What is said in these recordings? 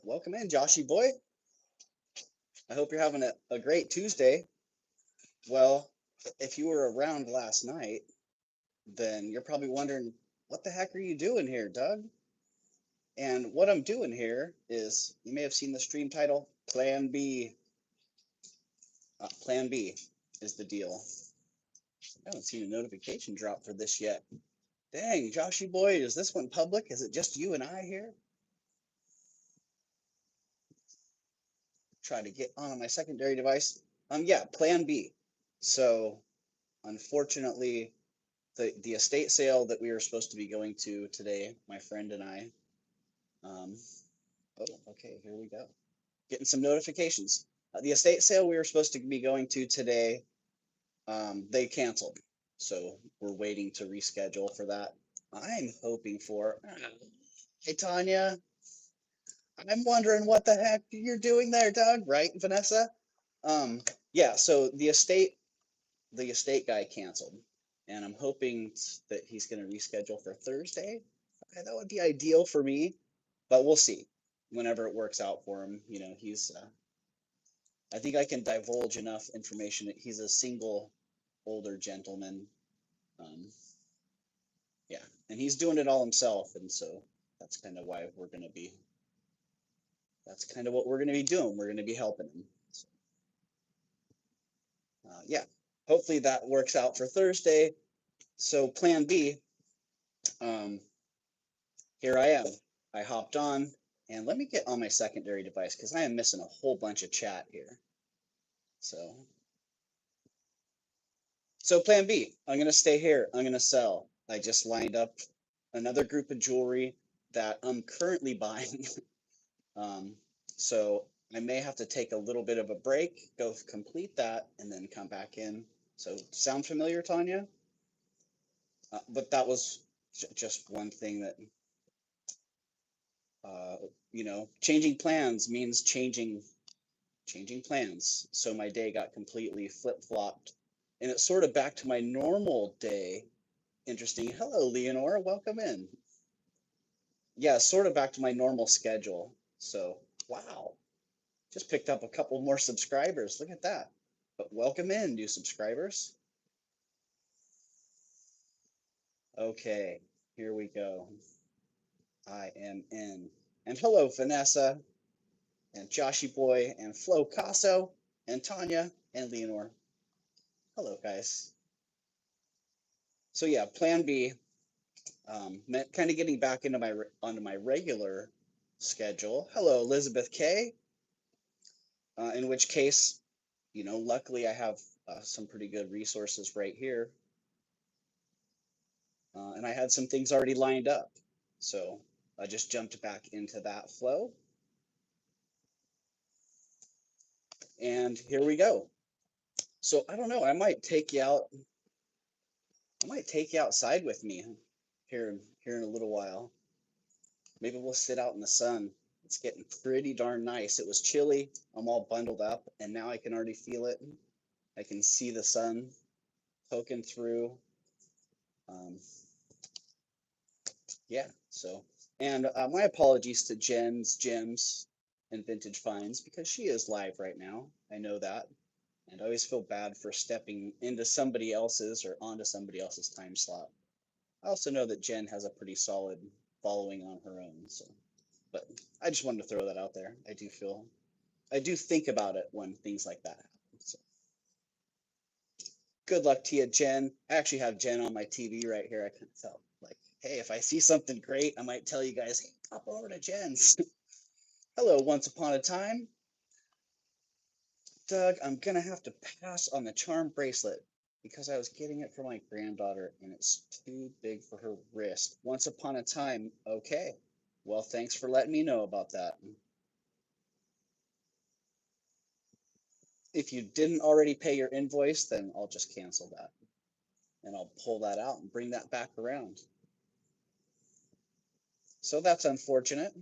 Welcome in, Joshy boy. I hope you're having a great Tuesday. Well, if you were around last night, then you're probably wondering, what the heck are you doing here, Doug? And what I'm doing here is, you may have seen the stream title, Plan B. Plan B is the deal. I haven't seen a notification drop for this yet. Dang, Joshy boy, is this one public? Is it just you and I here? Try to get on my secondary device. Yeah, Plan B. So, unfortunately, the estate sale that we were supposed to be going to today, my friend and I. Um, oh, okay, here we go. Getting some notifications. The estate sale we were supposed to be going to today, they canceled. So we're waiting to reschedule for that. I'm hoping for. Hey, Tanya. I'm wondering what the heck you're doing there, Doug, right, Vanessa? Yeah, so the estate guy canceled, and I'm hoping that he's going to reschedule for Thursday. Okay, that would be ideal for me, but we'll see whenever it works out for him. He's I think I can divulge enough information that he's a single older gentleman. Um, yeah, and he's doing it all himself, and so that's kind of why we're going to be. That's kind of what we're going to be doing. We're going to be helping him. So, yeah, hopefully that works out for Thursday. So Plan B. Um, Here I am. I hopped on, and let me get on my secondary device because I am missing a whole bunch of chat here. So Plan B, I'm going to stay here. I'm going to sell. I just lined up another group of jewelry that I'm currently buying. um, so I may have to take a little bit of a break, go complete that, and then come back in. So sound familiar, Tanya? But that was just one thing that changing plans means changing plans. So my day got completely flip-flopped, and it's sort of back to my normal day. Interesting. Hello, Leonora. Welcome in. Yeah, sort of back to my normal schedule. So, wow. Just picked up a couple more subscribers. Look at that. But welcome in, new subscribers. Okay, here we go. I am in. And hello, Vanessa, and Joshy Boy, and Flo Casso, and Tanya, and Leonore. Hello, guys. So yeah, Plan B meant kind of getting back onto my regular schedule. Hello, Elizabeth K. In which case, luckily I have some pretty good resources right here, and I had some things already lined up, so I just jumped back into that flow, and here we go. So I don't know. I might take you out. I might take you outside with me here in a little while. Maybe we'll sit out in the sun. It's getting pretty darn nice. It was chilly. I'm all bundled up, and now I can already feel it. I can see the sun poking through. Yeah, so, and my apologies to Jen's Gems and Vintage Finds because she is live right now. I know that. And I always feel bad for stepping into somebody else's or onto somebody else's time slot. I also know that Jen has a pretty solid following on her own, so, but I just wanted to throw that out there. I do think about it when things like that happen. So good luck to you, Jen. I actually have Jen on my TV right here. I kind of felt like, hey, if I see something great, I might tell you guys, hey, pop over to Jen's. Hello, Once Upon a Time. Doug, I'm going to have to pass on the charm bracelet because I was getting it for my granddaughter and it's too big for her wrist. Once Upon a Time. Okay. Well, thanks for letting me know about that. If you didn't already pay your invoice, then I'll just cancel that. And I'll pull that out and bring that back around. So that's unfortunate.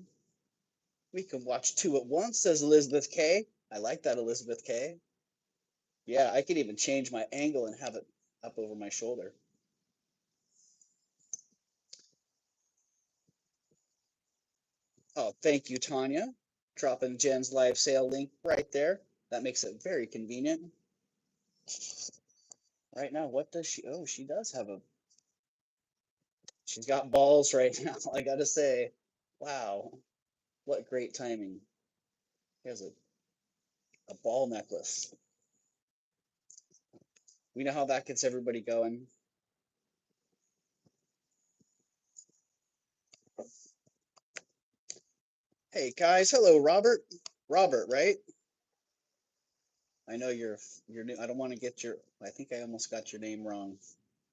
We can watch two at once, says Elizabeth K. I like that, Elizabeth K. Yeah, I could even change my angle and have it up over my shoulder. Oh, thank you, Tanya. Dropping Jen's live sale link right there. That makes it very convenient. Right now, what does she? Oh, she does have a. She's got balls right now. I gotta say, wow, what great timing. He has a ball necklace. We know how that gets everybody going. Hey guys, hello Robert. Robert, right? I know you're new. I don't want to get your. I think I almost got your name wrong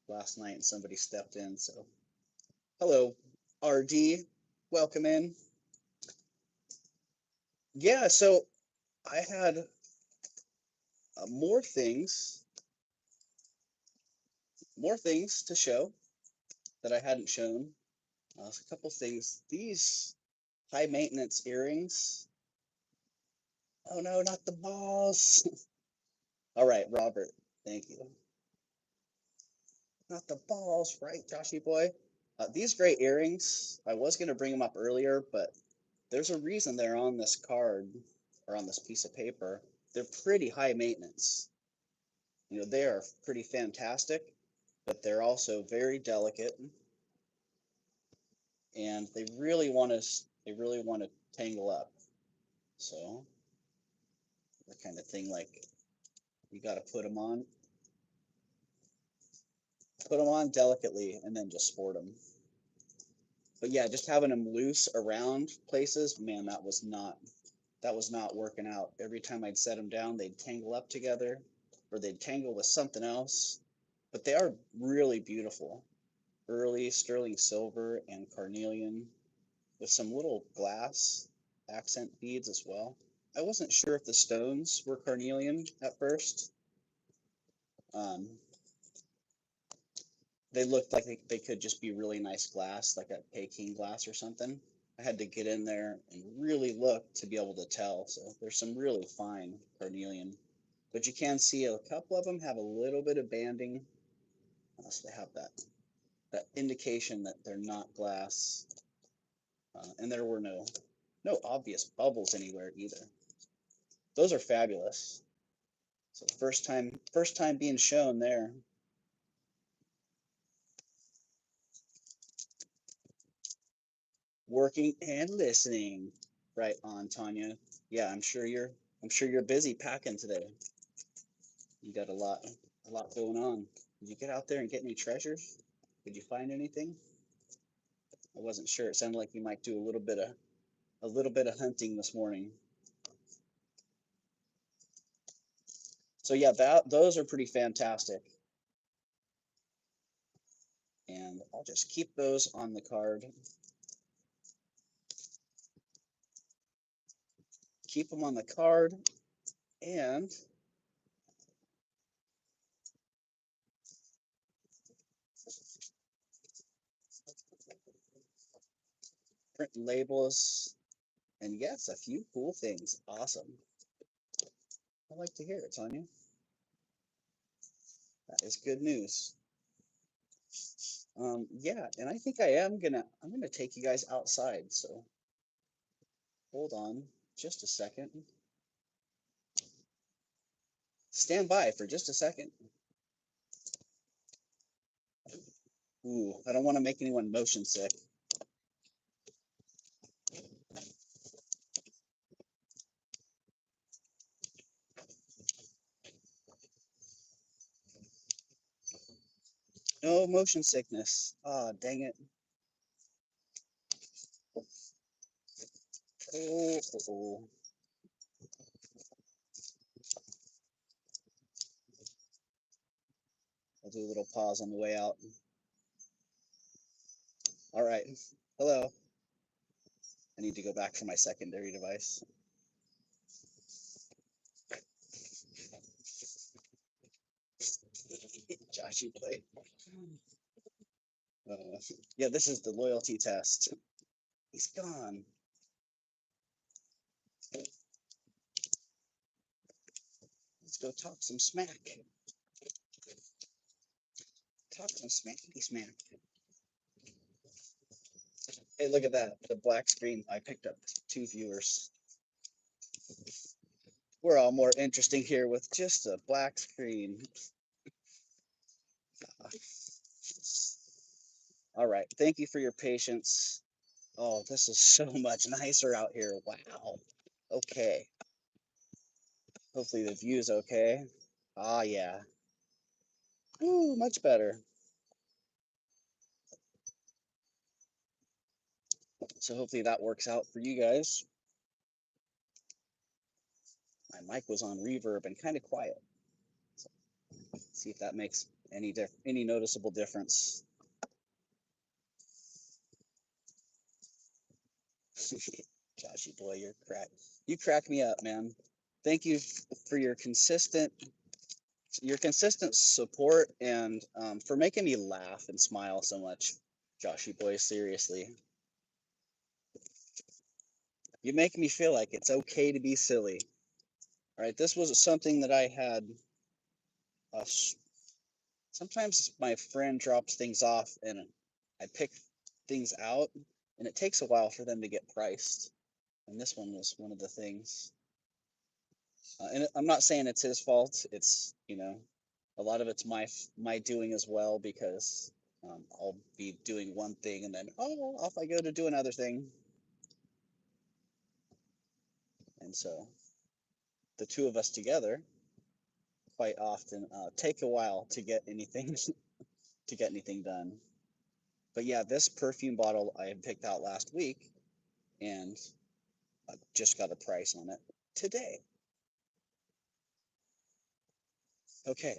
last night, and somebody stepped in. So, hello, RD. Welcome in. Yeah. So I had more things to show that I hadn't shown. A couple things. These high maintenance earrings. Oh no, not the balls. All right, Robert. Thank you. Not the balls, right, Joshy boy? These great earrings, I was going to bring them up earlier, but there's a reason they're on this card or on this piece of paper. They're pretty high maintenance. You know, they are pretty fantastic, but they're also very delicate, and they really want to tangle up. So, the kind of thing like you got to put them on delicately, and then just sport them. But yeah, just having them loose around places, man, that was not working out. Every time I'd set them down, they'd tangle up together, or they'd tangle with something else. But they are really beautiful. Early sterling silver and carnelian with some little glass accent beads as well. I wasn't sure if the stones were carnelian at first. Um, they looked like they could just be really nice glass, like a Peking glass or something. I had to get in there and really look to be able to tell. So there's some really fine carnelian, but you can see a couple of them have a little bit of banding. So they have that indication that they're not glass, and there were no obvious bubbles anywhere either. Those are fabulous. So first time being shown there. Working and listening. Right on, Tanya. Yeah, I'm sure you're busy packing today. You got a lot going on. Did you get out there and get any treasures? Did you find anything? I wasn't sure. It sounded like you might do a little bit of hunting this morning. So yeah, those are pretty fantastic. And I'll just keep those on the card. Keep them on the card and print labels. And yes, a few cool things. Awesome. I like to hear it, Tanya. That is good news. Yeah, and I think I'm gonna take you guys outside. So hold on just a second. Stand by for just a second. Ooh, I don't want to make anyone motion sick. No motion sickness. Ah, dang it. Oh, oh, oh. I'll do a little pause on the way out. All right. Hello. I need to go back for my secondary device. Josh, you play. Yeah, this is the loyalty test. He's gone. Let's go talk some smack. Talk some smackety smack. Hey, look at that. The black screen. I picked up 2 viewers. We're all more interesting here with just a black screen. All right, thank you for your patience. Oh, this is so much nicer out here. Wow. Okay. Hopefully the view's okay. Ah, yeah. Ooh, much better. So hopefully that works out for you guys. My mic was on reverb and kind of quiet. So see if that makes any noticeable difference. Joshy boy, you crack me up, man. Thank you for your consistent support and for making me laugh and smile so much. Joshy boy, seriously. You make me feel like it's okay to be silly. All right, this was something that I had. Uh, Sometimes my friend drops things off and I pick things out, and it takes a while for them to get priced. And this one was one of the things. And I'm not saying it's his fault. It's, a lot of it's my doing as well, because I'll be doing one thing and then off I go to do another thing. And so the two of us together quite often take a while to get anything to get anything done. But yeah, this perfume bottle I had picked out last week, and I just got a price on it today. Okay,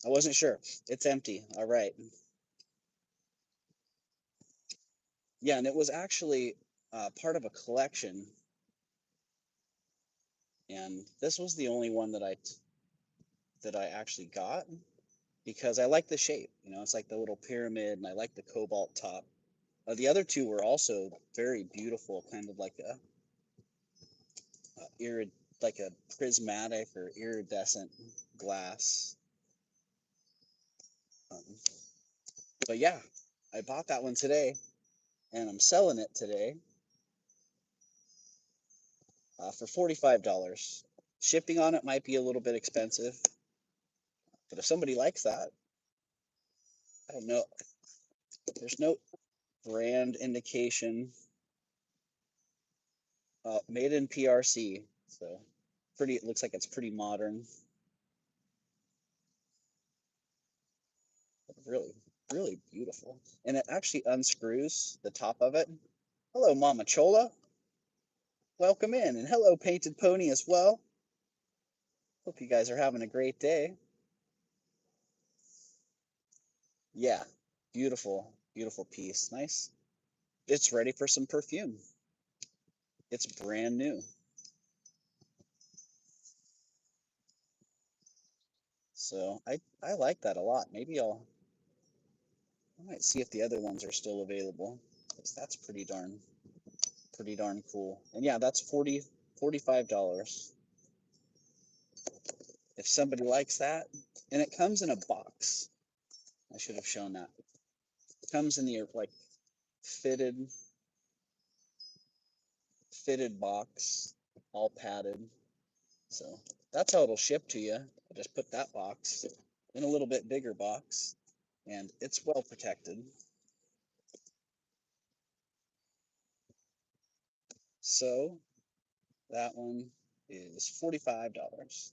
I wasn't sure. It's empty. All right. Yeah, and it was actually part of a collection, and this was the only one that I actually got because I like the shape. It's like the little pyramid, and I like the cobalt top. The other two were also very beautiful, kind of like like a prismatic or iridescent glass. Um, but yeah, I bought that one today, and I'm selling it today for $45. Shipping on it might be a little bit expensive, but if somebody likes that, I don't know. There's no brand indication. Made in PRC, so pretty. It looks like it's pretty modern. Really, really beautiful, and it actually unscrews the top of it. Hello, Mama Chola. Welcome in, and hello, Painted Pony as well. Hope you guys are having a great day. Yeah, beautiful, beautiful piece. Nice. It's ready for some perfume. It's brand new. So I like that a lot. Maybe I might see if the other ones are still available, because that's pretty darn cool. And yeah, that's $45. If somebody likes that, and it comes in a box. I should have shown that. It comes in the like fitted box, all padded. So that's how it'll ship to you. I just put that box in a little bit bigger box, and it's well protected. So that one is $45.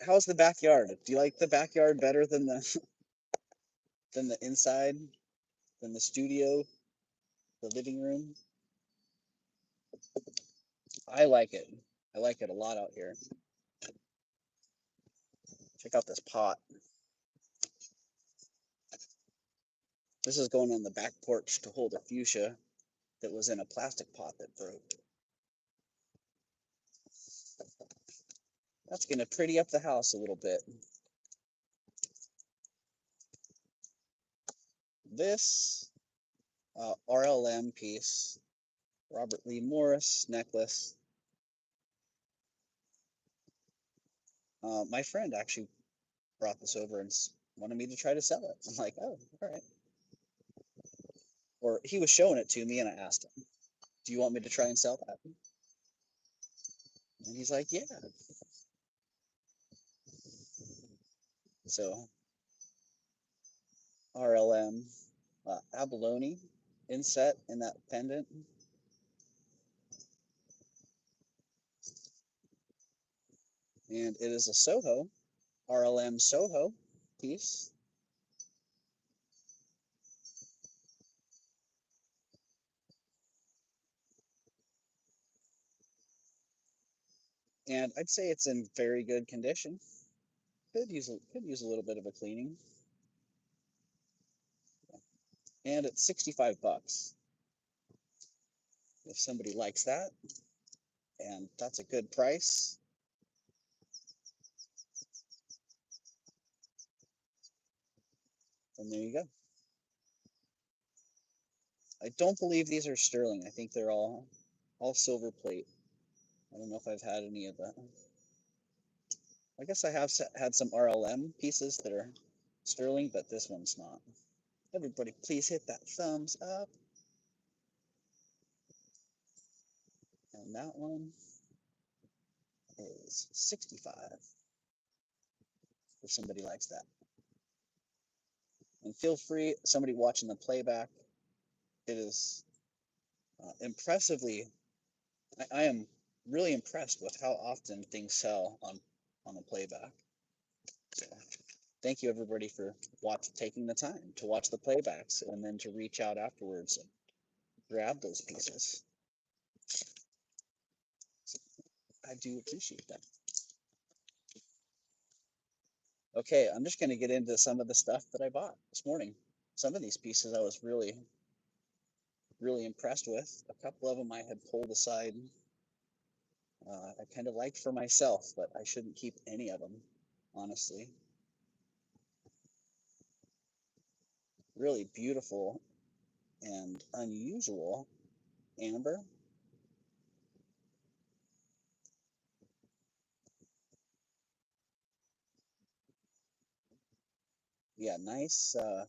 How's the backyard? Do you like the backyard better than the than the inside, than the studio, the living room? I like it. I like it a lot out here. Check out this pot. This is going on the back porch to hold a fuchsia that was in a plastic pot that broke. That's going to pretty up the house a little bit. This RLM piece, Robert Lee Morris necklace. My friend actually brought this over and wanted me to try to sell it. I'm like, oh, all right. Or he was showing it to me, and I asked him, "Do you want me to try and sell that?" And he's like, "Yeah." So RLM abalone inset in that pendant. And it is a Soho, RLM Soho piece. And I'd say it's in very good condition. Could use a little bit of a cleaning. And it's 65 bucks. If somebody likes that, and that's a good price, then there you go. I don't believe these are sterling. I think they're all silver plate. I don't know if I've had any of that. I guess I have had some RLM pieces that are sterling, but this one's not. Everybody, please hit that thumbs up. And that one is 65 if somebody likes that. And feel free, somebody watching the playback, it is impressively, I am really impressed with how often things sell on the playback. So, thank you everybody for taking the time to watch the playbacks and then to reach out afterwards and grab those pieces. I do appreciate that. Okay, I'm just going to get into some of the stuff that I bought this morning. Some of these pieces I was really impressed with. A couple of them I had pulled aside. I kind of liked for myself, but I shouldn't keep any of them, honestly. Really beautiful and unusual amber. Yeah, nice. I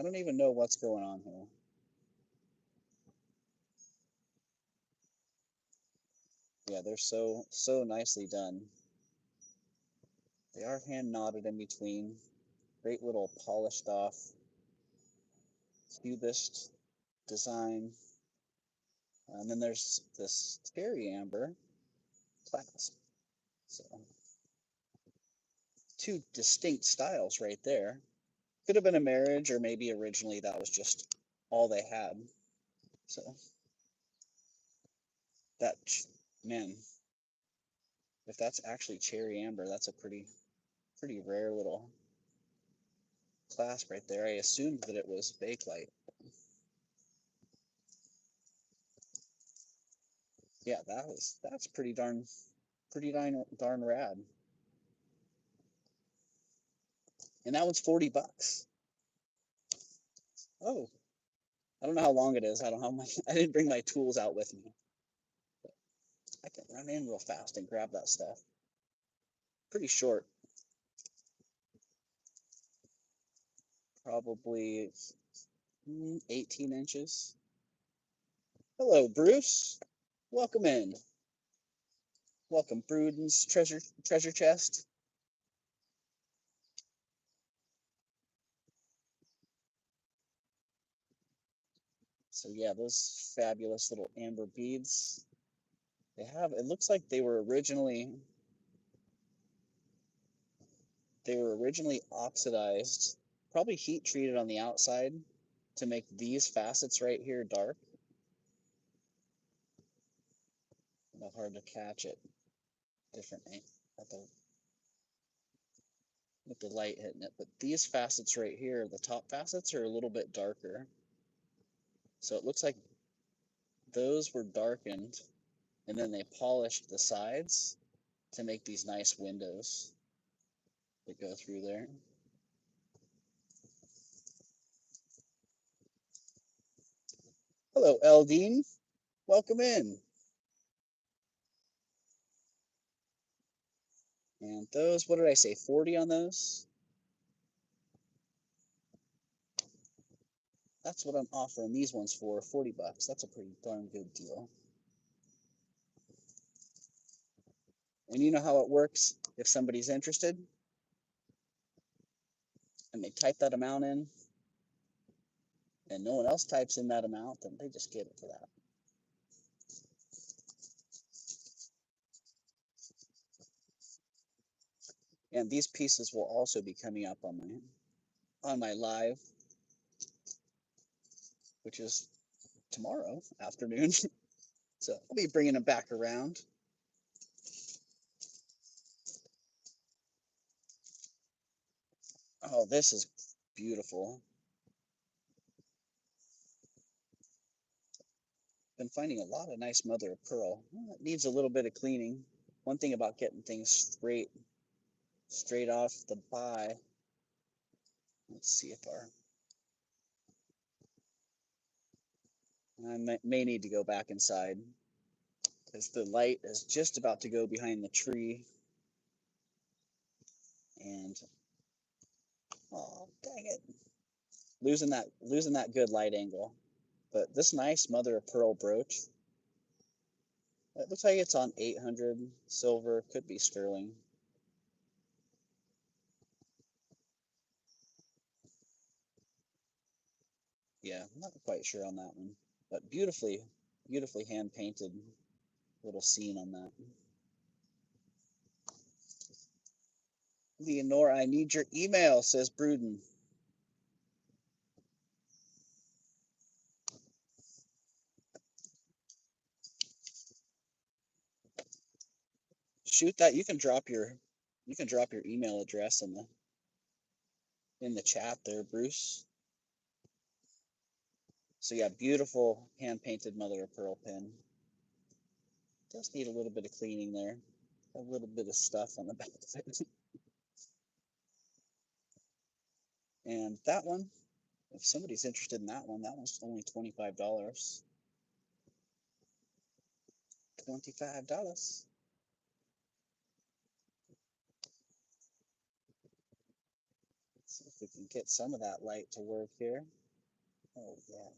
don't even know what's going on here. Yeah, they're so nicely done. They are hand knotted in between. Great little polished off cubist design. And then there's this cherry amber clasp. So two distinct styles right there. Could have been a marriage, or maybe originally that was just all they had. So that, man, if that's actually cherry amber, that's a pretty rare little clasp right there. I assumed that it was bakelite. Yeah, that's pretty darn rad. And that one's 40 bucks. Oh, I don't know how long it is. I don't know how much. I didn't bring my tools out with me. But I can run in real fast and grab that stuff. Pretty short. Probably 18 inches. Hello, Bruce. Welcome in. Welcome, Bruden's treasure chest. So yeah, those fabulous little amber beads. It looks like they were originally oxidized, probably heat treated on the outside to make these facets right here dark. Hard to catch it different at the with the light hitting it, but these facets right here, the top facets, are a little bit darker. So it looks like those were darkened, and then they polished the sides to make these nice windows that go through there. Hello, Eldine. Welcome in. And those, what did I say, 40 on those? That's what I'm offering these ones for, 40 bucks. That's a pretty darn good deal. And you know how it works if somebody's interested and they type that amount in and no one else types in that amount, then they just get it for that. And these pieces will also be coming up on my live, which is tomorrow afternoon. So I'll be bringing them back around. Oh, this is beautiful. Been finding a lot of nice mother of pearl. Well, it needs a little bit of cleaning. One thing about getting things straight off the buy. Let's see if I may need to go back inside because the light is just about to go behind the tree. And oh, dang it. Losing that good light angle. But this nice mother of pearl brooch, it looks like it's on 800 silver, could be sterling. Yeah, I'm not quite sure on that one, but beautifully hand painted little scene on that. Leonore, I need your email, says Bruden. Shoot that. You can drop your email address in the chat there, Bruce. So yeah, beautiful hand painted mother of pearl pin. Does need a little bit of cleaning there. A little bit of stuff on the back of it. And that one, if somebody's interested in that one's only $25. $25. See if we can get some of that light to work here. Oh yeah.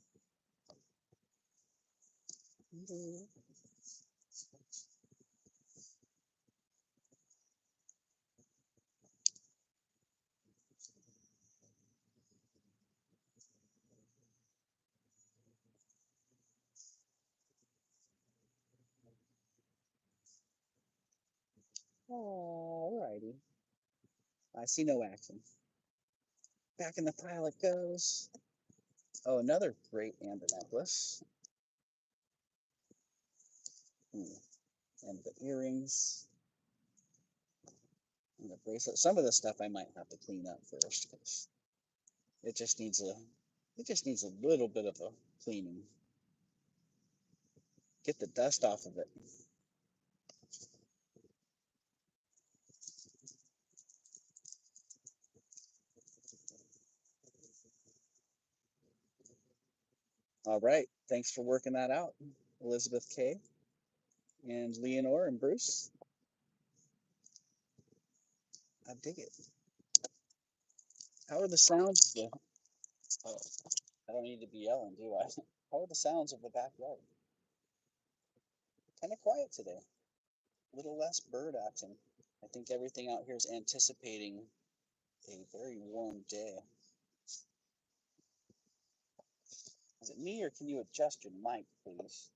Alrighty. I see no action. Back in the pile it goes. Oh, another great amber necklace. And the earrings. And the bracelet. Some of the stuff I might have to clean up first because it just needs a little bit of a cleaning. Get the dust off of it. All right. Thanks for working that out, Elizabeth K. and Leonore and Bruce. I dig it. How are the sounds of the oh, I don't need to be yelling, do I? How are the sounds of the backyard? Kind of quiet today. A little less bird action. I think everything out here is anticipating a very warm day. Is it me or can you adjust your mic, please?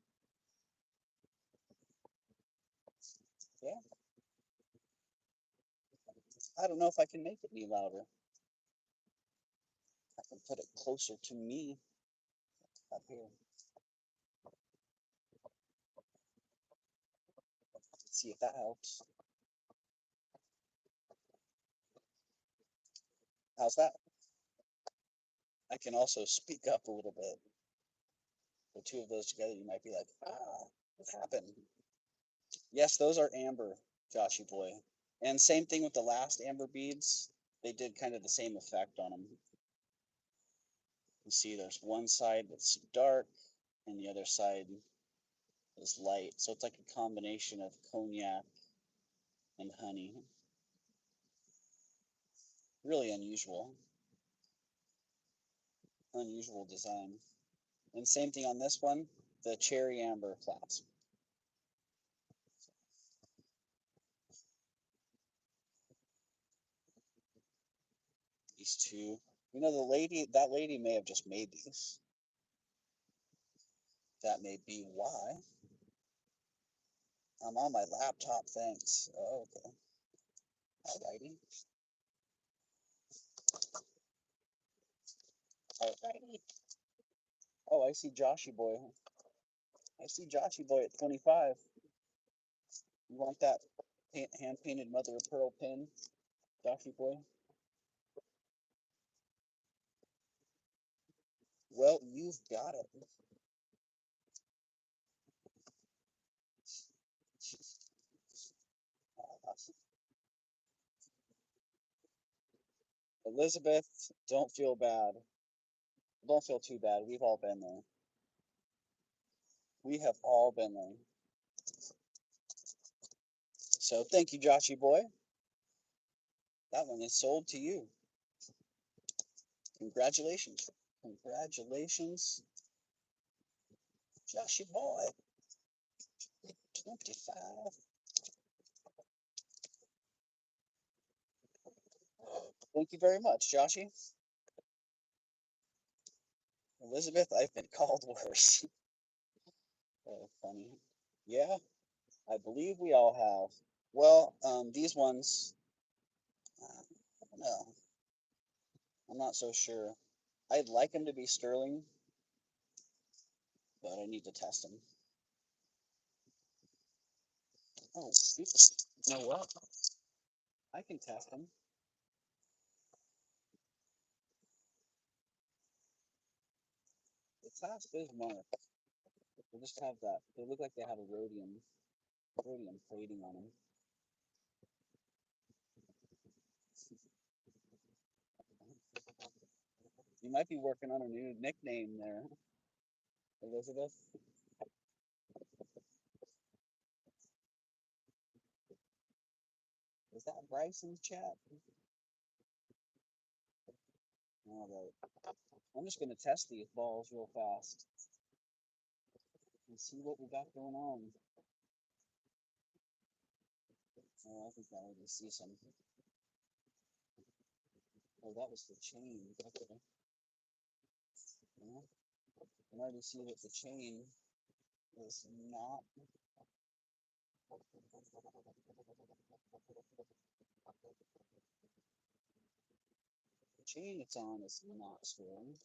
Yeah. I don't know if I can make it any louder. I can put it closer to me up here. Let's see if that helps. How's that? I can also speak up a little bit. The two of those together, you might be like, what happened? Yes, those are amber, Joshy boy. And same thing with the last amber beads. They did kind of the same effect on them. You see there's one side that's dark and the other side is light. So it's like a combination of cognac and honey. Really unusual. Unusual design. And same thing on this one, the cherry amber clasp. These two. You know, that lady may have just made these. That may be why. I'm on my laptop, thanks. Oh, okay. Alrighty. Alrighty. Oh, I see Joshy Boy. I see Joshy Boy at 25. You want that hand-painted mother of pearl pin, Joshy Boy? Well, you've got it. Elizabeth, don't feel bad. Don't feel too bad. We've all been there. We have all been there. So thank you, Joshy Boy. That one is sold to you. Congratulations. Congratulations, Joshy Boy. 25. Thank you very much, Joshy. Elizabeth, I've been called worse. Oh, funny. Yeah, I believe we all have. Well, these ones, I don't know. I'm not so sure. I'd like them to be sterling, but I need to test them. Oh, you know what? I can test them. The clasp is marked. They just have that. They look like they have a rhodium plating on them. You might be working on a new nickname there, Elizabeth. Is that Bryce in the chat? All right. I'm just going to test these balls real fast and see what we got going on. Oh, I think I already see some. Oh, that was the chain. Okay. Yeah. I can already see that the chain is not. The chain it's on is not strong.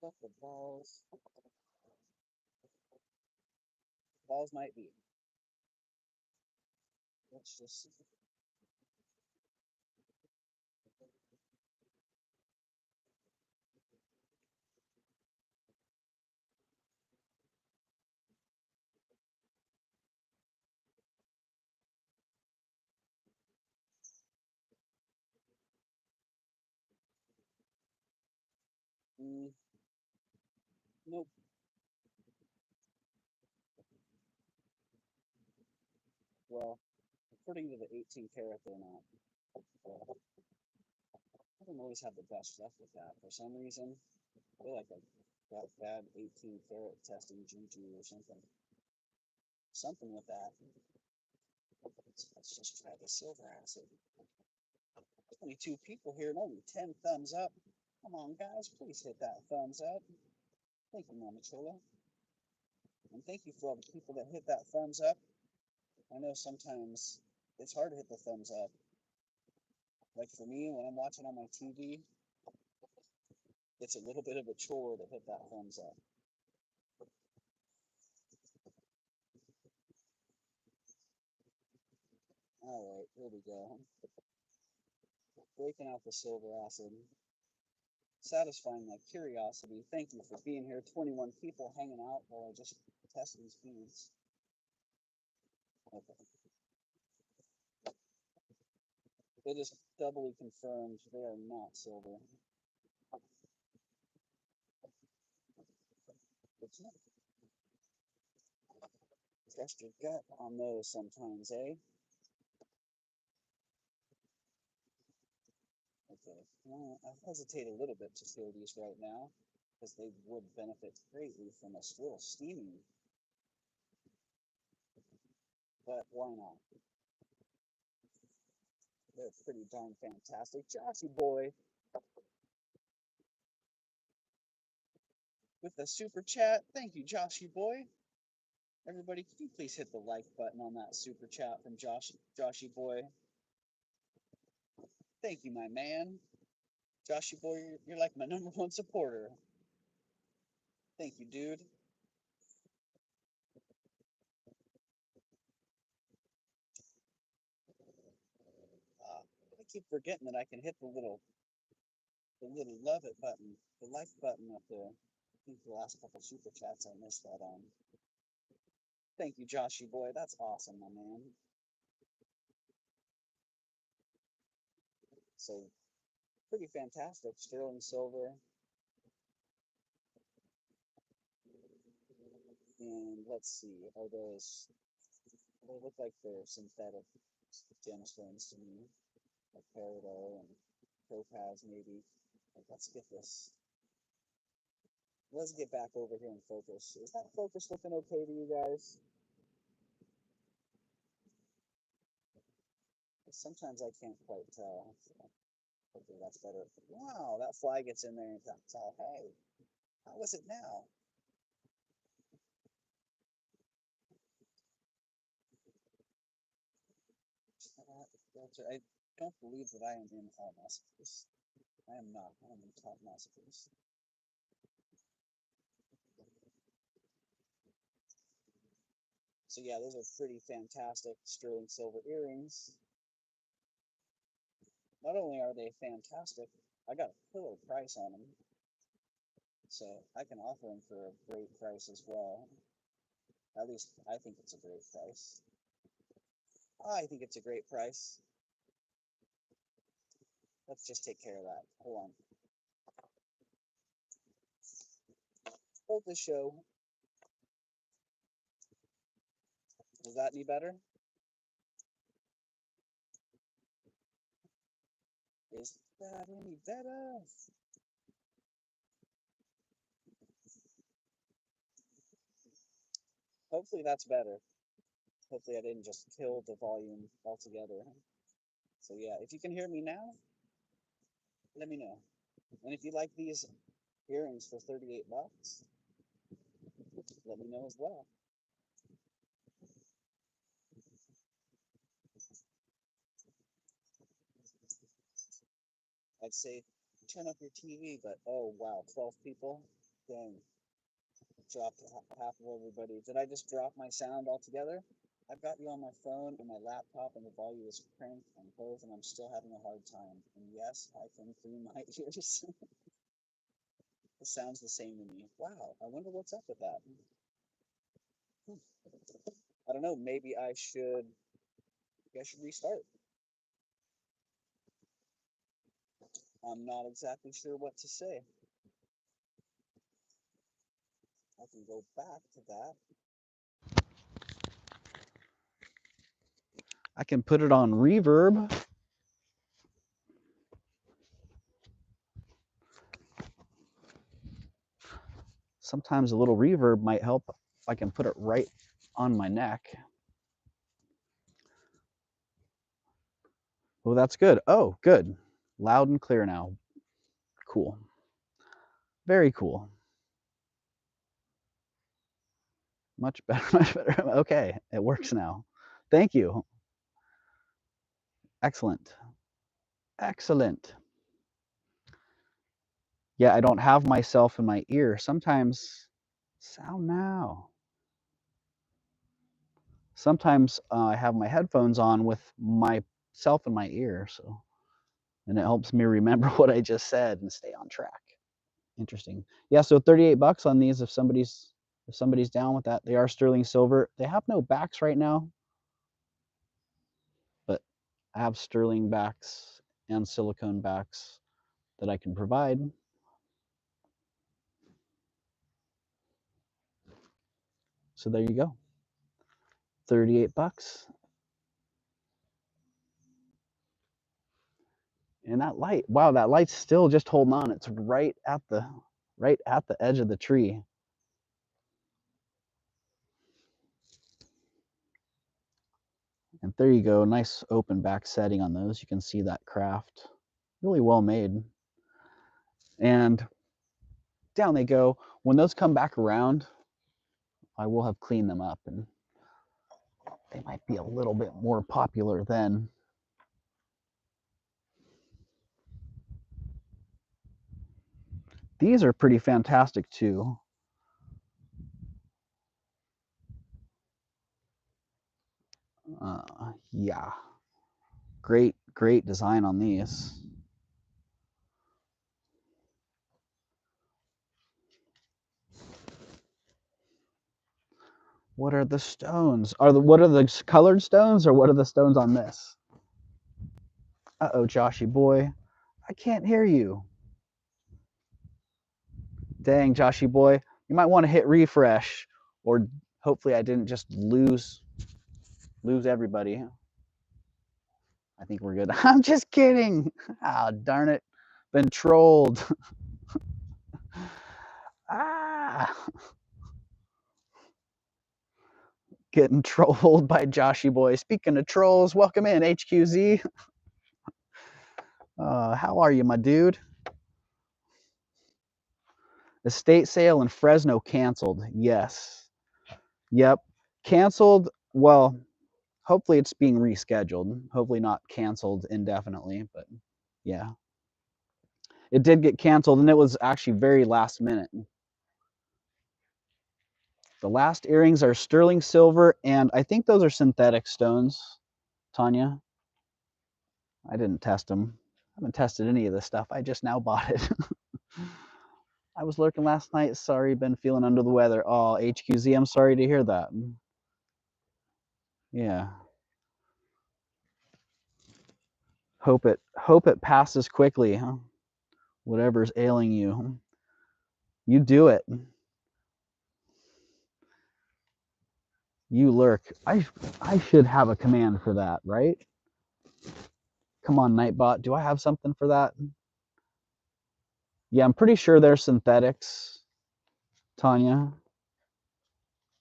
But the balls might be. Let's just see. Nope. Well, according to the 18 karat, they're not. So, I don't always have the best luck with that for some reason. I feel like I got bad 18 karat testing juju or something. Something with that. Let's just try the silver acid. 22 people here and only 10 thumbs up. Come on, guys, please hit that thumbs up. Thank you, Mama Chola. And thank you for all the people that hit that thumbs up. I know sometimes it's hard to hit the thumbs up. Like for me, when I'm watching on my TV, it's a little bit of a chore to hit that thumbs up. All right, here we go. Breaking out the silver acid. Satisfying my curiosity. Thank you for being here. 21 people hanging out while I just test these beads. Okay. It is doubly confirmed they are not silver. It's not. Trust your gut on those sometimes, eh? Okay. Well, I hesitate a little bit to stir these right now because they would benefit greatly from a little steaming, but why not? They're pretty darn fantastic. Joshy boy with the super chat. Thank you, Joshy boy. Everybody, can you please hit the like button on that super chat from Joshy boy? Thank you, my man. Joshy boy, you're like my #1 supporter. Thank you, dude. I keep forgetting that I can hit the little love it button, the like button up there. I think the last couple super chats I missed that on. Thank you, Joshy boy. That's awesome, my man. So pretty fantastic. Sterling silver. And let's see, they look like they're synthetic gemstones to me, like peridot and topaz maybe. Like, let's get back over here and focus. Is that focus looking okay to you guys? Sometimes I can't quite tell. So hopefully that's better. Wow, that fly gets in there and that's all. Hey, how is it now? I don't believe that I am in all masterpiece. I am not. I am in top masterpiece. So yeah, those are pretty fantastic sterling silver earrings. Not only are they fantastic, I got a killer price on them. So I can offer them for a great price as well. At least I think it's a great price. I think it's a great price. Let's just take care of that. Hold on. Hold the show. Is that any better? Is that any better? Hopefully that's better. Hopefully I didn't just kill the volume altogether. So yeah, if you can hear me now, let me know. And if you like these earrings for 38 bucks, let me know as well. I'd say turn up your TV, but oh wow, 12 people? Dang, dropped half of everybody. Did I just drop my sound altogether? I've got you on my phone and my laptop, and the volume is cranked on both, and I'm still having a hard time. And yes, I can clean my ears. It sounds the same to me. Wow, I wonder what's up with that. I don't know. Maybe I should restart. I'm not exactly sure what to say. I can go back to that. I can put it on reverb. Sometimes a little reverb might help if I can put it right on my neck. Oh, that's good. Oh, good. Loud and clear now. Cool. Very cool. Much better, much better. Okay, it works now. Thank you. Excellent. Excellent. Yeah, I don't have myself in my ear. Sometimes, sound now. Sometimes I have my headphones on with myself in my ear, so and it helps me remember what I just said and stay on track. Interesting. Yeah, so 38 bucks on these if somebody's down with that. They are sterling silver. They have no backs right now, but I have sterling backs and silicone backs that I can provide. So there you go. $38. And that light, wow, that light's still just holding on. It's right at the edge of the tree. And there you go, nice open back setting on those. You can see that craft, really well made. And down they go. When those come back around, I will have cleaned them up and they might be a little bit more popular then. These are pretty fantastic too. Yeah, great design on these. What are the stones? What are the colored stones, or what are the stones on this? Uh-oh, Joshy boy. I can't hear you. Dang, Joshy boy. You might want to hit refresh, or hopefully I didn't just lose everybody. I think we're good. I'm just kidding. Ah, darn it. Been trolled. Ah, getting trolled by Joshy boy. Speaking of trolls, welcome in, HQZ. How are you, my dude? Estate sale in Fresno canceled. Yes. Yep. Canceled. Well, hopefully it's being rescheduled. Hopefully not canceled indefinitely, but yeah. It did get canceled, and it was actually very last minute. The last earrings are sterling silver, and I think those are synthetic stones, Tanya. I didn't test them. I haven't tested any of this stuff. I just now bought it. I was lurking last night. Sorry, been feeling under the weather. Oh, HQZ, I'm sorry to hear that. Yeah. Hope it passes quickly, huh? Whatever's ailing you. You do it. You lurk. I should have a command for that, right? Come on, Nightbot. Do I have something for that? Yeah, I'm pretty sure they're synthetics, Tanya.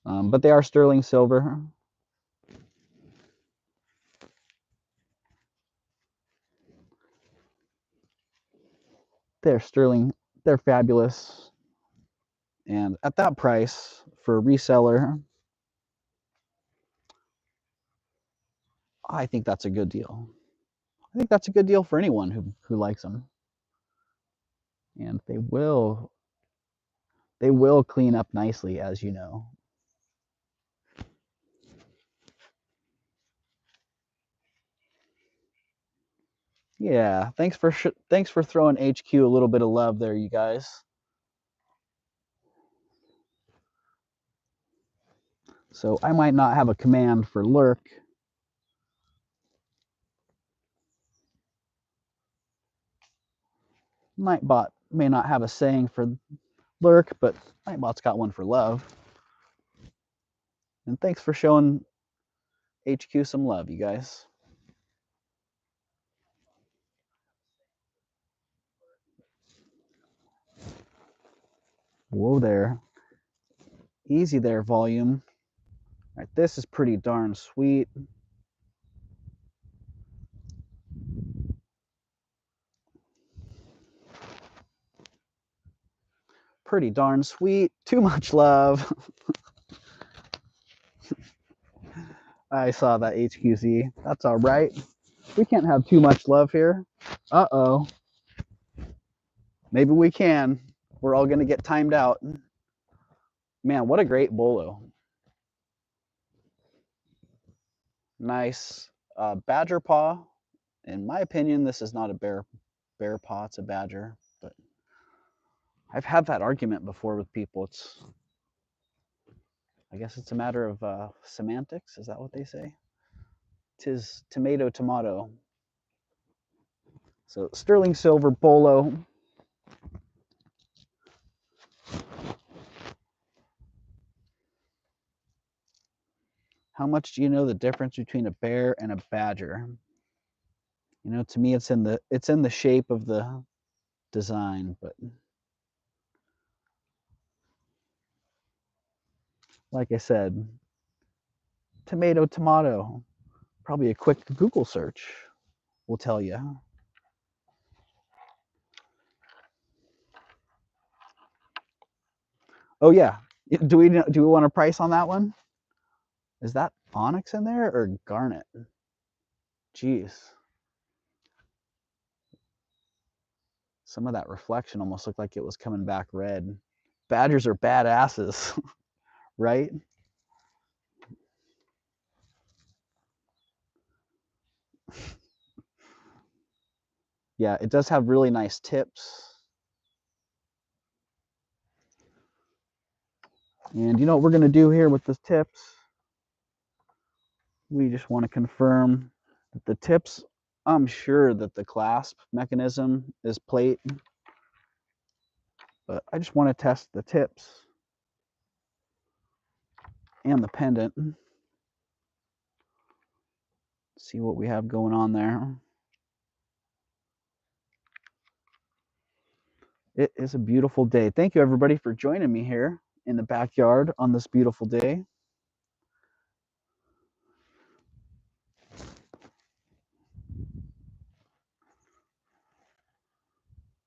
But they are sterling silver. They're sterling. They're fabulous. And at that price for a reseller, I think that's a good deal. I think that's a good deal for anyone who likes them. And they will clean up nicely, as you know. Yeah, thanks for throwing HQ a little bit of love there, you guys. So I might not have a command for lurk. Nightbot may not have a saying for lurk, but Nightbot's got one for love. And thanks for showing HQ some love, you guys. Whoa there. Easy there, volume. All right, this is pretty darn sweet. Pretty darn sweet. Too much love. I saw that, HQZ. That's all right. We can't have too much love here. Uh-oh. Maybe we can. We're all going to get timed out. Man, what a great bolo. Nice badger paw. In my opinion, this is not a bear paw, it's a badger. But I've had that argument before with people. I guess it's a matter of semantics. Is that what they say? Tis tomato. So sterling silver bolo. How much do you know the difference between a bear and a badger? You know, to me, it's in the shape of the design, but like I said, tomato, tomato. Probably a quick Google search will tell you. Oh yeah, do we want a price on that one? Is that onyx in there or garnet? Jeez. Some of that reflection almost looked like it was coming back red. Badgers are badasses, right? Yeah, it does have really nice tips. And you know what we're going to do here with the tips? We just want to confirm that the tips, I'm sure that the clasp mechanism is plate, but I just want to test the tips and the pendant. See what we have going on there. It is a beautiful day. Thank you everybody for joining me here in the backyard on this beautiful day.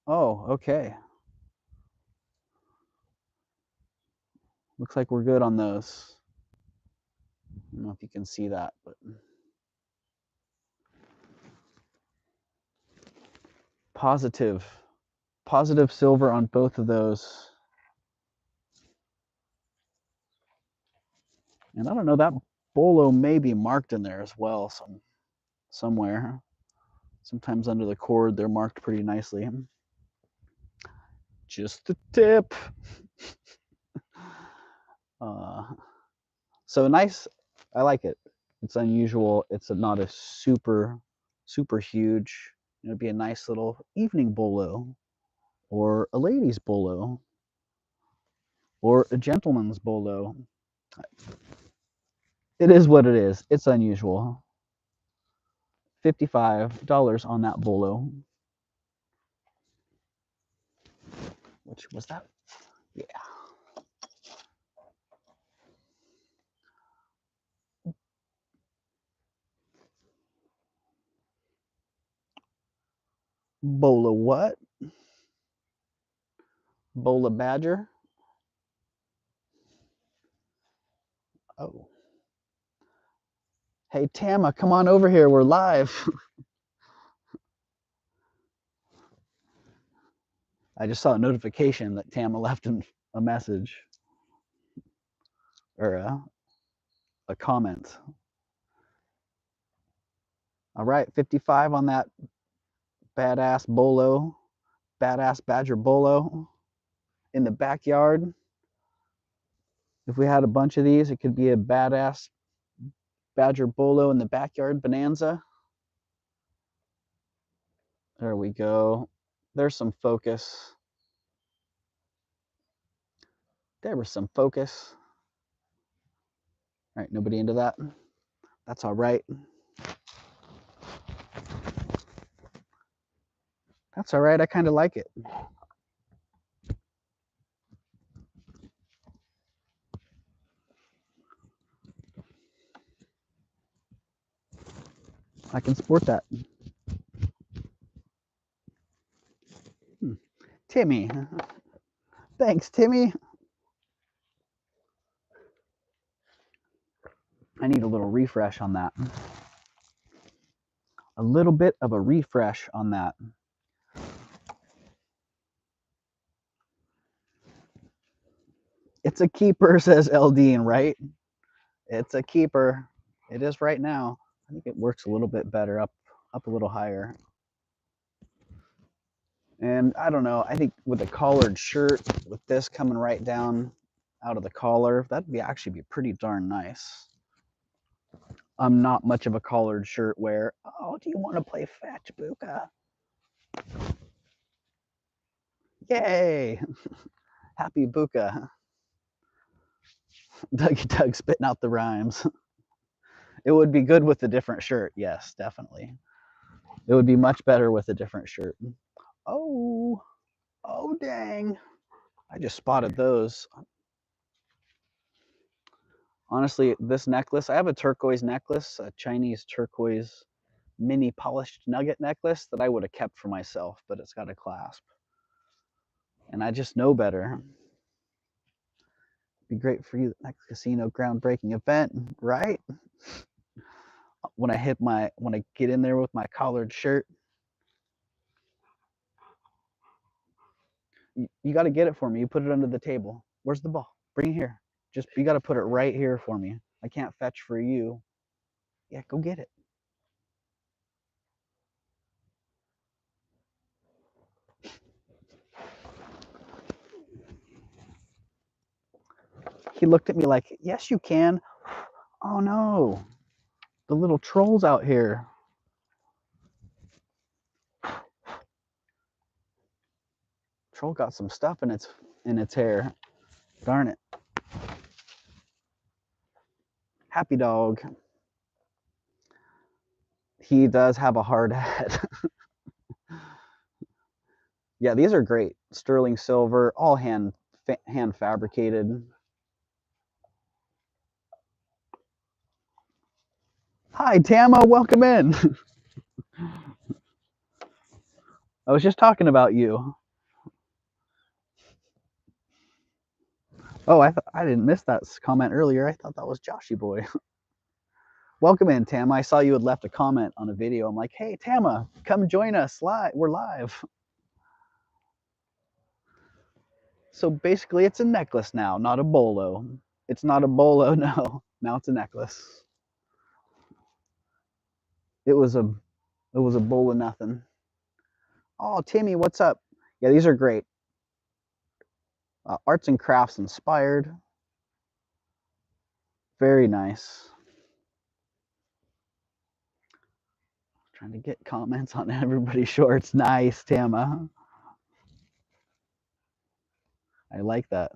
Oh, okay. Looks like we're good on those. I don't know if you can see that, but positive silver on both of those. And I don't know, that Bolo may be marked in there as well somewhere. Sometimes under the cord they're marked pretty nicely. Just the tip. So nice. I like it. It's unusual. It's not a super huge. It'd be a nice little evening bolo, or a lady's bolo, or a gentleman's bolo. It is what it is. It's unusual. $55 on that bolo. Which was that? Yeah. Bolo what? Bola badger? Oh. Hey, Tama, come on over here. We're live. I just saw a notification that Tama left a message or a comment. All right, 55 on that badass bolo, badass badger bolo in the backyard. If we had a bunch of these, it could be a badass badger bolo in the backyard bonanza. There we go. There's some focus. There was some focus. All right, nobody into that? That's all right. That's all right. I kind of like it. I can sport that. Timmy. Thanks, Timmy. I need a little refresh on that. A little bit of a refresh on that. It's a keeper, says Eldine, right? It's a keeper. It is right now. I think it works a little bit better up a little higher. And I don't know, I think with a collared shirt, with this coming right down out of the collar, that'd be actually be pretty darn nice. I'm not much of a collared shirt wearer. Oh, do you want to play fetch, Buka? Yay! Happy Buka. Dougie Doug spitting out the rhymes. It would be good with a different shirt. Yes, definitely. It would be much better with a different shirt. Oh, oh dang. I just spotted those. Honestly, this necklace, I have a turquoise necklace, a Chinese turquoise mini polished nugget necklace that I would have kept for myself, but it's got a clasp. And I just know better. Be great for you next casino groundbreaking event, right? When I get in there with my collared shirt, you got to get it for me. You put it under the table. Where's the ball? Bring it here. Just you got to put it right here for me. I can't fetch for you. Yeah, go get it. He looked at me like, yes, you can. Oh no, the little trolls out here. Troll got some stuff in its hair. Darn it. Happy dog. He does have a hard head. Yeah, these are great. Sterling silver, all hand fabricated. Hi, Tama, welcome in. I was just talking about you. Oh, I didn't miss that comment earlier. I thought that was Joshy Boy. Welcome in, Tama. I saw you had left a comment on a video. I'm like, hey, Tama, come join us live. We're live. So basically, it's a necklace now, not a bolo. It's not a bolo, no. Now it's a necklace. It was a bowl of nothing. Oh, Timmy, what's up? Yeah, these are great. Arts and crafts inspired. Very nice. Trying to get comments on everybody's shorts. Nice, Tama. I like that.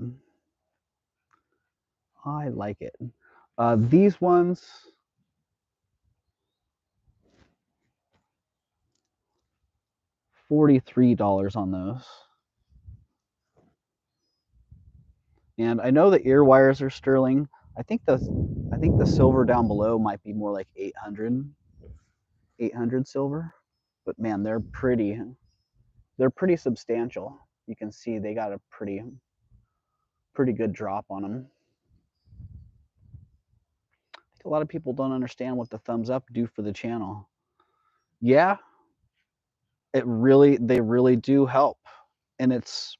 I like it. These ones, $43 on those. And I know the ear wires are sterling. I think the silver down below might be more like 800 silver. But man, they're pretty substantial. You can see they got a pretty good drop on them. I think a lot of people don't understand what the thumbs up do for the channel. Yeah, they really do help. And it's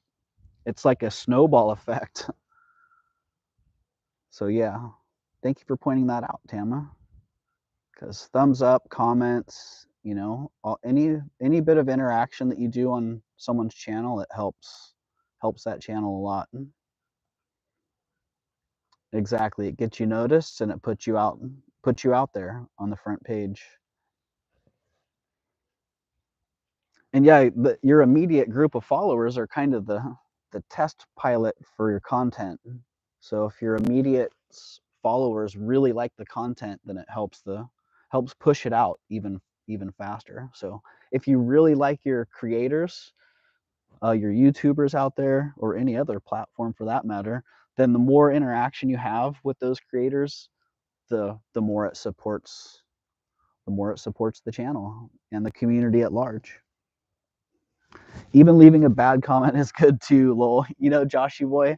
like a snowball effect. So yeah, thank you for pointing that out, Tama. Because thumbs up, comments, any bit of interaction that you do on someone's channel, it helps that channel a lot. Exactly, it gets you noticed and it puts you out there on the front page. And yeah, your immediate group of followers are kind of the test pilot for your content. So if your immediate followers really like the content, then it helps push it out even faster. So if you really like your creators, your YouTubers out there, or any other platform for that matter, then the more interaction you have with those creators, the more it supports the channel and the community at large. Even leaving a bad comment is good too, lol. Joshy boy.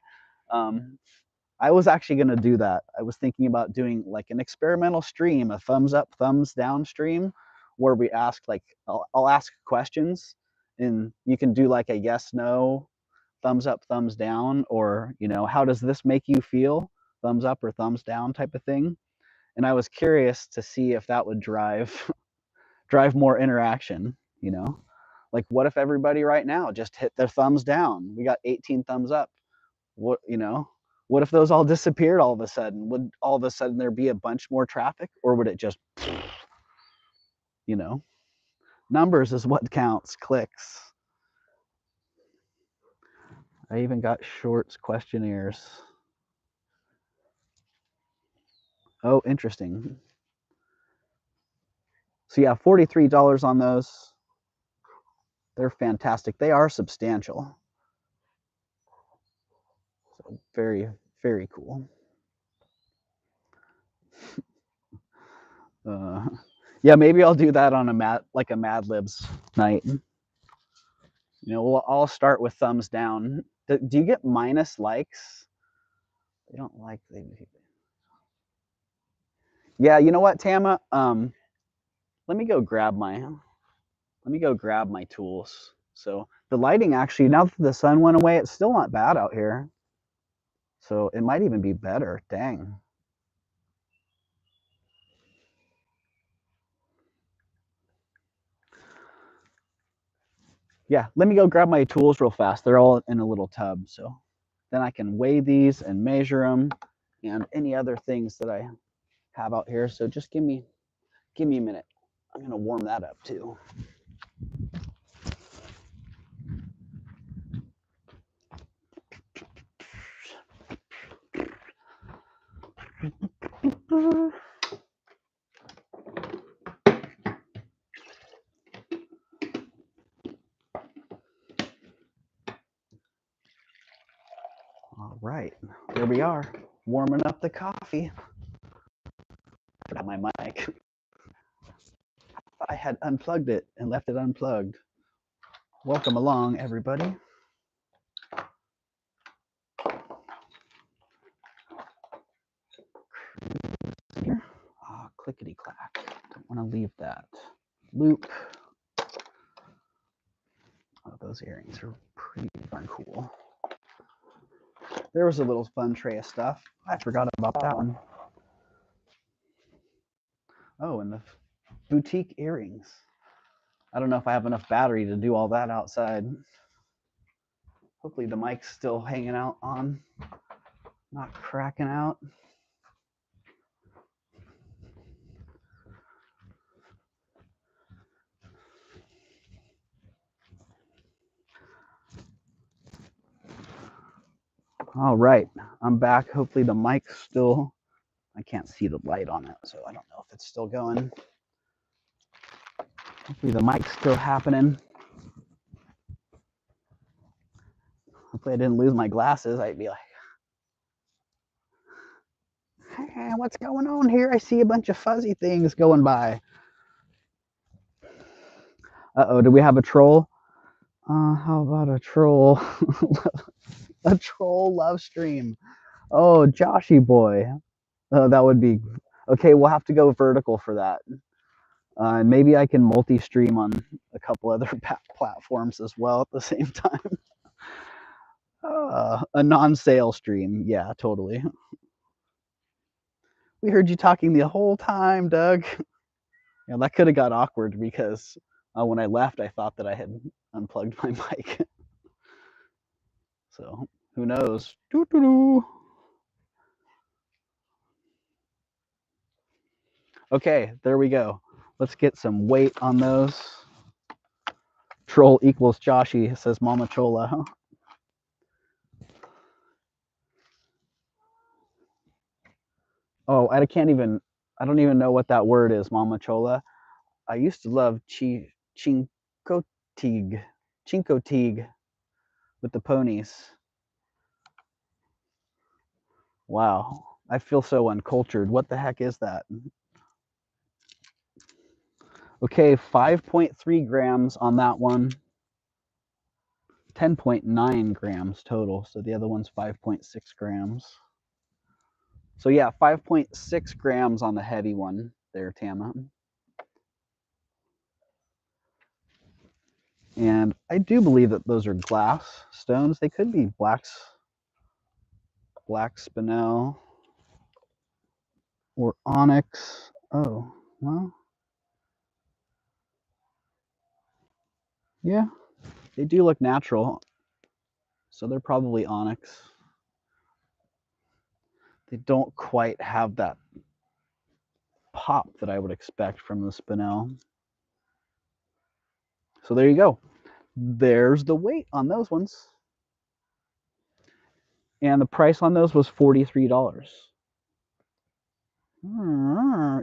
I was actually going to do that. I was thinking about doing like an experimental stream, a thumbs up, thumbs down stream, where we ask I'll ask questions, and you can do like a yes, no, thumbs up, thumbs down, or how does this make you feel, thumbs up or thumbs down type of thing. And I was curious to see if that would drive more interaction. Like what if everybody right now just hit their thumbs down? We got 18 thumbs up. What if those all disappeared all of a sudden? Would all of a sudden there be a bunch more traffic, or would it just, numbers is what counts, clicks. I even got shorts questionnaires. Oh, interesting. So yeah, $43 on those. They're fantastic. They are substantial. So very, very cool. Yeah, maybe I'll do that on a Mad Libs night. You know, I'll start with thumbs down. Do you get minus likes? They don't like. Yeah, you know what, Tama? Let me go grab my tools. So the lighting actually, now that the sun went away, it's still not bad out here. So it might even be better. Dang. Yeah, let me go grab my tools real fast. They're all in a little tub. So then I can weigh these and measure them and any other things that I have out here. So just give me a minute. I'm going to warm that up too. All right, there we are, warming up the coffee. Forgot my mic. I had unplugged it and left it unplugged. Welcome along, everybody. Here. Oh, clickety clack. Don't want to leave that. Loop. Oh, those earrings are pretty darn cool. There was a little fun tray of stuff. I forgot about that one. Oh, and the boutique earrings. I don't know if I have enough battery to do all that outside. Hopefully the mic's still hanging out on, not cracking out. All right, I'm back. Hopefully the mic's still, I can't see the light on it, so I don't know if it's still going. Hopefully the mic's still happening. Hopefully I didn't lose my glasses. I'd be like, hey, what's going on here? I see a bunch of fuzzy things going by. Uh-oh, do we have a troll? How about a troll? A troll love stream. Oh, Joshy boy. That would be, okay, we'll have to go vertical for that. And maybe I can multi-stream on a couple other platforms as well at the same time. A non-sale stream. Yeah, totally. We heard you talking the whole time, Doug. Yeah, that could have got awkward because when I left, I thought that I had unplugged my mic. So who knows? Doo-doo-doo. Okay, there we go. Let's get some weight on those. Troll equals Joshy, says Mama Chola. Oh, I don't even know what that word is, Mama Chola. I used to love Chincoteague with the ponies. Wow, I feel so uncultured. What the heck is that? Okay, 5.3 grams on that one. 10.9 grams total. So the other one's 5.6 grams. So yeah, 5.6 grams on the heavy one there, Tama. And I do believe that those are glass stones. They could be black spinel or onyx. Oh, well, yeah, they do look natural. So they're probably onyx. They don't quite have that pop that I would expect from the spinel. So there you go. There's the weight on those ones. And the price on those was $43.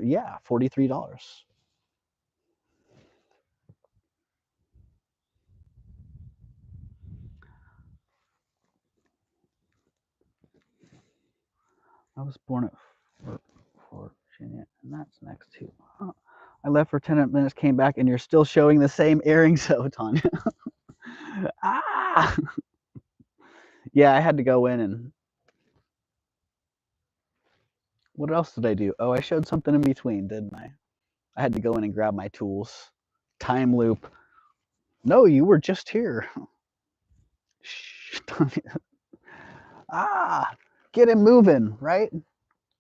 Yeah, $43. I was born at Virginia, and that's next to. Huh. I left for 10 minutes, came back, and you're still showing the same earrings, so Tanya. Ah! Yeah, I had to go in and. What else did I do? Oh, I showed something in between, didn't I? I had to go in and grab my tools. Time loop. No, you were just here. Shh, Tanya. Ah, get him moving, right?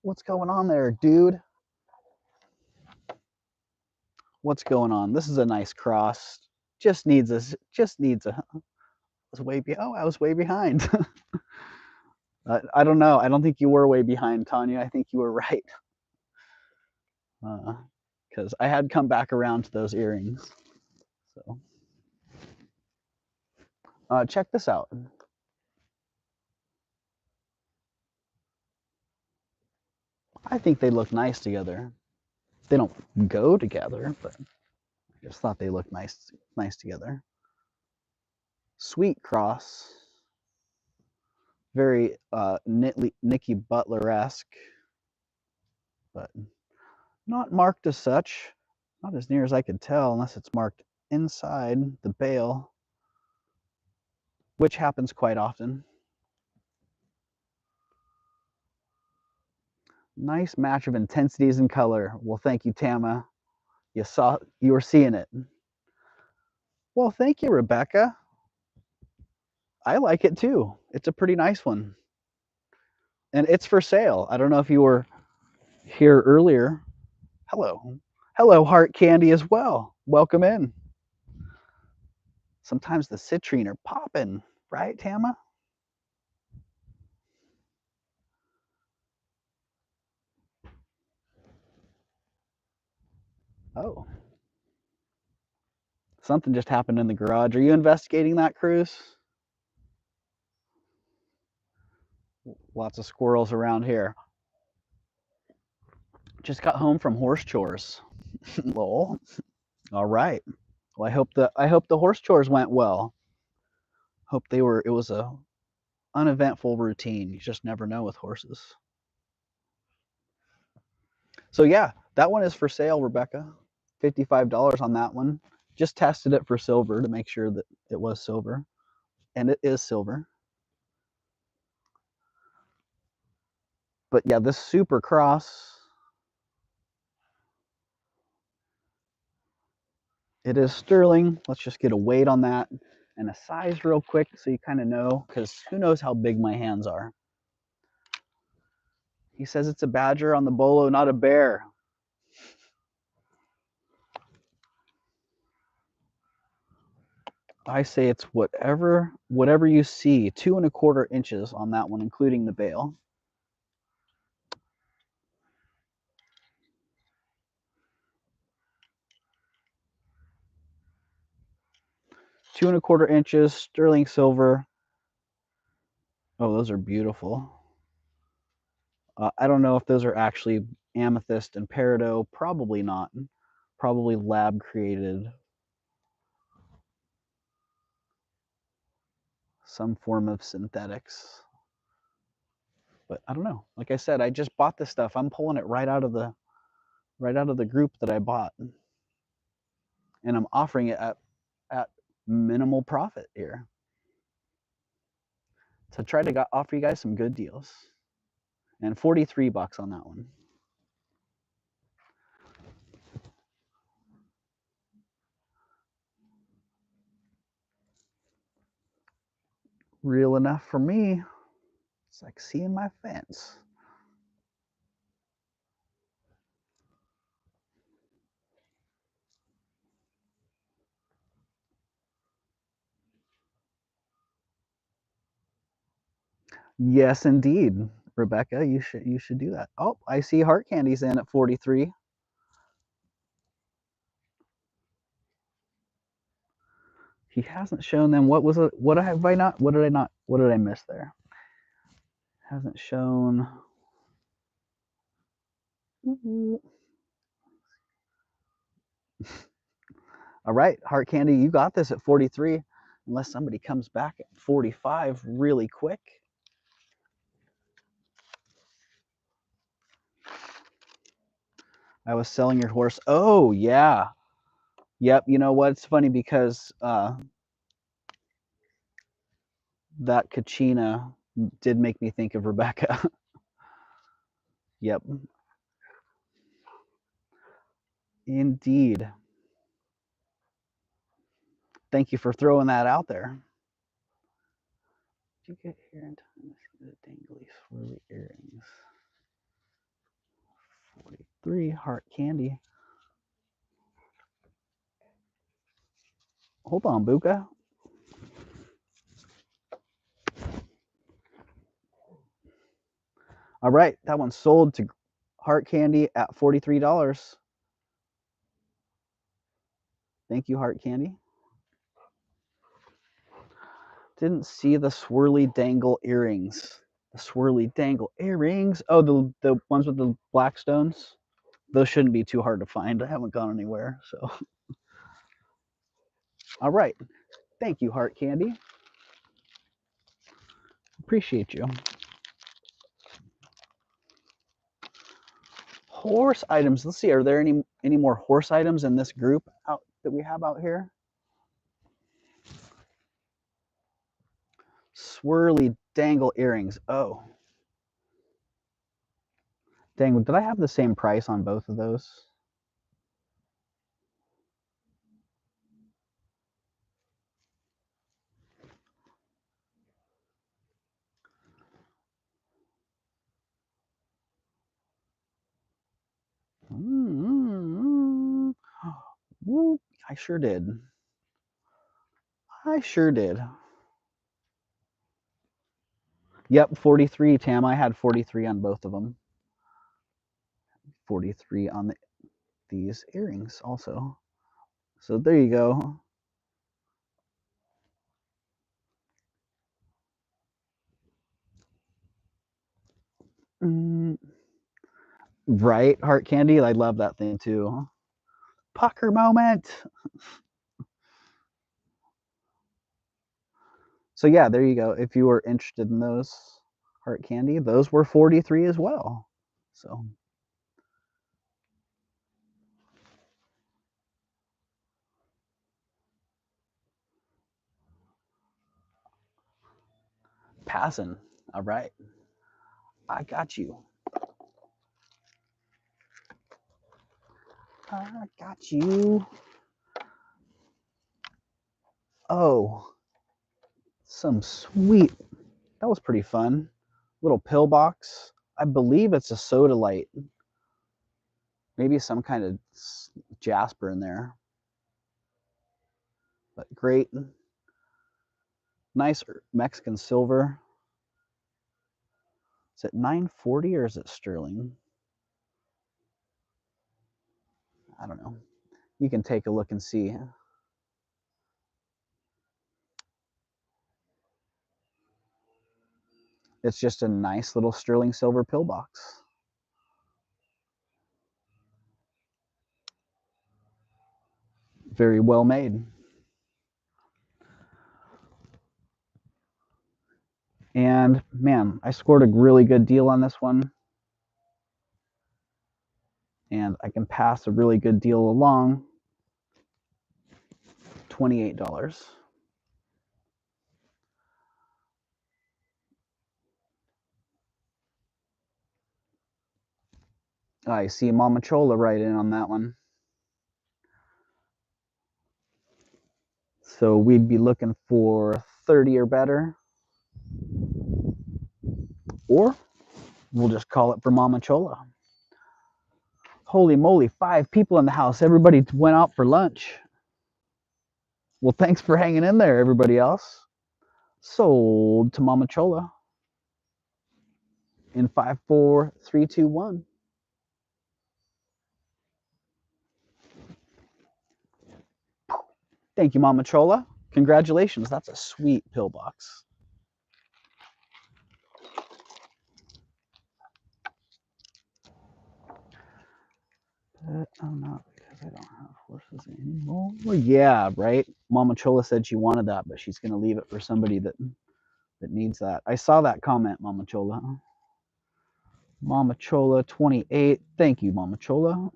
What's going on there, dude? What's going on? This is a nice cross. Just needs a. I was way behind. Oh, I was way behind. I don't know. I don't think you were way behind, Tanya. I think you were right. Because I had come back around to those earrings. So check this out. I think they look nice together. They don't go together, but I just thought they looked nice together. Sweet cross. Very Nikki Butler-esque, but not marked as such. Not as near as I could tell, unless it's marked inside the bail, which happens quite often. Nice match of intensities and color. Well, thank you, Tama. You were seeing it. Well, thank you, Rebecca. I like it too. It's a pretty nice one. And it's for sale. I don't know if you were here earlier. Hello. Hello, Heart Candy as well. Welcome in. Sometimes the citrine are popping, right, Tama? Oh. Something just happened in the garage. Are you investigating that, Cruz? Lots of squirrels around here. Just got home from horse chores. Lol. All right. Well, I hope the horse chores went well. Hope it was a uneventful routine. You just never know with horses. So yeah, that one is for sale, Rebecca. $55 on that one. Just tested it for silver to make sure that it was silver. And it is silver. But yeah, this super cross, it is sterling. Let's just get a weight on that and a size real quick so you kind of know, because who knows how big my hands are. He says it's a badger on the Bolo, not a bear. I say it's whatever you see, 2¼ inches on that one, including the bail. Two and a quarter inches, sterling silver. Oh, those are beautiful. I don't know if those are actually amethyst and peridot. Probably not. Probably lab created. Some form of synthetics. But I don't know. Like I said, I just bought this stuff. I'm pulling it right out of the group that I bought. And I'm offering it at minimal profit here. So try to offer you guys some good deals. And $43 on that one. Real enough for me. It's like seeing my fence. Yes, indeed, Rebecca. You should do that. Oh, I see Heart Candy's in at 43. He hasn't shown them. What was it? What did I miss there? Hasn't shown. All right, Heart Candy, you got this at 43. Unless somebody comes back at 45 really quick. I was selling your horse. Oh, yeah. Yep. You know what? It's funny because that Kachina did make me think of Rebecca. Yep. Indeed. Thank you for throwing that out there. Did you get here in time to see the dangly swirly earrings? 43 heart candy. Hold on, Buka. All right, that one sold to Heart Candy at $43. Thank you, Heart Candy. Didn't see the swirly dangle earrings. The swirly dangle earrings. Oh, the ones with the black stones. Those shouldn't be too hard to find. I haven't gone anywhere, so. All right. Thank you, Heart Candy. Appreciate you. Horse items. Let's see. Are there any more horse items in this group out that we have out here? Swirly dangle earrings. Oh. Dang, did I have the same price on both of those? I sure did. I sure did. Yep, 43, Tam. I had 43 on both of them. 43 on these earrings also. So there you go. Right, Heart Candy? I love that thing too. Pucker moment. So yeah, there you go. If you were interested in those Heart Candy, those were 43 as well. So passing. All right. I got you. I got you. Oh, some sweet. That was pretty fun. Little pill box. I believe it's a soda light. Maybe some kind of jasper in there. But great. Nice Mexican silver. Is it 940 or is it sterling? I don't know. You can take a look and see. It's just a nice little sterling silver pill box. Very well made. And man, I scored a really good deal on this one. And I can pass a really good deal along. $28. I see Mama Chola right in on that one. So we'd be looking for 30 or better. Or we'll just call it for Mama Chola. Holy moly, 5 people in the house. Everybody went out for lunch. Well, thanks for hanging in there, everybody else. Sold to Mama Chola in 5, 4, 3, 2, 1. Thank you, Mama Chola. Congratulations. That's a sweet pillbox. But I'm not because I don't have horses anymore. Well, yeah, right. Mama Chola said she wanted that, but she's going to leave it for somebody that needs that. I saw that comment, Mama Chola. Mama Chola 28. Thank you, Mama Chola.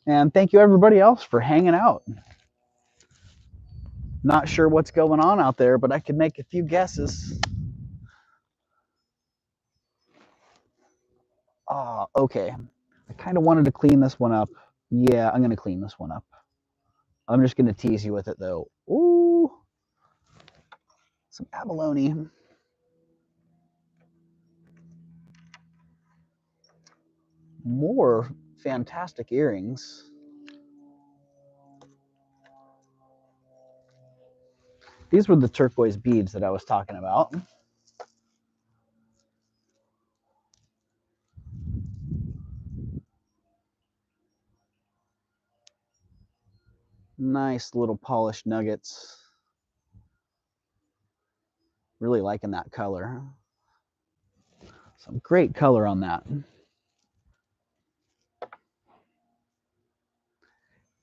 And thank you everybody else for hanging out. Not sure what's going on out there, but I could make a few guesses. Okay. I kind of wanted to clean this one up. Yeah, I'm going to clean this one up. I'm just going to tease you with it though. Ooh, some abalone. More fantastic earrings. These were the turquoise beads that I was talking about. Nice little polished nuggets. Really liking that color. Some great color on that.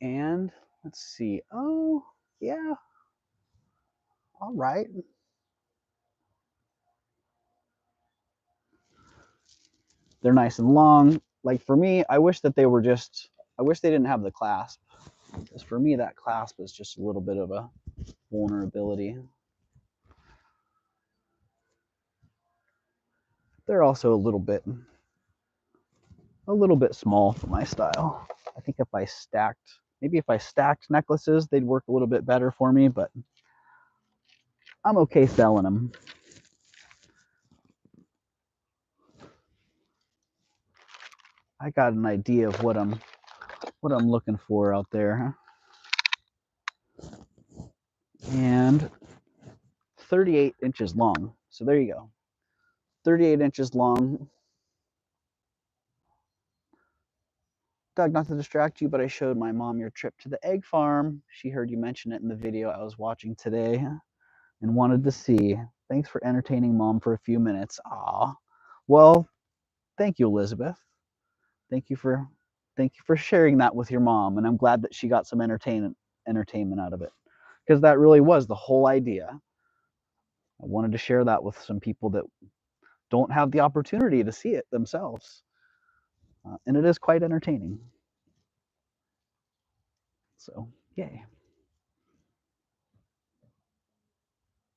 And let's see. Oh, yeah. All right. They're nice and long. Like for me, I wish that they were just, I wish they didn't have the clasp. Because for me, that clasp is just a little bit of a vulnerability. They're also a little bit small for my style. I think if I stacked, maybe if I stacked necklaces, they'd work a little bit better for me, but I'm okay selling them. I got an idea of what I'm looking for out there. And 38 inches long. So there you go. 38 inches long. Doug, not to distract you, but I showed my mom your trip to the egg farm. She heard you mention it in the video I was watching today and wanted to see. Thanks for entertaining mom for a few minutes. Aw. Well, thank you, Elizabeth. Thank you for sharing that with your mom, and I'm glad that she got some entertainment out of it, because that really was the whole idea. I wanted to share that with some people that don't have the opportunity to see it themselves, and it is quite entertaining. So, yay.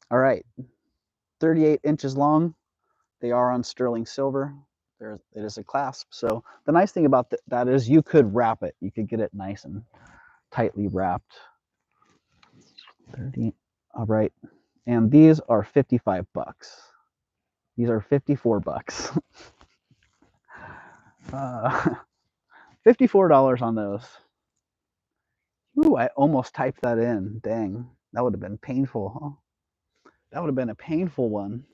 All right, 38 inches long. They are on sterling silver. It is a clasp. So the nice thing about that is you could wrap it. You could get it nice and tightly wrapped. 30. All right. And these are 55 bucks. These are 54 bucks. $54 on those. Ooh, I almost typed that in. Dang. That would have been painful. Huh? That would have been a painful one.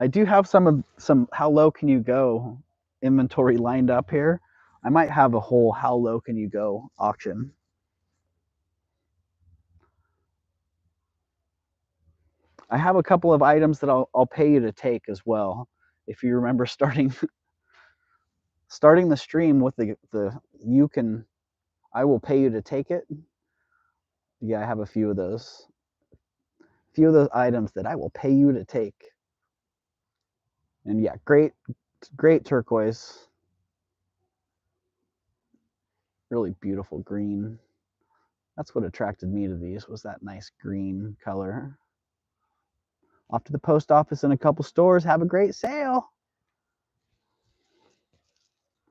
I do have some how low can you go inventory lined up here. I might have a whole how low can you go auction. I have a couple of items that I'll pay you to take as well. If you remember starting the stream with the I will pay you to take it. Yeah, I have a few of those. A few of those items that I will pay you to take. And yeah, great turquoise. Really beautiful green. That's what attracted me to these, was that nice green color. Off to the post office in a couple stores. Have a great sale.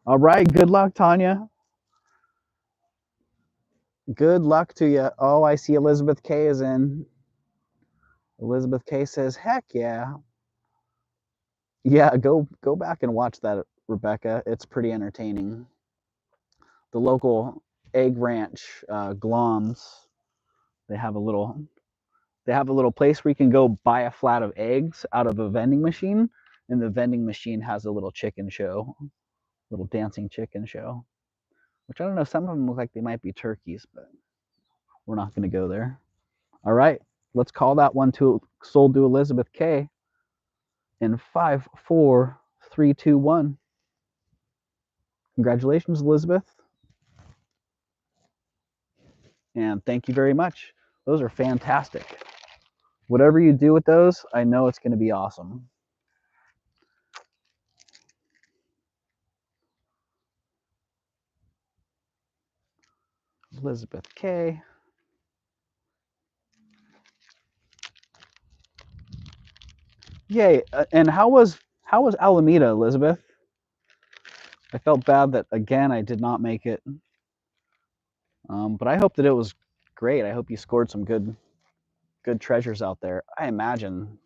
All right, good luck, Tanya. Good luck to you. Oh, I see Elizabeth K is in. Elizabeth K says, heck yeah. Yeah, go back and watch that, Rebecca. It's pretty entertaining. The local egg ranch, Gloms, they have a little place where you can go buy a flat of eggs out of a vending machine, and the vending machine has a little chicken show, little dancing chicken show, which I don't know, some of them look like they might be turkeys, but we're not going to go there. All right, let's call that one sold to Elizabeth K. in 5, 4, 3, 2, 1. Congratulations, Elizabeth. And thank you very much. Those are fantastic. Whatever you do with those, I know it's going to be awesome. Elizabeth K. Yay! And how was Alameda, Elizabeth? I felt bad that again I did not make it, but I hope that it was great. I hope you scored some good treasures out there. I imagine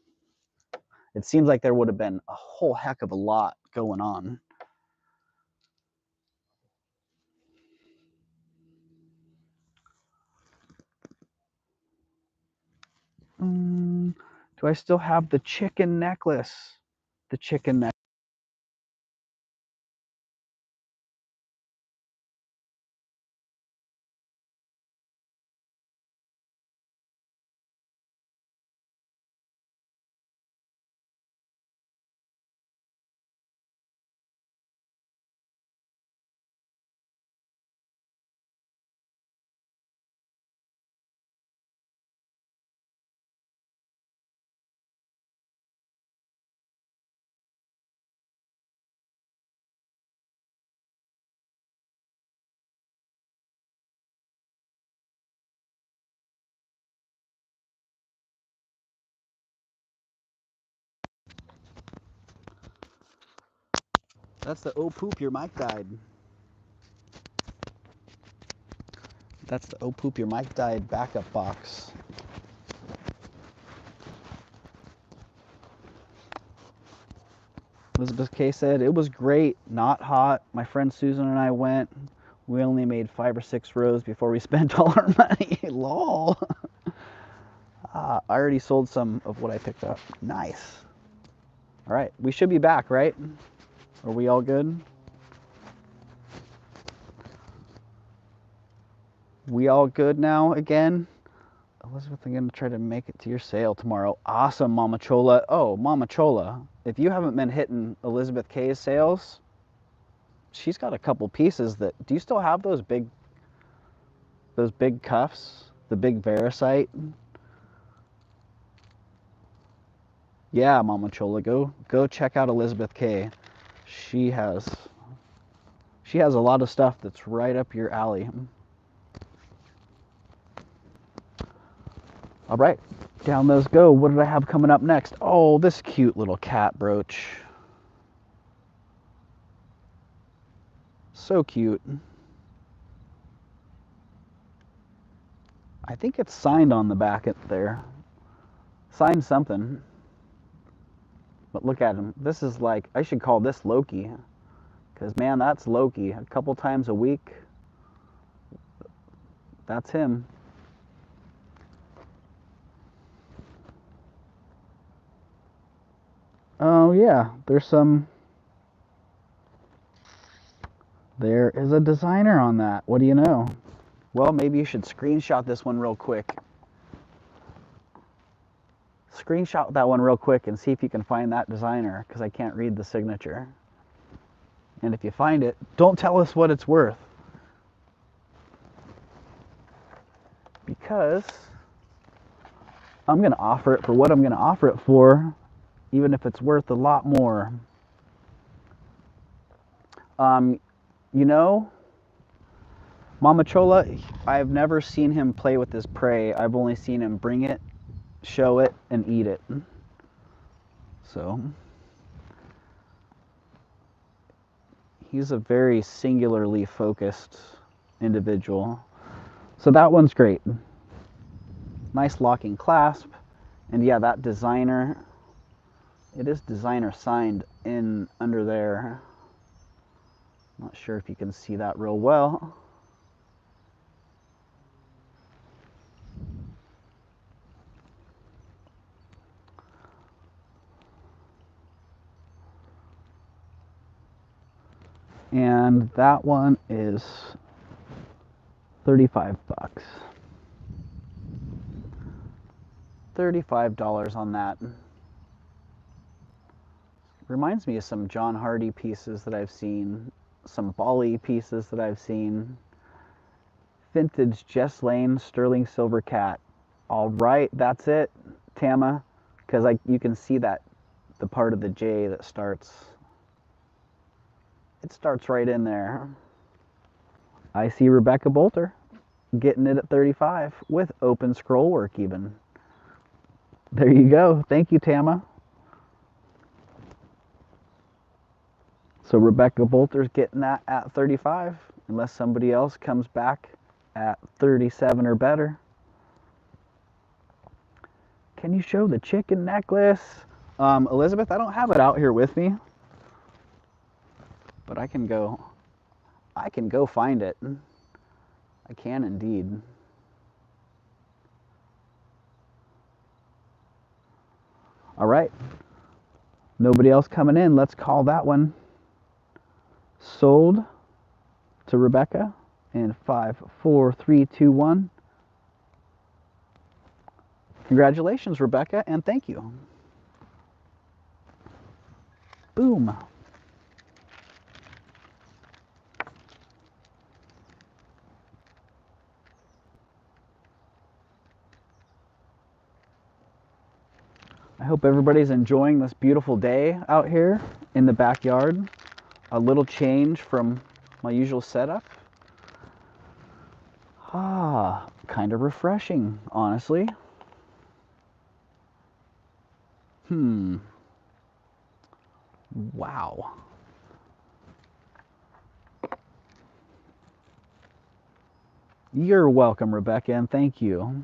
it seems like there would have been a whole heck of a lot going on. Do I still have the chicken necklace? The chicken necklace. That's the oh poop your mic died. That's the oh poop your mic died backup box. Elizabeth K said it was great, not hot. My friend Susan and I went. We only made 5 or 6 rows before we spent all our money. Lol. I already sold some of what I picked up. Nice. All right, we should be back, right? Are we all good? We all good now again? Elizabeth, I'm going to try to make it to your sale tomorrow. Awesome, Mama Chola. Oh, Mama Chola, if you haven't been hitting Elizabeth K's sales, she's got a couple pieces that... Do you still have those big cuffs? The big Veracite? Yeah, Mama Chola, go check out Elizabeth K. She has a lot of stuff that's right up your alley. All right, down those go. What did I have coming up next? Oh, this cute little cat brooch. So cute. I think it's signed on the back there. Signed something. But look at him. This is like, I should call this Loki. Because, man, that's Loki. A couple times a week. That's him. Oh, yeah. There is a designer on that. What do you know? Well, maybe you should screenshot this one real quick. Screenshot that one real quick and see if you can find that designer, because I can't read the signature. And if you find it, don't tell us what it's worth. Because I'm going to offer it for what I'm going to offer it for, even if it's worth a lot more. You know, Mama Chola, I've never seen him play with his prey. I've only seen him bring it, show it, and eat it. So he's a very singularly focused individual. So that one's great. Nice locking clasp. And yeah, that designer, it is designer signed in under there. Not sure if you can see that real well. And that one is 35 bucks. $35 on that. Reminds me of some John Hardy pieces that I've seen, some Bali pieces that I've seen. Vintage Jess Lane sterling silver cat. All right, that's it, Tama, because you can see that the part of the J that starts. It starts right in there. I see Rebecca Bolter. getting it at 35 with open scroll work even. There you go. Thank you, Tama. So Rebecca Bolter's getting that at 35, unless somebody else comes back at 37 or better. Can you show the chicken necklace? Elizabeth, I don't have it out here with me, but I can go find it. I can indeed. All right. Nobody else coming in. Let's call that one sold to Rebecca in 5, 4, 3, 2, 1. Congratulations, Rebecca, and thank you. Boom. I hope everybody's enjoying this beautiful day out here in the backyard. A little change from my usual setup. Kind of refreshing, honestly. Wow. You're welcome, Rebecca, and thank you.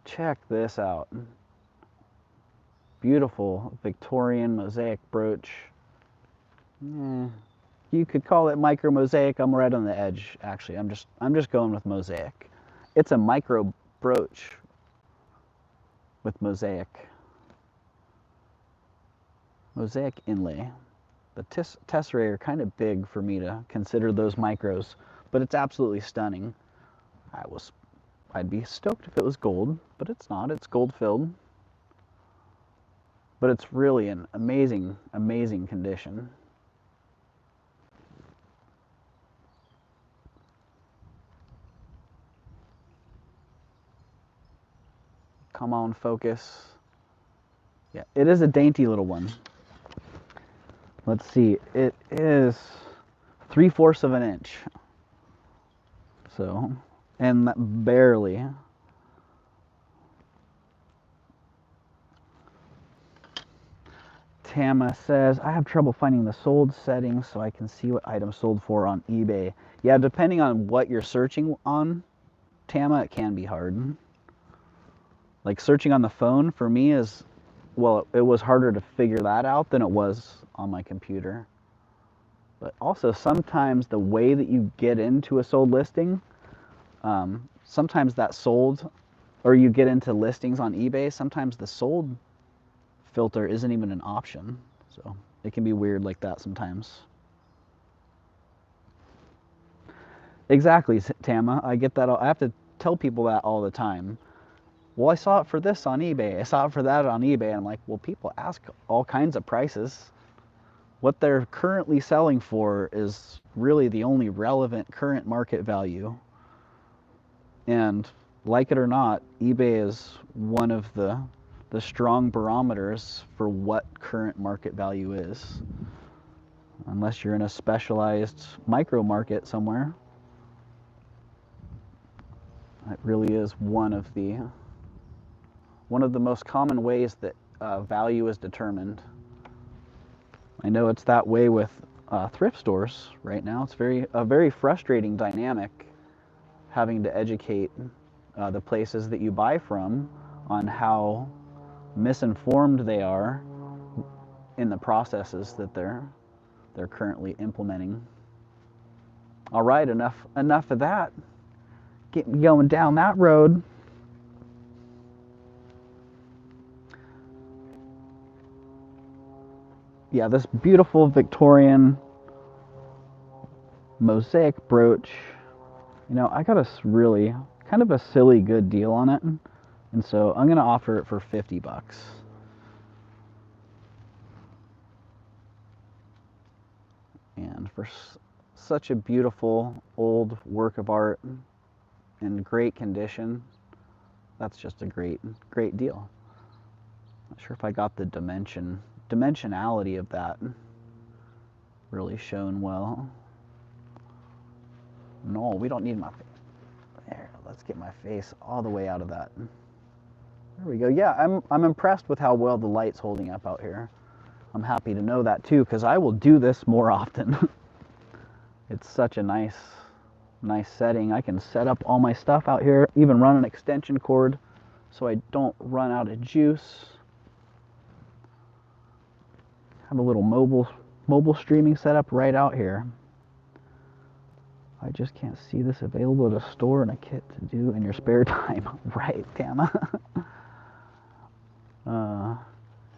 Check this out. Beautiful Victorian mosaic brooch. You could call it micro mosaic. I'm right on the edge, actually. I'm just going with mosaic. It's a micro brooch with mosaic inlay. The tesserae are kind of big for me to consider those micros, but it's absolutely stunning. I'd be stoked if it was gold, but it's not. It's gold filled. But it's really an amazing, amazing condition. Come on, focus. Yeah, it is a dainty little one. Let's see, it is 3/4 of an inch. So, and barely. Tama says, I have trouble finding the sold settings so I can see what items sold for on eBay. Yeah, depending on what you're searching on, Tama, it can be hard. Like searching on the phone for me is, well, it was harder to figure that out than it was on my computer. But also sometimes the way that you get into a sold listing, sometimes that sold, or you get into listings on eBay, sometimes the sold filter isn't even an option. So it can be weird like that sometimes. Exactly, Tama. I get that. I have to tell people that all the time. Well, I saw it for this on eBay. I saw it for that on eBay. And I'm like, well, people ask all kinds of prices. What they're currently selling for is really the only relevant current market value. And like it or not, eBay is one of the strong barometers for what current market value is. Unless you're in a specialized micro market somewhere. It really is one of the most common ways that value is determined. I know it's that way with thrift stores right now. It's a very frustrating dynamic having to educate the places that you buy from on how misinformed they are in the processes that they're currently implementing. All right, enough of that. Get me going down that road. Yeah, this beautiful Victorian mosaic brooch. You know, I got a really kind of a silly good deal on it, and so I'm gonna offer it for 50 bucks. And for such a beautiful old work of art in great condition, that's just a great deal. Not sure if I got the dimension dimensionality of that really shown well. No, we don't need my face. There, let's get my face all the way out of that. There we go. Yeah, I'm impressed with how well the light's holding up out here. I'm happy to know that too, because I will do this more often. It's such a nice setting. I can set up all my stuff out here, even run an extension cord so I don't run out of juice. Have a little mobile streaming setup right out here. I just can't see this available at a store and a kit to do in your spare time. Right, Tama?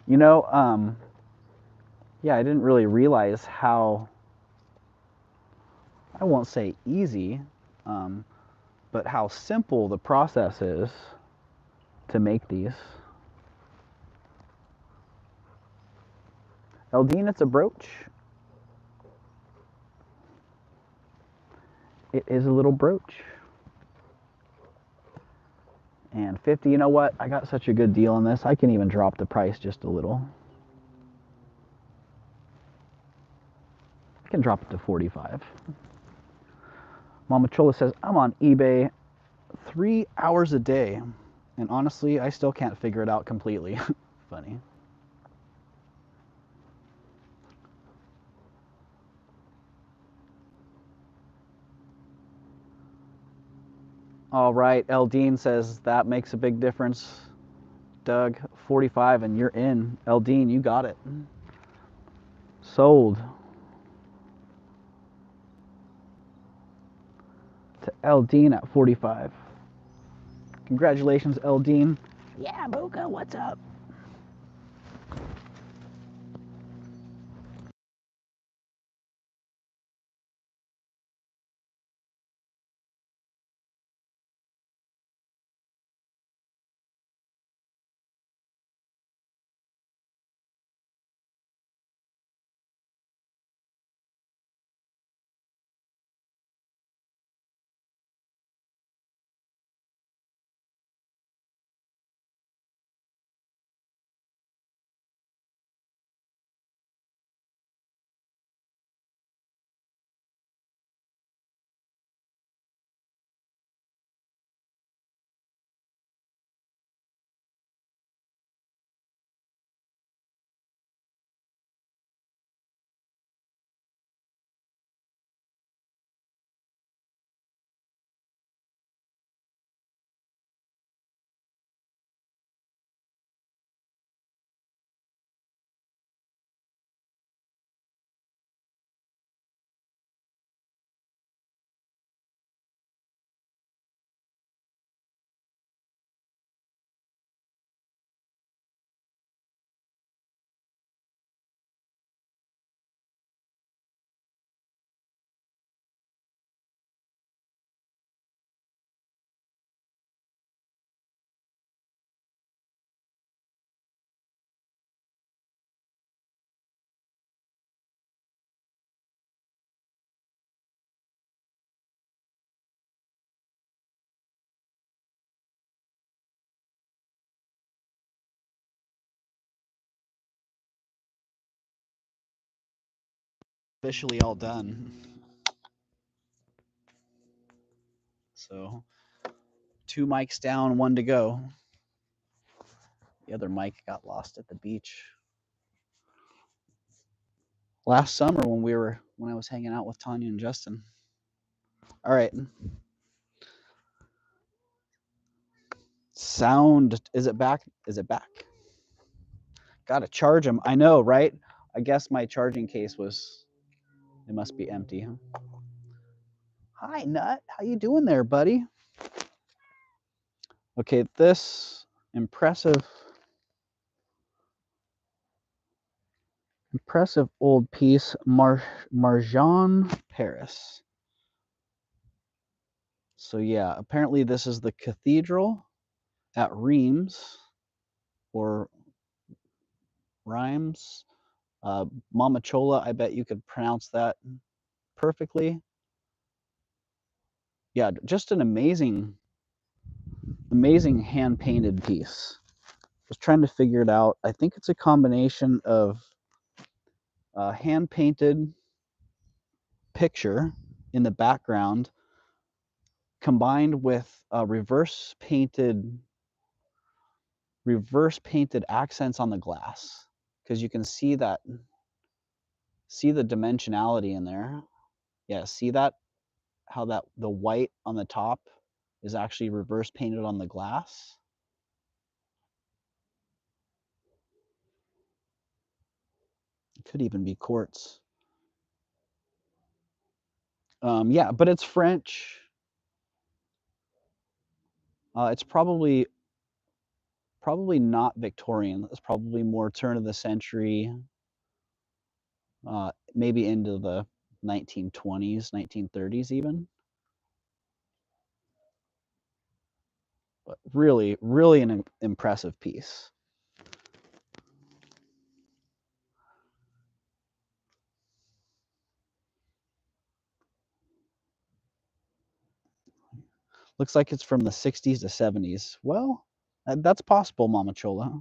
You know, yeah, I didn't really realize how, I won't say easy, but how simple the process is to make these. Eldine, it's a brooch. It is a little brooch. And 50, you know what? I got such a good deal on this, I can even drop the price just a little. I can drop it to 45. Mama Chola says, I'm on eBay 3 hours a day. And honestly, I still can't figure it out completely. Funny. All right, Eldine says that makes a big difference. Doug, 45 and you're in. Eldine, you got it. Sold. To Eldine at 45. Congratulations, Eldine. Yeah, Boca, what's up? Officially all done. So 2 mics down, 1 to go. The other mic got lost at the beach last summer when I was hanging out with Tanya and Justin. All right. Sound, is it back? Is it back? Gotta charge them. I know, right? I guess my charging case it must be empty. Huh? Hi, Nut. How you doing there, buddy? Okay, this impressive old piece, Marjan Paris. So yeah, apparently this is the cathedral at Reims, or Rhymes. Mama Chola, I bet you could pronounce that perfectly. Yeah, just an amazing hand-painted piece. was trying to figure it out. I think it's a combination of a hand-painted picture in the background combined with reverse painted accents on the glass, because you can see the dimensionality in there. Yeah, see that, how that the white on the top is actually reverse painted on the glass. It could even be quartz. Yeah, but it's French. It's probably not Victorian. It's probably more turn of the century, maybe into the 1920s, 1930s even. But really, really an impressive piece. Looks like it's from the 60s to 70s. Well, that's possible, Mama Chola.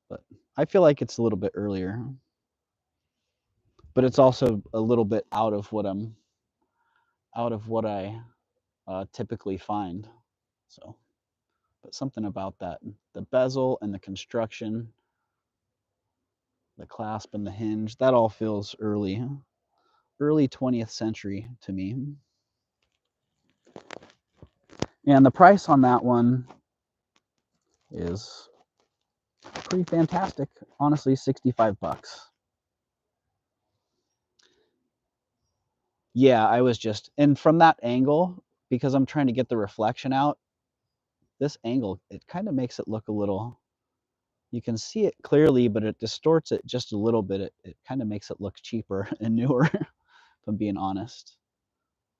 But I feel like it's a little bit earlier. But it's also a little bit out of what I typically find. So, but something about that, the bezel and the construction, the clasp and the hinge, that all feels early 20th century to me. And the price on that one is pretty fantastic. Honestly, $65. Yeah, I was just, and from that angle, because I'm trying to get the reflection out, this angle, it kind of makes it look a little, you can see it clearly, but it distorts it just a little bit. It kind of makes it look cheaper and newer, if I'm being honest.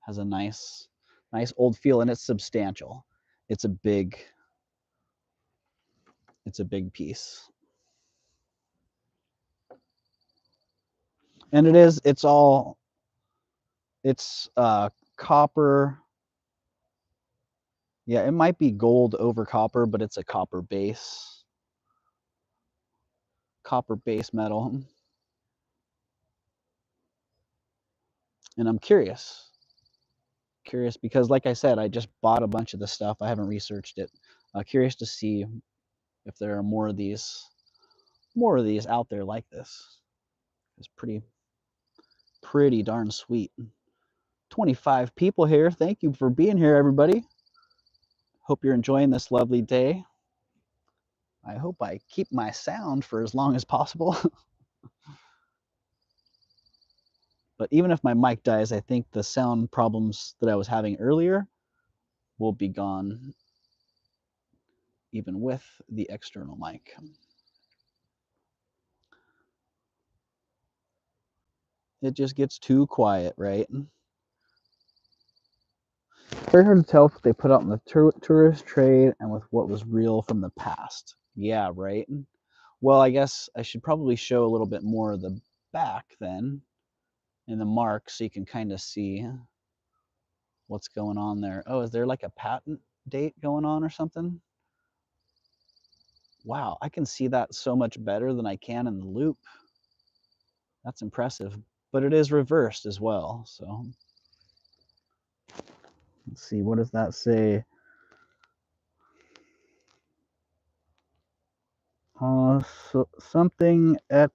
Has a nice old feel, and it's substantial. It's a big piece. And it's copper. Yeah, it might be gold over copper, but it's a copper base metal. And I'm curious because, like I said, I just bought a bunch of the stuff. I haven't researched it. Curious to see if there are more of these out there like this. It's pretty darn sweet. 25 people here. Thank you for being here, everybody. Hope you're enjoying this lovely day. I hope I keep my sound for as long as possible. But even if my mic dies, I think the sound problems that I was having earlier will be gone even with the external mic. It just gets too quiet, right? Very hard to tell if they put out in the tourist trade and with what was real from the past. Yeah, right? Well, I guess I should probably show a little bit more of the back then in the mark so you can kind of see what's going on there. Oh, is there like a patent date going on or something? Wow, I can see that so much better than I can in the loop. That's impressive. But it is reversed as well, so let's see, what does that say? So something at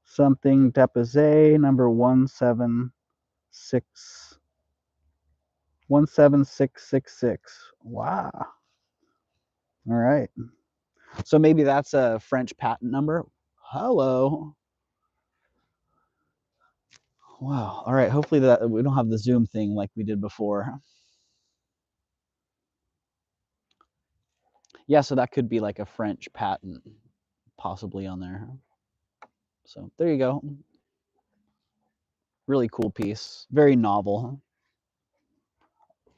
something deposé number 17666. Wow. All right. So maybe that's a French patent number. Hello. Wow. All right. Hopefully that we don't have the zoom thing like we did before. Yeah, so that could be like a French patent possibly on there. So there you go. Really cool piece. Very novel.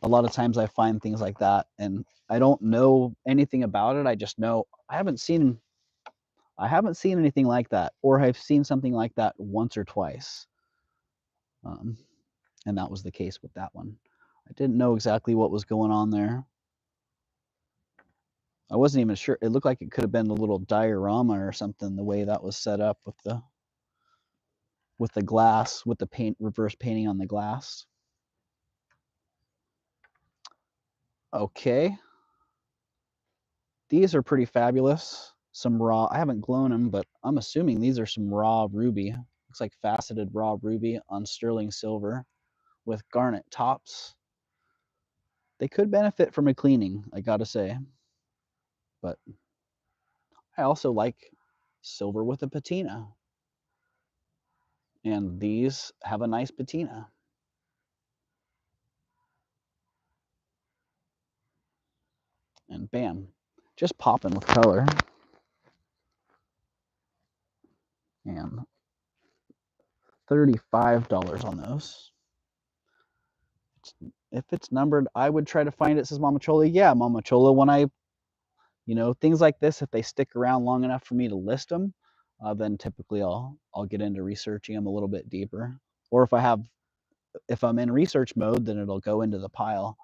A lot of times I find things like that and I don't know anything about it. I just know I haven't seen anything like that, or I've seen something like that once or twice. And that was the case with that one. I didn't know exactly what was going on there. I wasn't even sure. It looked like it could have been a little diorama or something, the way that was set up with the glass, with the paint reverse painting on the glass. Okay. These are pretty fabulous. Some raw, I haven't grown them, but I'm assuming these are some raw ruby. Looks like faceted raw ruby on sterling silver with garnet tops. They could benefit from a cleaning, I gotta say. But I also like silver with a patina. And these have a nice patina. And bam, just popping with color. And $35 on those. If it's numbered, I would try to find it, says Mama Chola. Yeah, Mama Chola, when I, things like this, if they stick around long enough for me to list them, then typically I'll get into researching them a little bit deeper. Or if I'm in research mode, then it'll go into the pile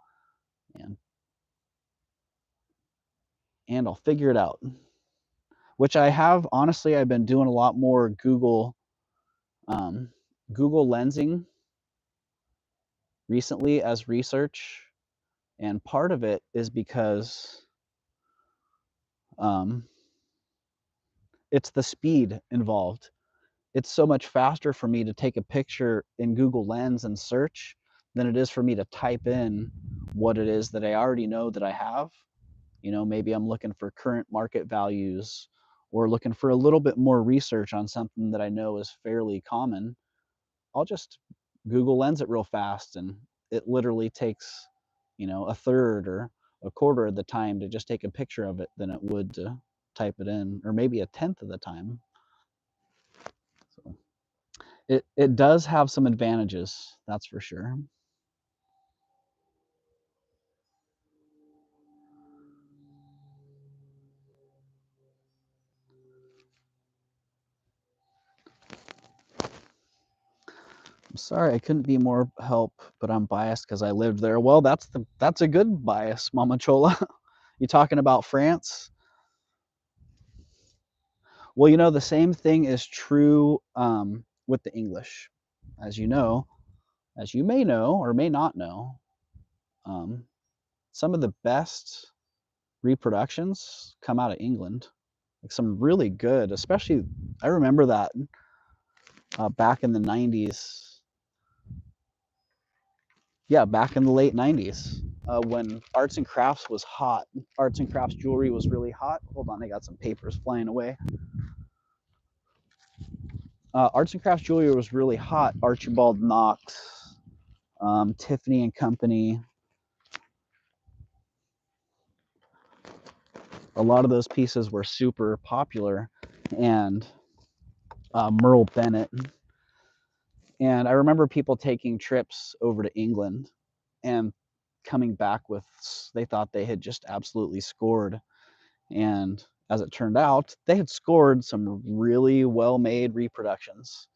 and I'll figure it out. Which I have, honestly, I've been doing a lot more Google lensing recently as research, and part of it is because it's the speed involved. It's so much faster for me to take a picture in Google Lens and search than it is for me to type in what it is that I already know that I have. Maybe I'm looking for current market values or looking for a little bit more research on something that I know is fairly common. I'll just Google Lens it real fast, and it literally takes, a third or a quarter of the time to just take a picture of it than it would to type it in, or maybe a tenth of the time. So it does have some advantages, that's for sure. I'm sorry I couldn't be more help, but I'm biased because I lived there. Well, that's a good bias, Mama Chola. You talking about France? Well, the same thing is true with the English. As you know, as you may know or may not know, um, some of the best reproductions come out of England. Like some really good, especially I remember that back in the 90s. Yeah, back in the late 90s when arts and crafts was hot. Arts and crafts jewelry was really hot. Hold on, I got some papers flying away. Arts and crafts jewelry was really hot. Archibald Knox, Tiffany and Company. A lot of those pieces were super popular, and Merle Bennett. And I remember people taking trips over to England and coming back with, they thought they had just absolutely scored. And as it turned out, they had scored some really well-made reproductions.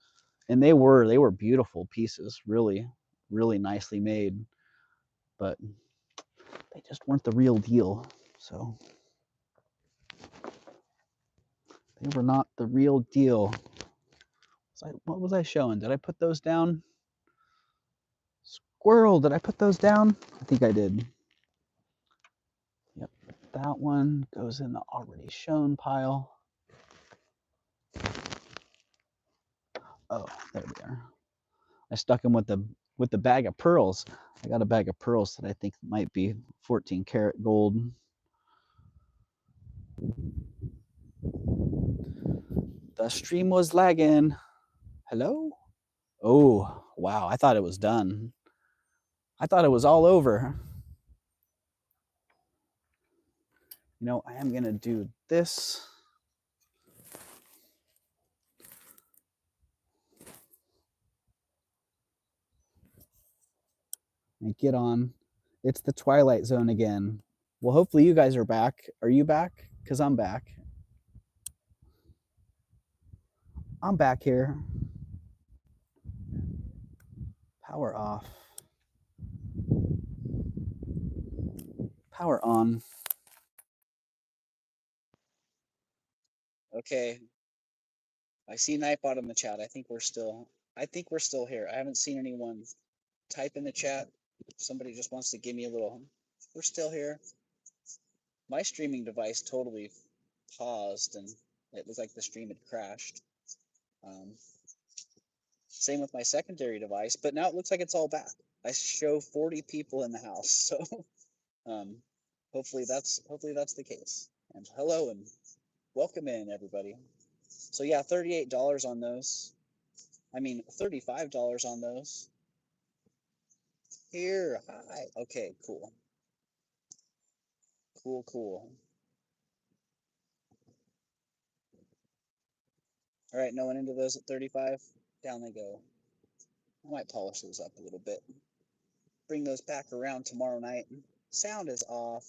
And they were beautiful pieces, really, really nicely made. But they just weren't the real deal. So they were not the real deal. What was I showing? Did I put those down? Squirrel, did I put those down? I think I did. Yep, that one goes in the already shown pile. Oh, there we are. I stuck them with the bag of pearls. I got a bag of pearls that I think might be 14 karat gold. The stream was lagging. Hello? Oh, wow. I thought it was done. I thought it was all over. I am going to do this. And get on. It's the Twilight Zone again. Well, hopefully you guys are back. Are you back? Because I'm back. I'm back here. Power off. Power on. Okay. I see Nightbot in the chat. I think we're still here. I haven't seen anyone type in the chat. Somebody just wants to give me a little. We're still here. My streaming device totally paused and it was like the stream had crashed. Same with my secondary device, but now it looks like it's all back. I show 40 people in the house, so hopefully that's the case. And hello and welcome in everybody. So yeah, $38 on those. I mean $35 on those. Here, hi. Okay, cool. Cool. All right, no one into those at 35. Down they go. I might polish those up a little bit. Bring those back around tomorrow night. Sound is off.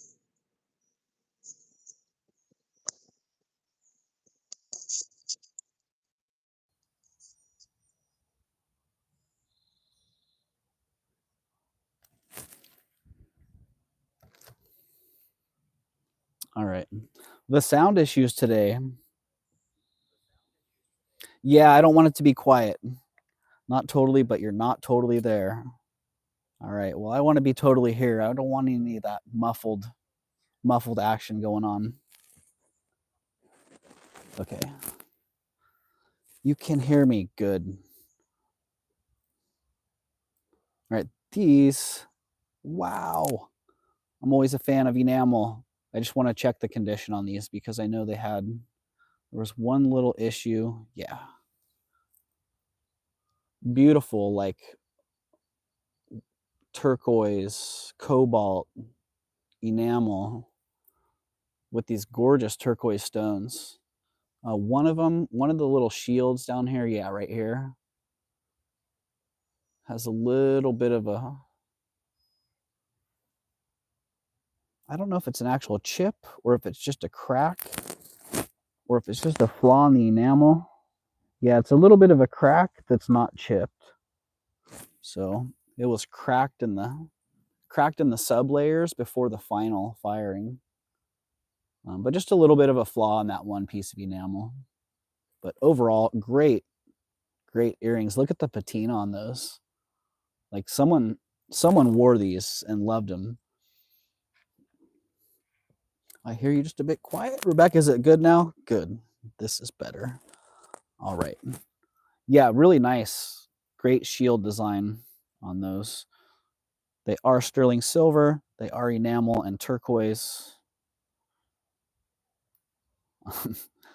All right. The sound issues today. Yeah, I don't want it to be quiet. Not totally, but you're not totally there. All right. Well, I want to be totally here. I don't want any of that muffled action going on. Okay. You can hear me. Good. All right. These. Wow. I'm always a fan of enamel. I just want to check the condition on these because I know there was one little issue. Yeah. Beautiful, like turquoise, cobalt, enamel with these gorgeous turquoise stones. One of the little shields down here, yeah, right here, has a little bit of a, I don't know if it's an actual chip or if it's just a crack or if it's just a flaw in the enamel. Yeah, it's a little bit of a crack that's not chipped. So it was cracked in the sub layers before the final firing. But just a little bit of a flaw in that one piece of enamel. But overall, great earrings. Look at the patina on those. Like someone wore these and loved them. I hear you just a bit quiet. Rebecca, is it good now? Good. This is better. All right. Yeah, really nice. Great shield design on those. They are sterling silver. They are enamel and turquoise.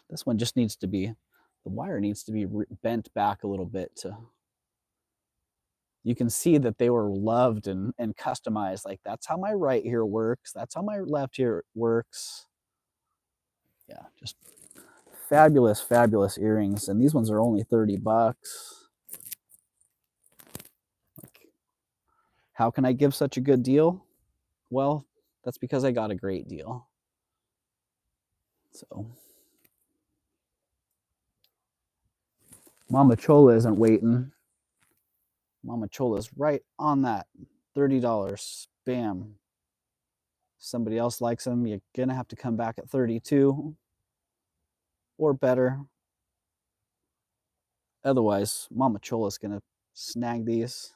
This one just needs to be, the wire needs to be bent back a little bit to, you can see that they were loved and customized. Like that's how my right here works. That's how my left here works. Yeah, just fabulous earrings. And these ones are only $30. Like, how can I give such a good deal? Well, that's because I got a great deal. So Mama Chola isn't waiting. Mama Chola's right on that. $30. Bam. Somebody else likes them, you're gonna have to come back at 32 or better. Otherwise, Mama Chola's gonna snag these.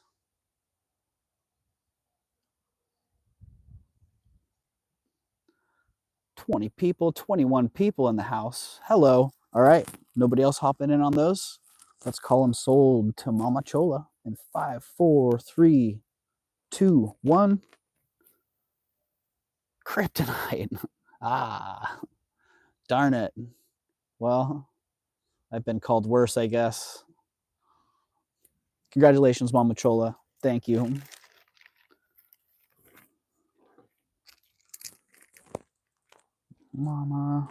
$20 people, 21 people in the house. Hello. All right. Nobody else hopping in on those? Let's call them sold to Mama Chola in 5, 4, 3, 2, 1. Kryptonite. Ah, darn it. Well, I've been called worse, I guess. Congratulations, Mama Chola. Thank you. Mama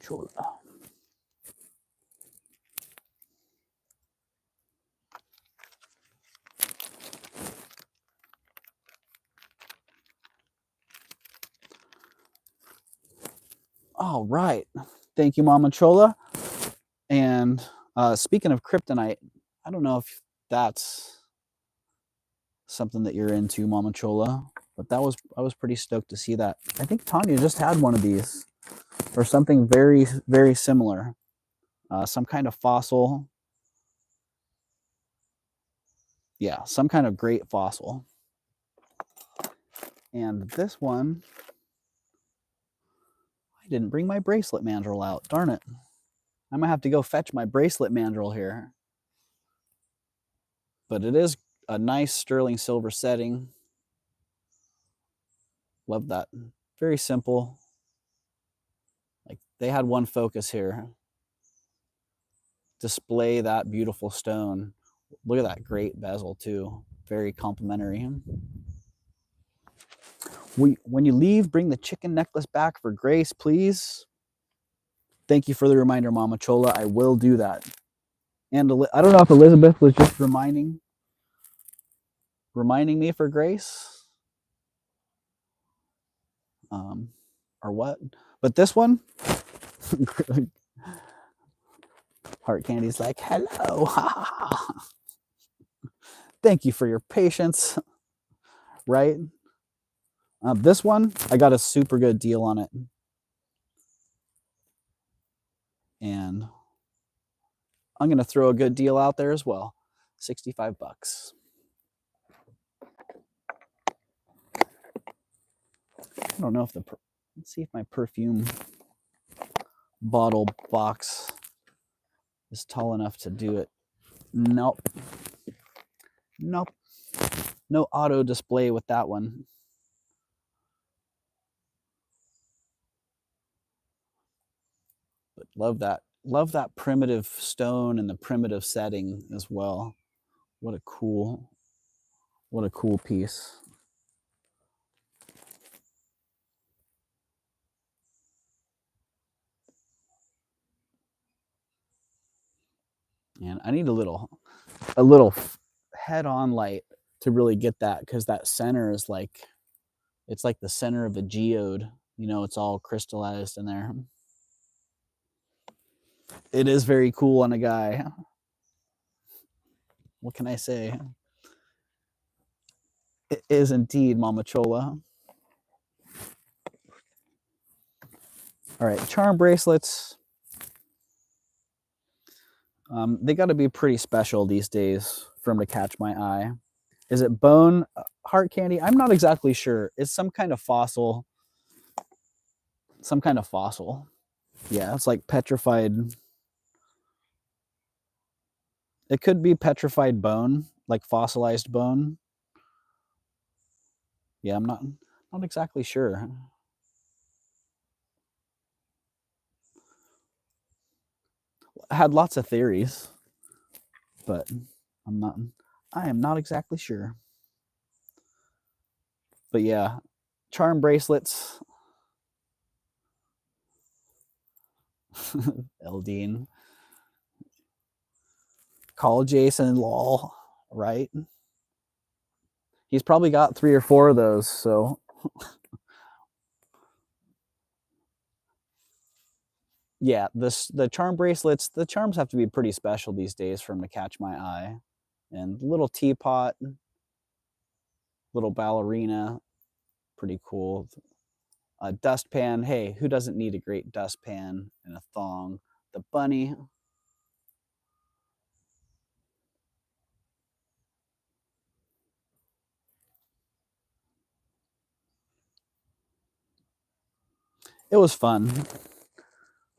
Chola. All right. Thank you, Mama Chola. And speaking of kryptonite, I don't know if that's something that you're into, Mama Chola, but I was pretty stoked to see that. I think Tanya just had one of these. or something very, very similar. Some kind of fossil. Yeah, some kind of great fossil. And this one, I didn't bring my bracelet mandrel out. Darn it. I might have to go fetch my bracelet mandrel here. But it is a nice sterling silver setting. Love that. Very simple. Like they had one focus here. Display that beautiful stone. Look at that great bezel too. Very complimentary. When you leave, bring the chicken necklace back for Grace, please. Thank you for the reminder, Mama Chola. I will do that. And I don't know if Elizabeth was just reminding me for Grace, or what. But this one, Heart Candy's like, hello. Thank you for your patience. Right? This one, I got a super good deal on it. And I'm going to throw a good deal out there as well. 65 bucks. I don't know if let's see if my perfume bottle box is tall enough to do it. Nope. Nope. No auto display with that one. But love that. Love that primitive stone and the primitive setting as well. What a cool piece. And I need a little head-on light to really get that, because that center is like, it's like the center of a geode. You know, it's all crystallized in there. It is very cool on a guy. What can I say? It is indeed, Mama Chola. All right, charm bracelets. They got to be pretty special these days for them to catch my eye. Is it bone heart candy? I'm not exactly sure. It's some kind of fossil. Some kind of fossil. Yeah, it's like petrified. It could be petrified bone, like fossilized bone. Yeah, I'm not exactly sure. I had lots of theories, but I am not exactly sure. But yeah, charm bracelets. Eldine. Call Jason, lol, right? He's probably got 3 or 4 of those, so. Yeah, the charm bracelets, the charms have to be pretty special these days for them to catch my eye. And little teapot, little ballerina, pretty cool. A dustpan, hey, who doesn't need a great dustpan and a thong? The bunny. It was fun,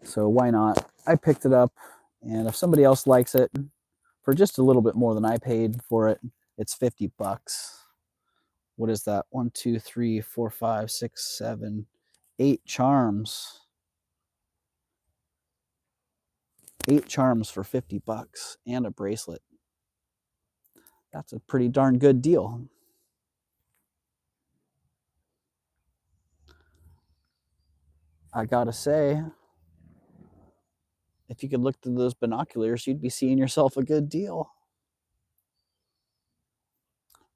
so why not? I picked it up, and if somebody else likes it for just a little bit more than I paid for it, it's 50 bucks. What is that? 1, 2, 3, 4, 5, 6, 7, 8 charms. 8 charms for 50 bucks and a bracelet. That's a pretty darn good deal. I gotta say, if you could look through those binoculars, you'd be seeing yourself a good deal.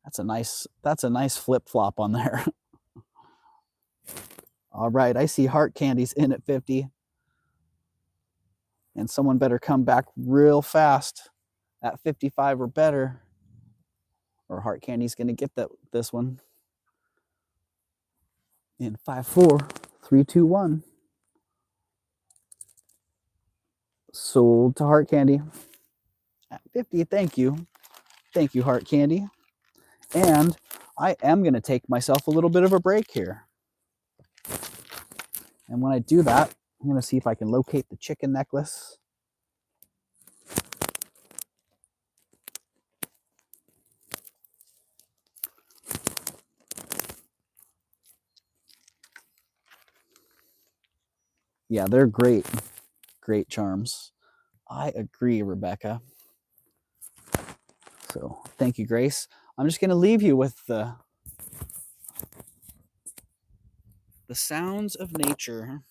That's a nice flip-flop on there. All right, I see heart candies in at 50. And someone better come back real fast at 55 or better, or heart candy's gonna get this one. In 5, 4, 3, 2, 1. Sold to Heart Candy at 50. Thank you. Thank you, Heart Candy. And I am going to take myself a little bit of a break here. And when I do that, I'm going to see if I can locate the chicken necklace. Yeah, they're great. Great charms. I agree, Rebecca. So thank you, Grace. I'm just going to leave you with the sounds of nature.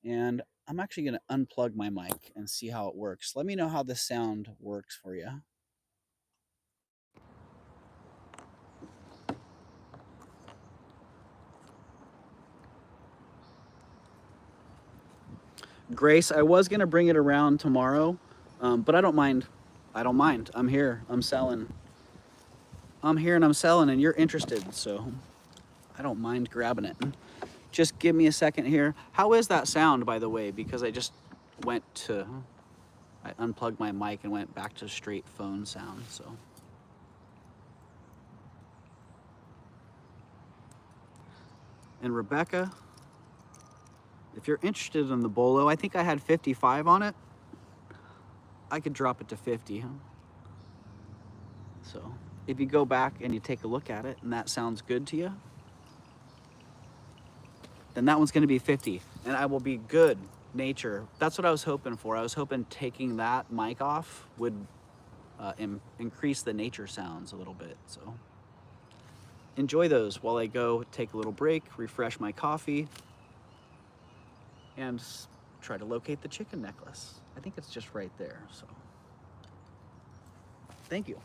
And I'm actually going to unplug my mic and see how it works. Let me know how the sound works for you. Grace, I was going to bring it around tomorrow, but I don't mind. I don't mind. I'm here. I'm selling. I'm here and I'm selling, and you're interested, so I don't mind grabbing it. Just give me a second here. How is that sound, by the way? Because I just I unplugged my mic and went back to straight phone sound, so. And Rebecca, if you're interested in the Bolo, I think I had 55 on it. I could drop it to 50. So if you go back and you take a look at it and that sounds good to you, then that one's going to be 50 and I will be good nature. That's what I was hoping for. I was hoping taking that mic off would increase the nature sounds a little bit. So enjoy those while I go take a little break, refresh my coffee, and try to locate the chicken necklace. I think it's just right there. So thank you.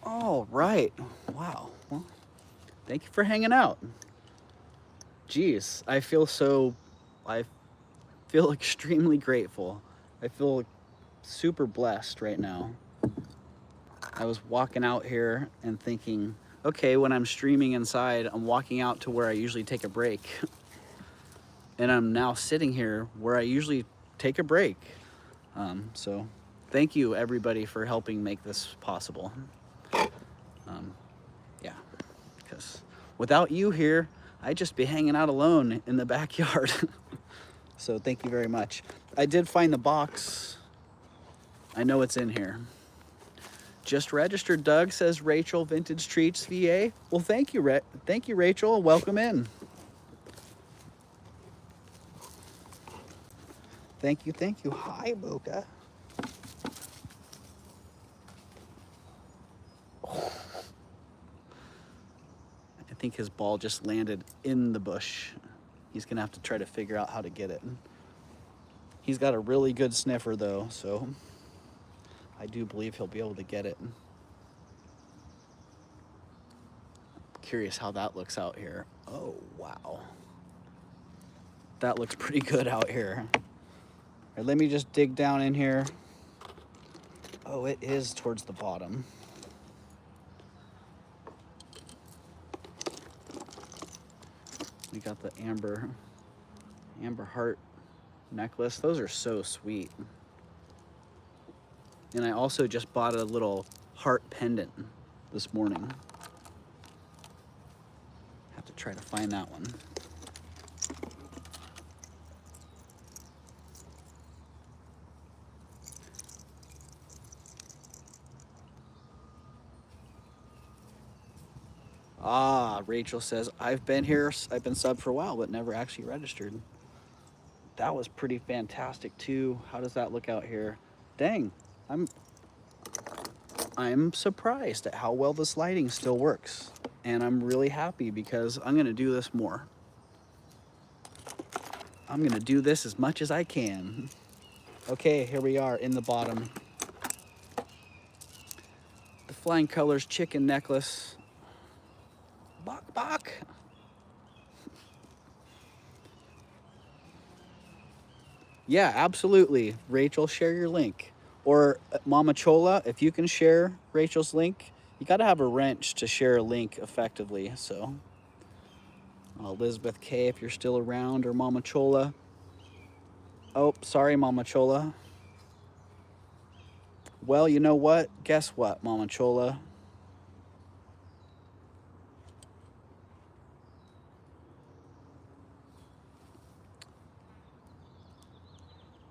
All right. Wow. Well, thank you for hanging out. Geez, I feel extremely grateful. I feel super blessed right now. I was walking out here and thinking, okay, when I'm streaming inside, I'm walking out to where I usually take a break. And I'm now sitting here where I usually take a break. So thank you everybody for helping make this possible. Yeah, because without you here, I'd just be hanging out alone in the backyard. So thank you very much. I did find the box. I know it's in here. Just registered, Doug, says Rachel, Vintage Treats VA. Well, thank you, thank you, Rachel. Welcome in. Thank you, thank you. Hi, Mocha. Oh. I think his ball just landed in the bush. He's gonna have to try to figure out how to get it. He's got a really good sniffer though, so I do believe he'll be able to get it. Curious how that looks out here. Oh, wow. that looks pretty good out here. All right, let me just dig down in here. Oh, it is towards the bottom. We got the amber heart necklace. Those are so sweet. And I also just bought a little heart pendant this morning. Have to try to find that one. Ah, Rachel says, I've been here, I've been subbed for a while, but never actually registered. That was pretty fantastic too. How does that look out here? Dang, I'm surprised at how well this lighting still works. And I'm really happy because I'm gonna do this more. I'm gonna do this as much as I can. Okay, here we are in the bottom. The Flying Colors chicken necklace. Bok bok. Yeah, absolutely. Rachel, share your link. Or Mama Chola, if you can share Rachel's link, you got to have a wrench to share a link effectively. So, Elizabeth K, if you're still around, or Mama Chola. Oh, sorry, Mama Chola. Well, you know what? Guess what, Mama Chola?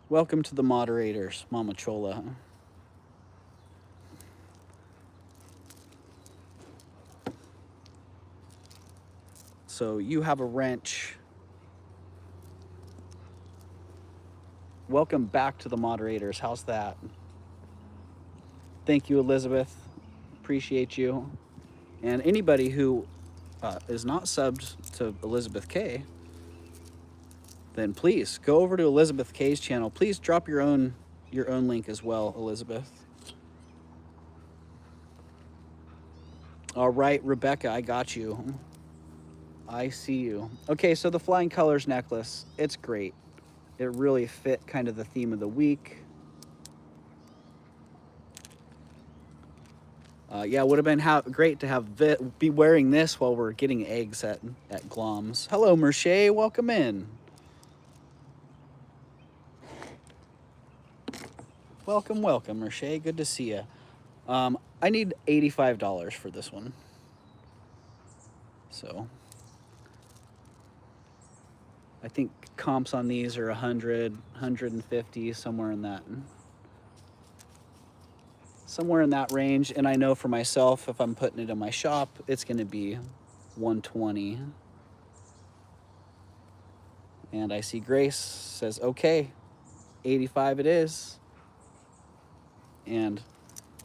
Welcome to the moderators, Mama Chola. So you have a wrench. Welcome back to the moderators. How's that? Thank you, Elizabeth. Appreciate you. And anybody who is not subbed to Elizabeth K, then please go over to Elizabeth K's channel. Please drop your own link as well, Elizabeth. All right, Rebecca, I got you. I see you. Okay, so the Flying Colors necklace, it's great. It really fit kind of the theme of the week. Yeah, it would have been great to have be wearing this while we're getting eggs at Glom's. Hello, Merche, welcome in. Welcome, welcome, Merche. Good to see you. I need $85 for this one. So I think comps on these are 100, 150, somewhere in that range. And I know for myself, if I'm putting it in my shop, it's going to be 120. And I see Grace says, okay, 85 it is. And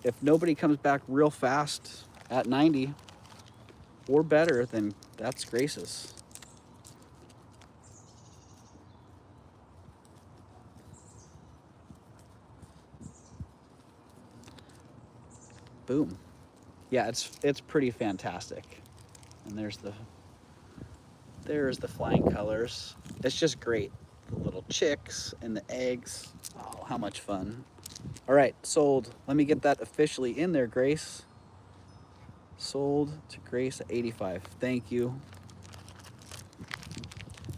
if nobody comes back real fast at 90 or better, then that's Grace's. Boom. Yeah, it's pretty fantastic. And there's the Flying Colors. It's just great. The little chicks and the eggs. Oh, how much fun. All right, sold. Let me get that officially in there, Grace. Sold to Grace at 85. Thank you.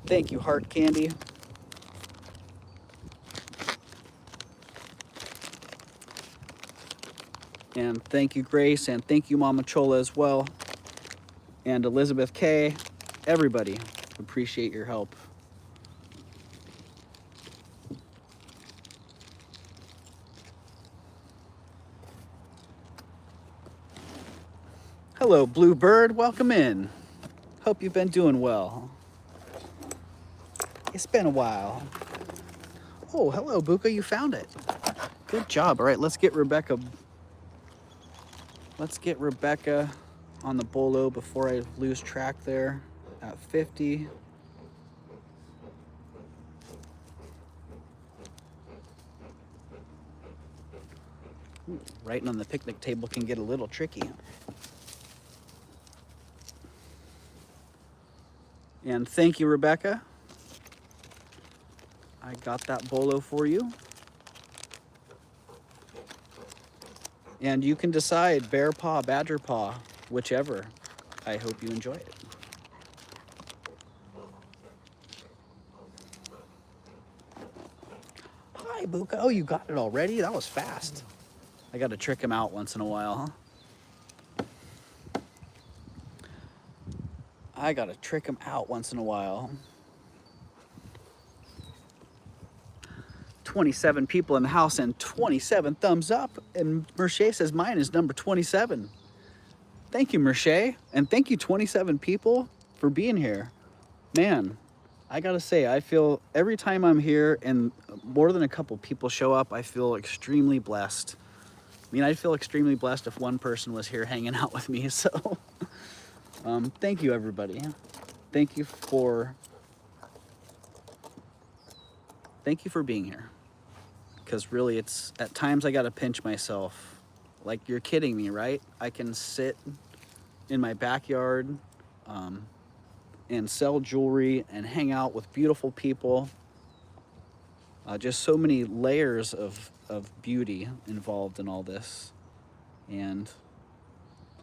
Thank you, Heart Candy. And thank you, Grace, and thank you, Mama Chola, as well. And Elizabeth K. Everybody, appreciate your help. Hello, Bluebird. Welcome in. Hope you've been doing well. It's been a while. Oh, hello, Buka. You found it. Good job. All right, let's get Rebecca. Let's get Rebecca on the Bolo before I lose track there at 50. Ooh, writing on the picnic table can get a little tricky. And thank you, Rebecca. I got that Bolo for you. And you can decide bear paw, badger paw, whichever. I hope you enjoy it. Hi, Buka. Oh, you got it already? That was fast. I got to trick him out once in a while, huh? I got to trick him out once in a while. 27 people in the house and 27 thumbs up. And Merche says mine is number 27. Thank you, Merche. And thank you, 27 people, for being here. Man, I gotta say, I feel every time I'm here and more than a couple people show up, I feel extremely blessed. I mean, I'd feel extremely blessed if one person was here hanging out with me. So thank you, everybody. Thank you for being here. Because really, it's at times I gotta pinch myself. Like, you're kidding me, right? I can sit in my backyard and sell jewelry and hang out with beautiful people. Just so many layers of beauty involved in all this. And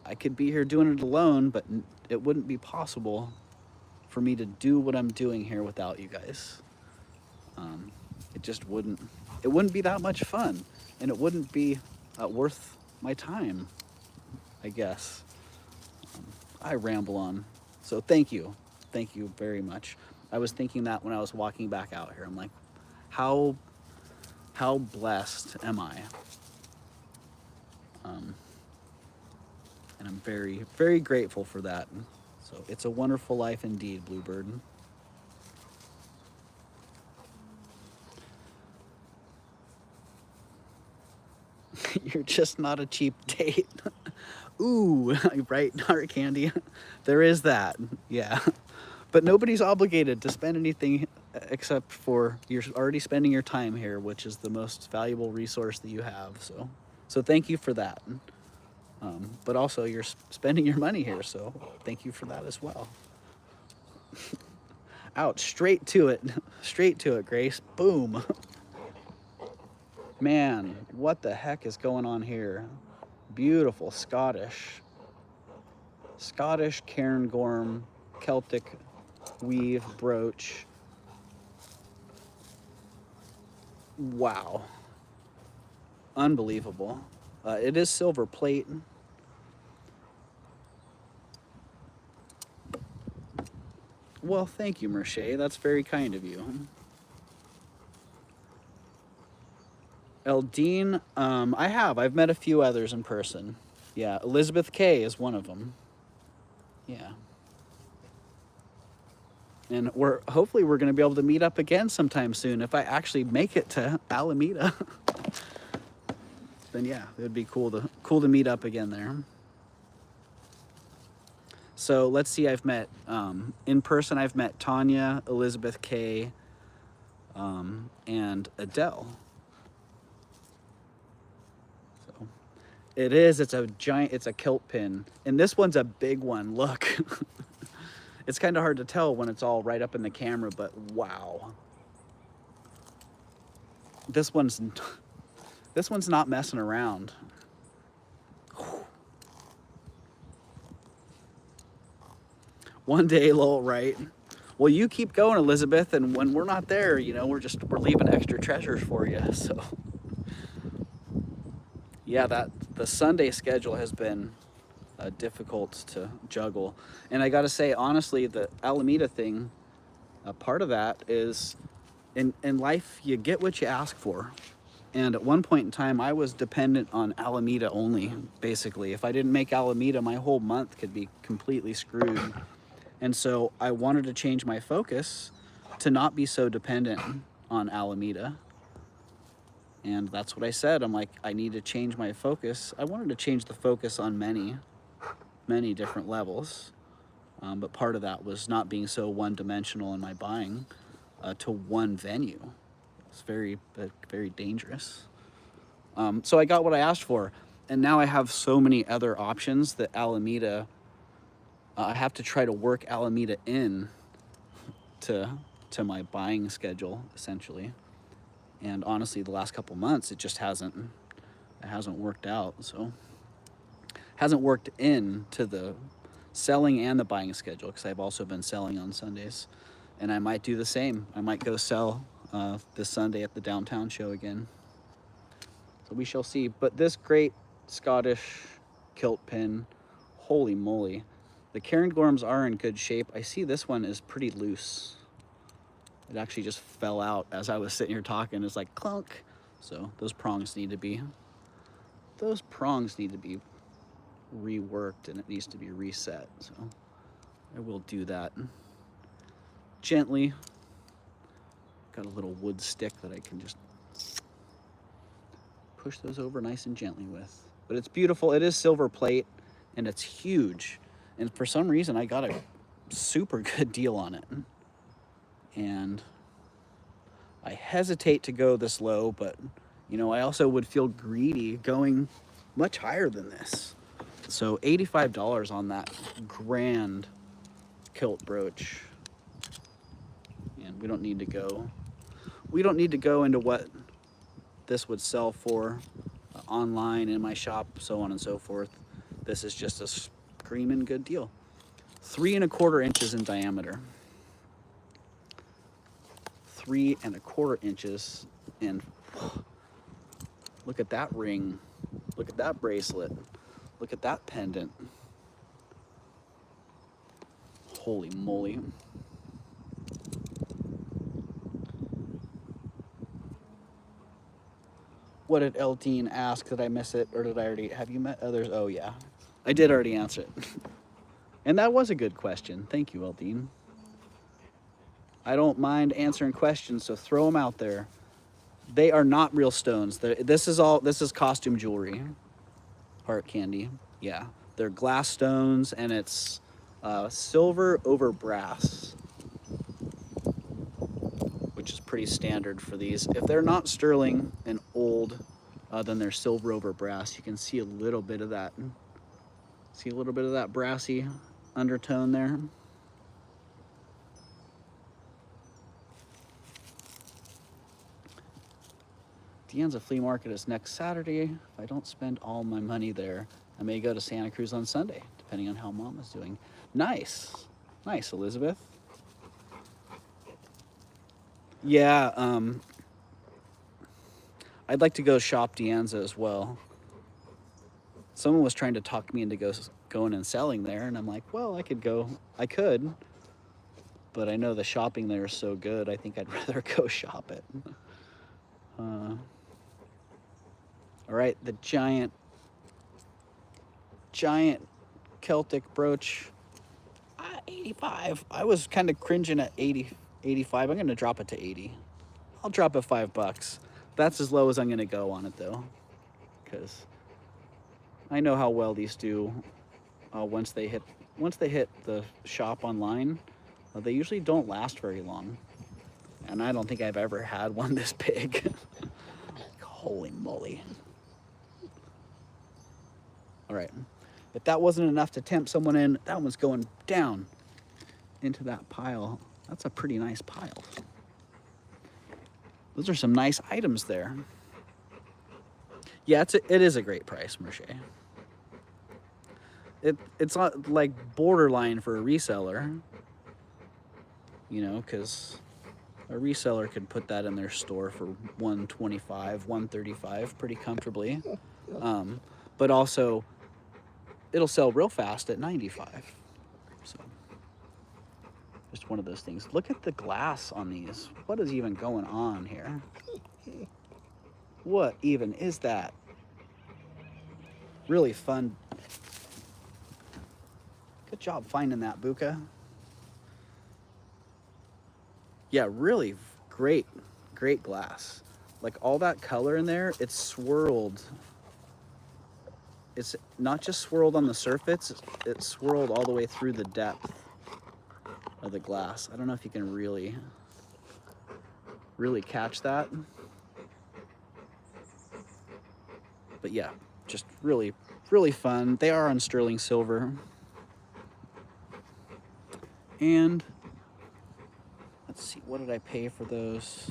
I could be here doing it alone, but it wouldn't be possible for me to do what I'm doing here without you guys. It just wouldn't. It wouldn't be that much fun, and it wouldn't be worth my time, I guess. I ramble on. So thank you. Thank you very much. I was thinking that when I was walking back out here. I'm like, how blessed am I? And I'm very, very grateful for that. So it's a wonderful life indeed, Bluebird. You're just not a cheap date. Ooh, right, Heart Candy. There is that, yeah. But nobody's obligated to spend anything except for you're already spending your time here, which is the most valuable resource that you have. So thank you for that. But also you're spending your money here, so thank you for that as well. Ouch, straight to it, Grace. Boom. Man, what the heck is going on here? Beautiful Scottish cairngorm Celtic weave brooch. Wow. Unbelievable. It is silver plate. Well, thank you, Merche. That's very kind of you. Eldine, I've met a few others in person. Yeah, Elizabeth K is one of them. Yeah. And hopefully we're going to be able to meet up again sometime soon if I actually make it to Alameda. Then yeah, it would be cool to meet up again there. So let's see, I've met in person. I've met Tanya, Elizabeth K, and Adele. So it's a giant, it's a kilt pin, and this one's a big one. Look. It's kind of hard to tell when it's all right up in the camera, but wow. This one's not messing around. One day, Lowell, right? Well, you keep going, Elizabeth, and when we're not there, you know, we're leaving extra treasures for you. So yeah, the Sunday schedule has been difficult to juggle. And I gotta say, honestly, the Alameda thing, part of that is in life, you get what you ask for. And at one point in time, I was dependent on Alameda only, basically. If I didn't make Alameda, my whole month could be completely screwed. And so I wanted to change my focus to not be so dependent on Alameda. And that's what I said. I'm like, I need to change my focus. I wanted to change the focus on many different levels. But part of that was not being so one-dimensional in my buying to one venue. It's very, very dangerous. So I got what I asked for. And now I have so many other options that Alameda, I have to try to work Alameda in to to my buying schedule, essentially. And honestly, the last couple months, it just hasn't worked out. So hasn't worked into the selling and the buying schedule, because I've also been selling on Sundays, and I might do the same. I might go sell this Sunday at the downtown show again. So we shall see. But this great Scottish kilt pin, holy moly. The cairngorms are in good shape. I see this one is pretty loose. It actually just fell out as I was sitting here talking. It's like clunk. So those prongs need to be reworked, and it needs to be reset. So I will do that gently. Got a little wood stick that I can just push those over nice and gently with. But it's beautiful. It is silver plate, and it's huge. And for some reason, I got a super good deal on it. And I hesitate to go this low, but you know, I also would feel greedy going much higher than this. So $85 on that grand kilt brooch. And we don't need to go into what this would sell for online in my shop, so on and so forth. This is just a screaming good deal. 3 1/4 inches in diameter. 3 1/4 inches, and look at that ring. Look at that bracelet. Look at that pendant. Holy moly. What did Eldine ask? Did I miss it, or did I already, have you met others? Oh yeah, I did already answer it. And that was a good question. Thank you, Eldine. I don't mind answering questions, so throw them out there. They are not real stones. This is costume jewelry. Heart candy. Yeah, they're glass stones, and it's silver over brass, which is pretty standard for these. If they're not sterling and old, then they're silver over brass. You can see a little bit of that. See a little bit of that brassy undertone there. Deanza Flea Market is next Saturday. If I don't spend all my money there, I may go to Santa Cruz on Sunday, depending on how Mom is doing. Nice. Nice, Elizabeth. Yeah, I'd like to go shop Deanza as well. Someone was trying to talk me into going and selling there, and I'm like, well, I could go. I could, but I know the shopping there is so good, I think I'd rather go shop it. All right, the giant Celtic brooch, 85. I was kind of cringing at 80, 85. I'm gonna drop it to 80. I'll drop it $5. That's as low as I'm gonna go on it though, because I know how well these do. Once they hit the shop online, they usually don't last very long, and I don't think I've ever had one this big. Holy moly. All right, if that wasn't enough to tempt someone in, that one's going down into that pile. That's a pretty nice pile. Those are some nice items there. Yeah, it is a great price, Merche. It's not like borderline for a reseller, you know, because a reseller could put that in their store for $125, $135 pretty comfortably. But also, it'll sell real fast at $95. So, just one of those things. Look at the glass on these. What is even going on here? What even is that? Really fun. Good job finding that, Buka. Yeah, really great glass. Like all that color in there, it's swirled. It's not just swirled on the surface, it's swirled all the way through the depth of the glass. I don't know if you can really catch that. But yeah, just really fun. They are on sterling silver. And let's see what did I pay for those?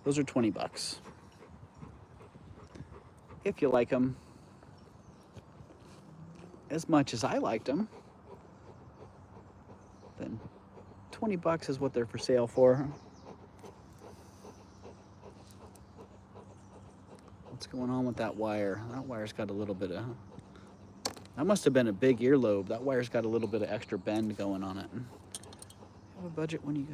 Those are 20 bucks. If you like them as much as I liked them, then 20 bucks is what they're for sale for. What's going on with that wire? That wire's got a little bit of, that must have been a big earlobe. That wire's got a little bit of extra bend going on it. Have a budget when you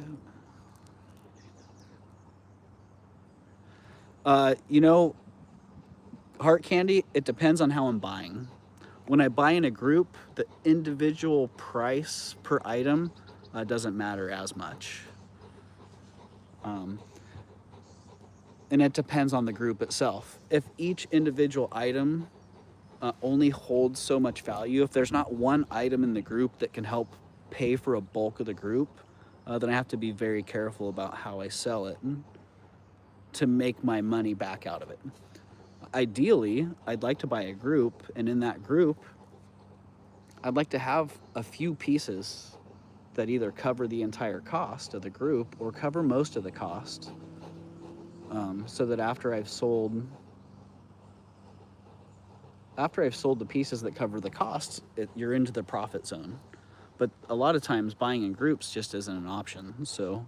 go. You know, heart candy, it depends on how I'm buying. When I buy in a group, the individual price per item doesn't matter as much. And it depends on the group itself. If each individual item only holds so much value, if there's not one item in the group that can help pay for a bulk of the group, then I have to be very careful about how I sell it to make my money back out of it. Ideally, I'd like to buy a group, and in that group, I'd like to have a few pieces that either cover the entire cost of the group or cover most of the cost, so that after I've sold the pieces that cover the costs, you're into the profit zone. But a lot of times buying in groups just isn't an option. So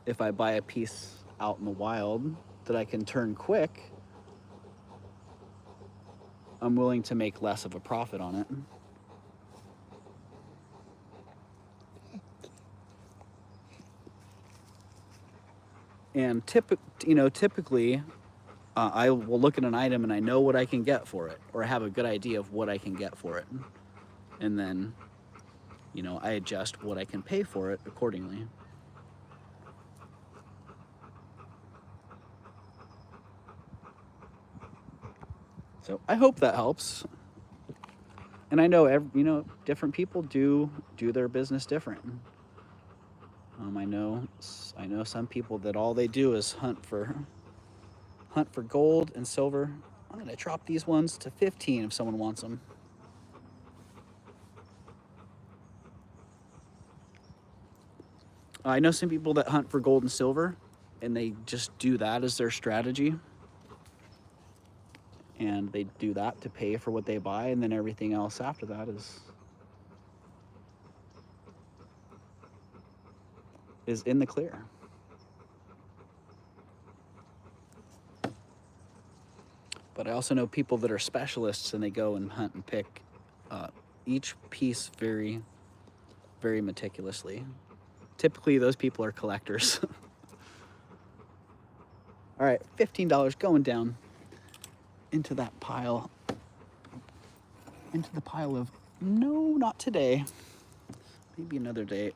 if I buy a piece out in the wild that I can turn quick, I'm willing to make less of a profit on it. And typically, I will look at an item and I know what I can get for it, or I have a good idea of what I can get for it. And then, I adjust what I can pay for it accordingly. So I hope that helps. And I know different people do their business different. I know some people that all they do is hunt for gold and silver. I'm gonna drop these ones to 15 if someone wants them. I know some people that hunt for gold and silver, and they just do that as their strategy. And they do that to pay for what they buy, and then everything else after that is in the clear. But I also know people that are specialists, and they go and hunt and pick each piece very, very meticulously. Typically, those people are collectors. All right, $15 going down into that pile. Into the pile of, no, not today. Maybe another day.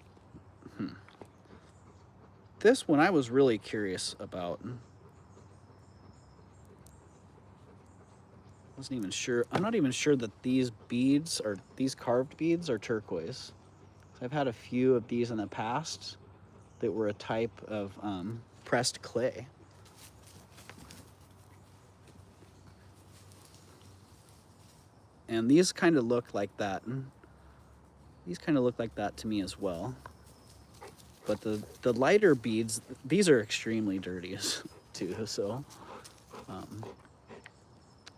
This one I was really curious about. Wasn't even sure. I'm not even sure that these carved beads are turquoise. I've had a few of these in the past that were a type of pressed clay. And these kind of look like that. These kind of look like that to me as well. But the lighter beads, these are extremely dirty too. So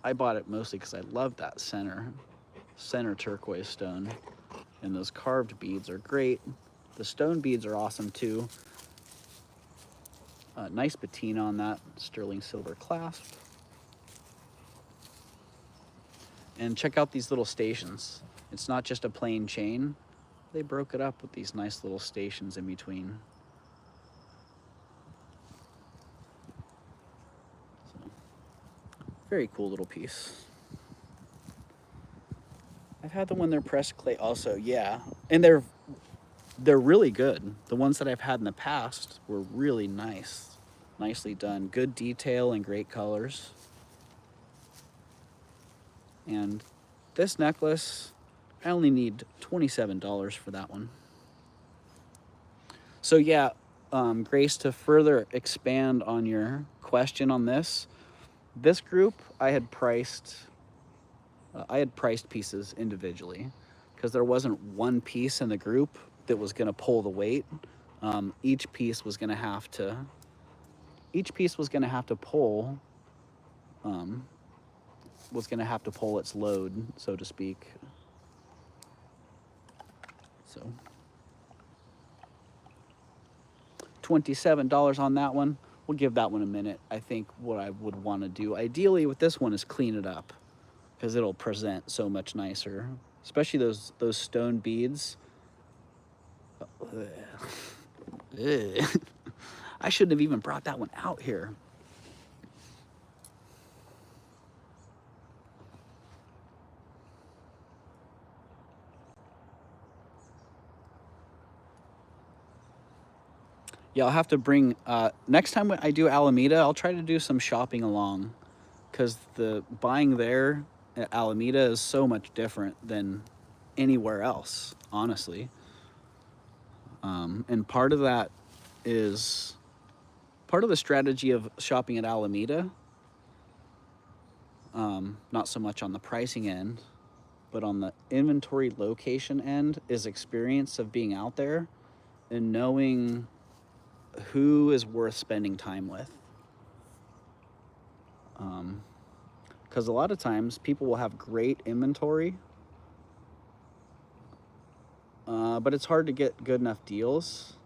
I bought it mostly because I love that center turquoise stone. And those carved beads are great. The stone beads are awesome too. Nice patina on that sterling silver clasp. And check out these little stations. It's not just a plain chain. They broke it up with these nice little stations in between. So, very cool little piece. I've had them when they're pressed clay also, yeah. And they're really good. The ones that I've had in the past were really nice. Nicely done. Good detail and great colors. And this necklace, I only need $27 for that one. So yeah, Grace, to further expand on your question on this group I had priced pieces individually because there wasn't one piece in the group that was going to pull the weight. Each piece was going to have to pull its load, so to speak. So $27 on that one. We'll give that one a minute. I think what I would want to do ideally with this one is clean it up, because it'll present so much nicer, especially those stone beads. I shouldn't have even brought that one out here. Yeah, I'll have to bring, next time I do Alameda, I'll try to do some shopping along, because the buying there at Alameda is so much different than anywhere else, honestly. And part of that is part of the strategy of shopping at Alameda, not so much on the pricing end, but on the inventory location end, is experience of being out there and knowing who is worth spending time with. Because a lot of times people will have great inventory, but it's hard to get good enough deals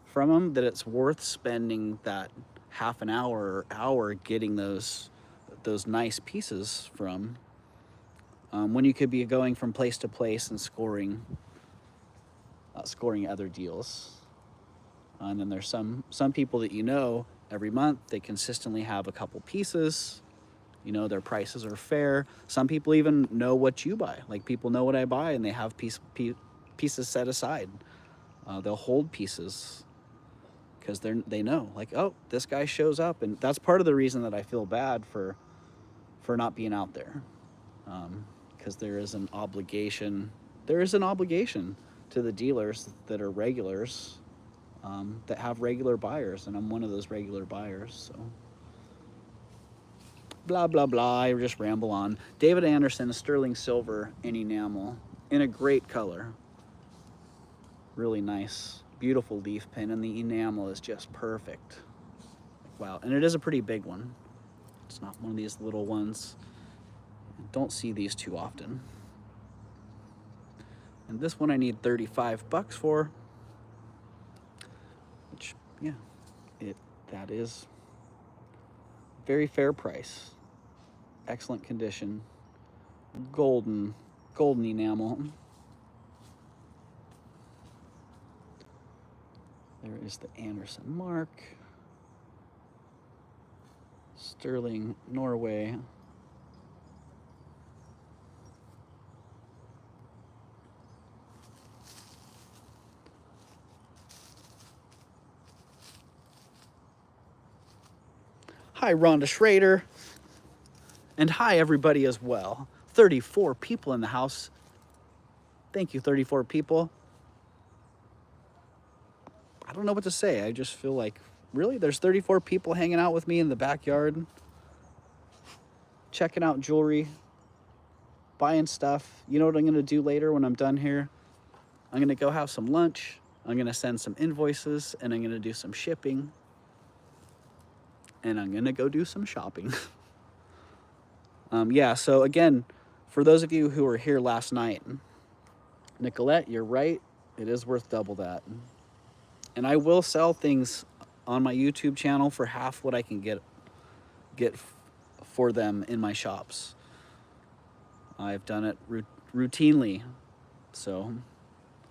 from them that it's worth spending that half an hour or hour getting those nice pieces from, when you could be going from place to place and scoring other deals. And then there's some people that, you know, every month they consistently have a couple pieces. You know, their prices are fair. Some people even know what you buy. Like, people know what I buy, and they have pieces set aside. They'll hold pieces because they know, like, oh, this guy shows up. And that's part of the reason that I feel bad for not being out there, because there is an obligation to the dealers that are regulars, that have regular buyers, and I'm one of those regular buyers. So blah blah blah, I just ramble on. David Anderson, a sterling silver in enamel, in a great color, really nice, beautiful leaf pin, and the enamel is just perfect. Wow. And it is a pretty big one. It's not one of these little ones. Don't see these too often. And this one I need $35 for, which, yeah, that is very fair price. Excellent condition. Golden enamel. There is the Anderson mark. Sterling, Norway. Hi, Rhonda Schrader. And hi, everybody, as well. 34 people in the house. Thank you, 34 people. I don't know what to say. I just feel like, really, there's 34 people hanging out with me in the backyard, checking out jewelry, buying stuff. You know what I'm going to do later when I'm done here? I'm going to go have some lunch. I'm going to send some invoices, and I'm going to do some shipping. And I'm going to go do some shopping. Yeah, so again, for those of you who were here last night, Nicolette, you're right. It is worth double that. And I will sell things on my YouTube channel for half what I can get for them in my shops. I've done it routinely. So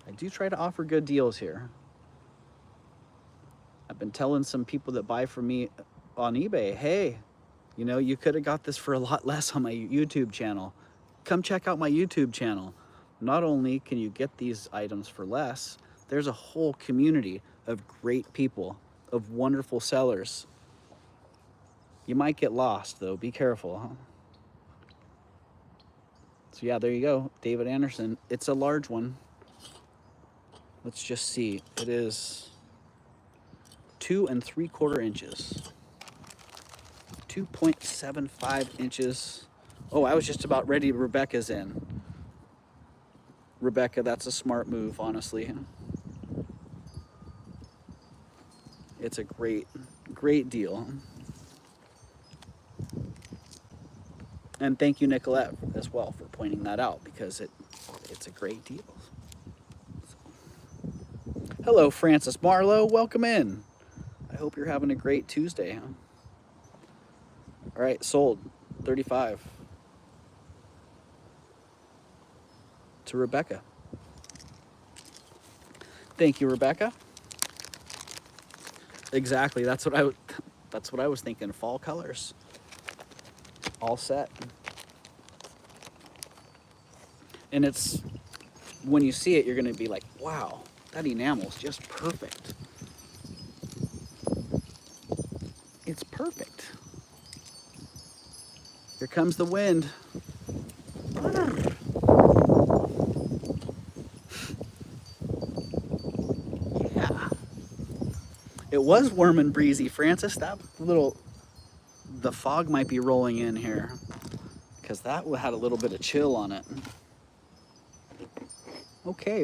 I do try to offer good deals here. I've been telling some people that buy from me on eBay, hey, you know, you could have got this for a lot less on my YouTube channel. Come check out my YouTube channel. Not only can you get these items for less, there's a whole community of great people, of wonderful sellers. You might get lost, though. Be careful, huh? So yeah, there you go. David Anderson. It's a large one. Let's just see. It is 2 3/4 inches. 2.75 inches. Oh, I was just about ready. Rebecca's in. Rebecca, that's a smart move, honestly. It's a great, great deal. And thank you, Nicolette, as well, for pointing that out, because it's a great deal. Hello, Francis Marlowe. Welcome in. I hope you're having a great Tuesday. All right, sold. 35 to Rebecca. Thank you, Rebecca. Exactly. That's what I was thinking. Fall colors. All set. And it's, when you see it, you're going to be like, wow, that enamel's just perfect. It's perfect. Here comes the wind. Yeah. It was warm and breezy, Francis. The fog might be rolling in here, because that had a little bit of chill on it. Okay,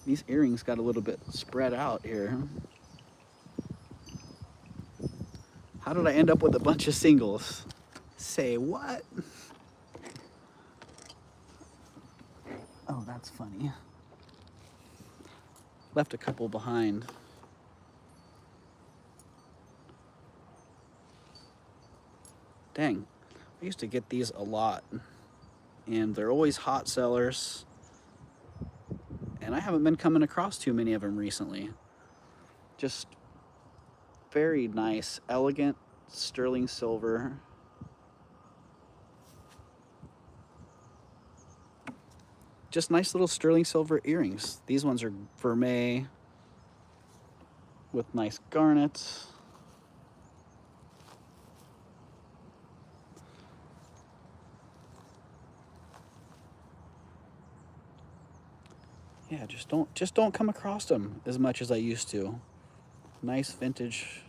these earrings got a little bit spread out here. How did I end up with a bunch of singles? Say what? Oh, that's funny. Left a couple behind. Dang, I used to get these a lot, and they're always hot sellers, and I haven't been coming across too many of them recently. Just very nice, elegant sterling silver. Just nice little sterling silver earrings. These ones are vermeil with nice garnets. Yeah, just don't come across them as much as I used to. Nice vintage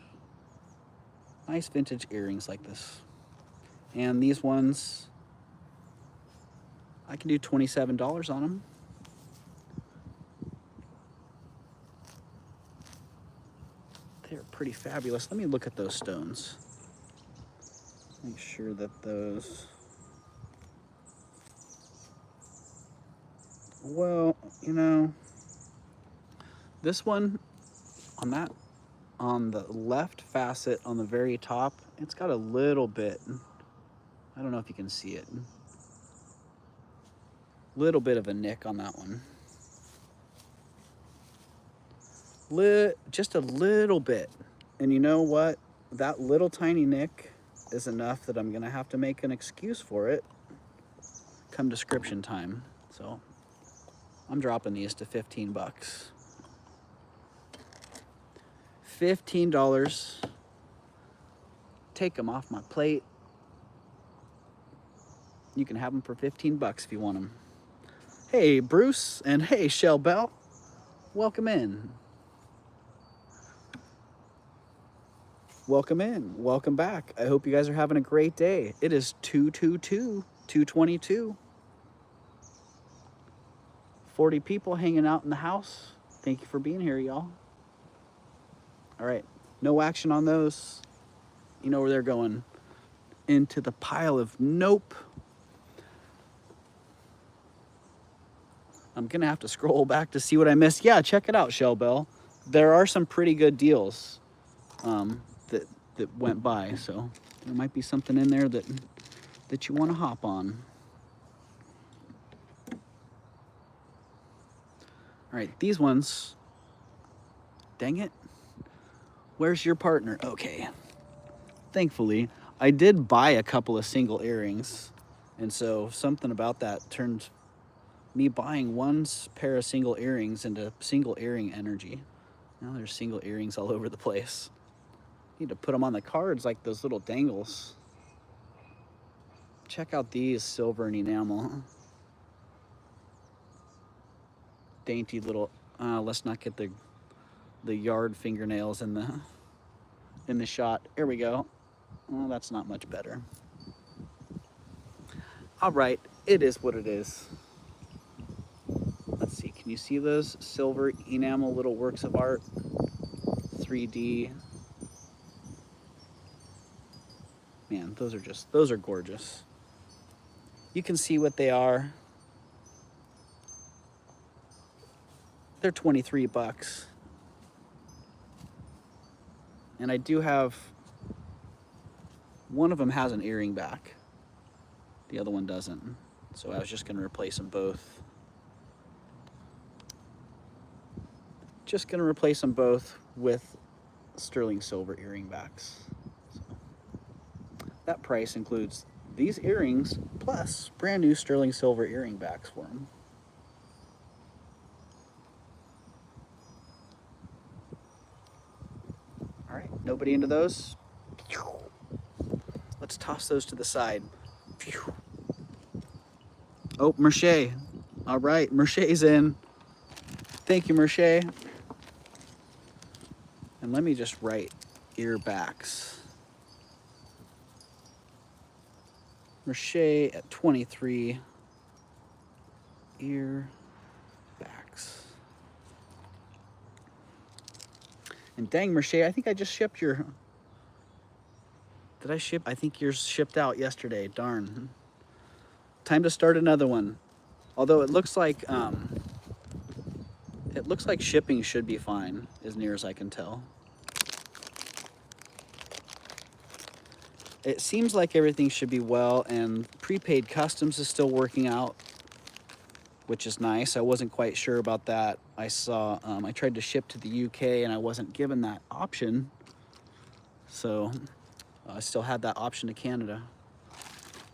earrings like this. And these ones, I can do $27 on them. They're pretty fabulous. Let me look at those stones. Make sure that those, well, you know, this one on the left facet on the very top, it's got a little bit, I don't know if you can see it, little bit of a nick on that one. Just a little bit. And you know what? That little tiny nick is enough that I'm gonna have to make an excuse for it come description time. So I'm dropping these to 15 bucks. $15. Take them off my plate. You can have them for 15 bucks if you want them. Hey, Bruce, and hey, Shell Bell. Welcome in. Welcome in. Welcome back. I hope you guys are having a great day. It is 222. 40 people hanging out in the house. Thank you for being here, y'all. All right. No action on those. You know where they're going. Into the pile of nope. I'm going to have to scroll back to see what I missed. Yeah, check it out, Shell Bell. There are some pretty good deals that went by, so there might be something in there that you want to hop on. All right, these ones, dang it. Where's your partner? Okay. Thankfully, I did buy a couple of single earrings, and so something about that turned me buying one pair of single earrings into single earring energy. Now there's single earrings all over the place. Need to put them on the cards like those little dangles. Check out these silver and enamel. Dainty little, let's not get the yard fingernails in the shot. Here we go. Well, that's not much better. All right, it is what it is. Can you see those silver enamel little works of art? 3D. Man, those are gorgeous. You can see what they are. They're 23 bucks. And I do have, one of them has an earring back. The other one doesn't. So I was just gonna replace them both. Just gonna replace them both with sterling silver earring backs. So that price includes these earrings plus brand new sterling silver earring backs for them. All right, nobody into those? Let's toss those to the side. Oh, Merche. All right, Merche's in. Thank you, Merche. And let me just write ear backs. Merche at 23. Ear backs. And dang, Merche, I think I just shipped your... Did I ship? I think yours shipped out yesterday. Darn. Time to start another one. Although it looks like shipping should be fine, as near as I can tell. It seems like everything should be well, and prepaid customs is still working out, which is nice. I wasn't quite sure about that. I saw, I tried to ship to the UK and I wasn't given that option. So I still had that option to Canada.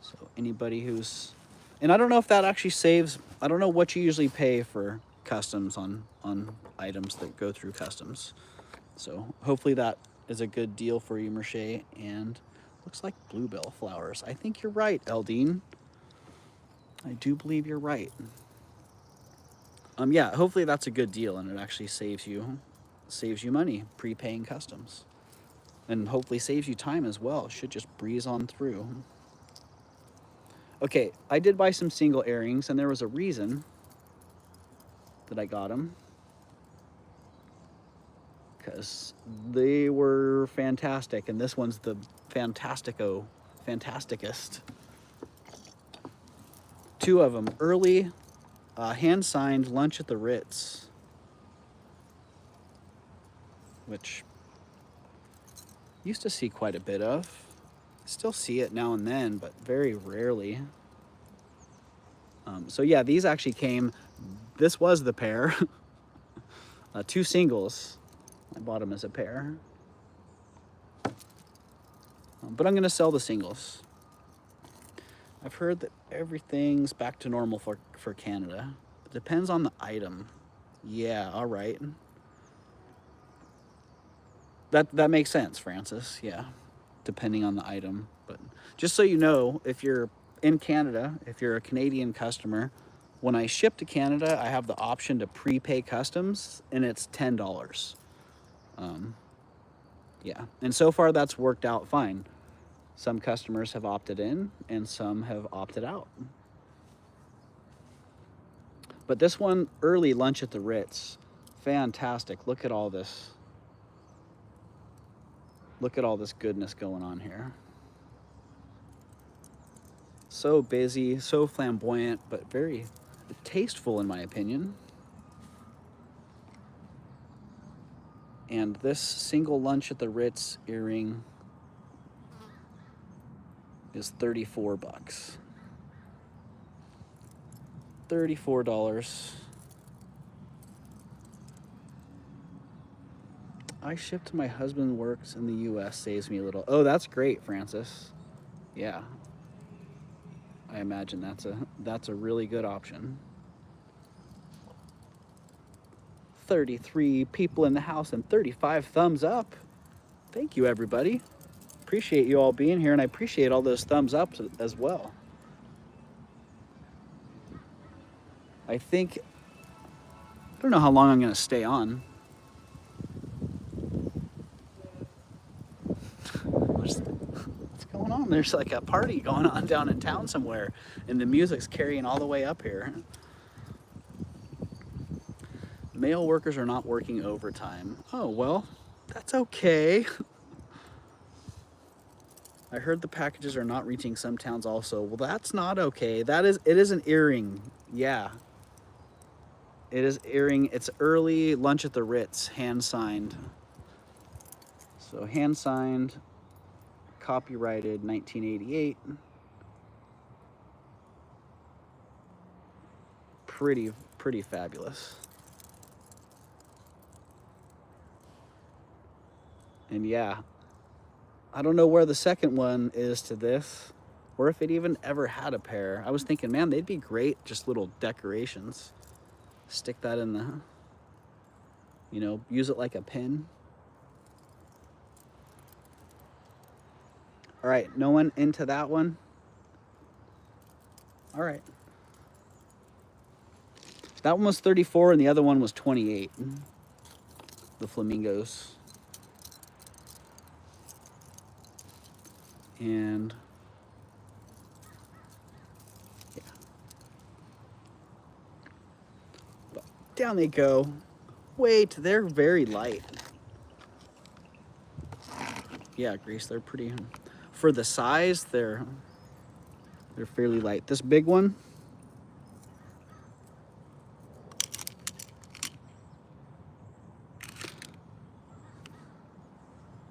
So anybody who's, and I don't know if that actually saves, I don't know what you usually pay for customs on items that go through customs. So hopefully that is a good deal for you, Merche. And looks like bluebell flowers. I think you're right, Eldine. I do believe you're right. Yeah, hopefully that's a good deal and it actually saves you money prepaying customs. And hopefully saves you time as well. Should just breeze on through. Okay, I did buy some single earrings and there was a reason that I got them. Because they were fantastic, and this one's the fantasticest. Two of them, early, hand-signed Lunch at the Ritz, which used to see quite a bit of. Still see it now and then, but very rarely. So yeah, these actually came, this was the pair, two singles. I bought them as a pair. But I'm gonna sell the singles. I've heard that everything's back to normal for Canada. It depends on the item. Yeah, all right. That makes sense, Francis. Yeah, depending on the item. But just so you know, if you're in Canada, if you're a Canadian customer, when I ship to Canada, I have the option to prepay customs, and it's $10. Yeah, and so far that's worked out fine. Some customers have opted in and some have opted out. But this one, early Lunch at the Ritz, fantastic. Look at all this. Look at all this goodness going on here. So busy, so flamboyant, but very tasteful in my opinion. And this single Lunch at the Ritz earring is 34 bucks. $34. I ship to my husband works in the US, saves me a little. Oh, that's great, Francis. Yeah. I imagine that's a really good option. 33 people in the house and 35 thumbs up. Thank you, everybody. Appreciate you all being here, and I appreciate all those thumbs up as well. I don't know how long I'm going to stay on. What's going on? There's like a party going on down in town somewhere, and the music's carrying all the way up here. Male workers are not working overtime. Oh, well, that's okay. I heard the packages are not reaching some towns also. Well, that's not okay. It is an earring. Yeah. It is earring. It's early lunch at the Ritz, hand signed. So hand signed, copyrighted 1988. Pretty fabulous. And yeah, I don't know where the second one is to this, or if it even ever had a pair. I was thinking, man, they'd be great, just little decorations. Stick that in the, use it like a pin. All right, no one into that one? All right. That one was 34 and the other one was 28. The flamingos. And yeah. But down they go. Wait, they're very light. Yeah, Grace, they're pretty, for the size, they're fairly light. This big one,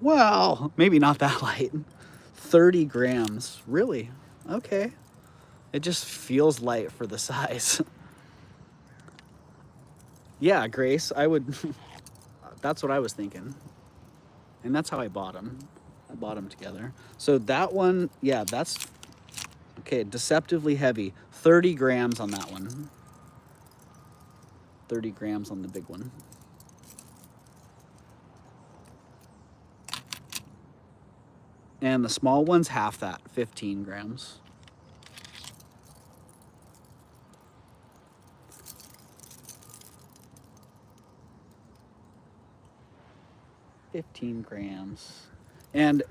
well, maybe not that light. 30 grams, really? Okay. It just feels light for the size. Yeah, Grace, I would, that's what I was thinking. And that's how I bought them. I bought them together. So that one, yeah, that's, okay, deceptively heavy. 30 grams on that one. 30 grams on the big one. And the small one's half that, 15 grams. And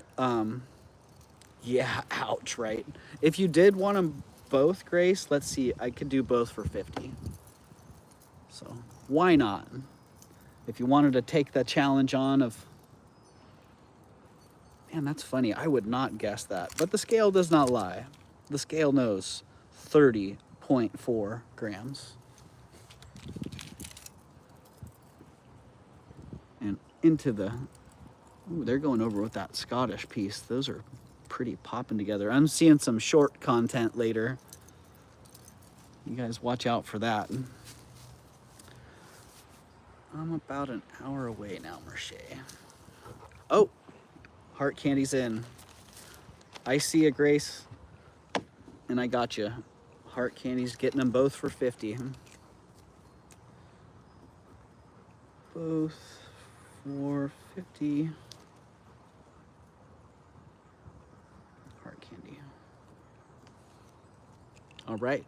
yeah, ouch, right? If you did want them both, Grace, let's see, I could do both for 50. So why not? If you wanted to take the challenge on of, man, that's funny. I would not guess that, but the scale does not lie. The scale knows 30.4 grams. And into the, ooh, they're going over with that Scottish piece. Those are pretty popping together. I'm seeing some short content later. You guys watch out for that. I'm about an hour away now, Merche. Oh, heart candy's in. I see you, Grace, and I got you. Heart candy's getting them both for 50. Both for 50. Heart candy. All right.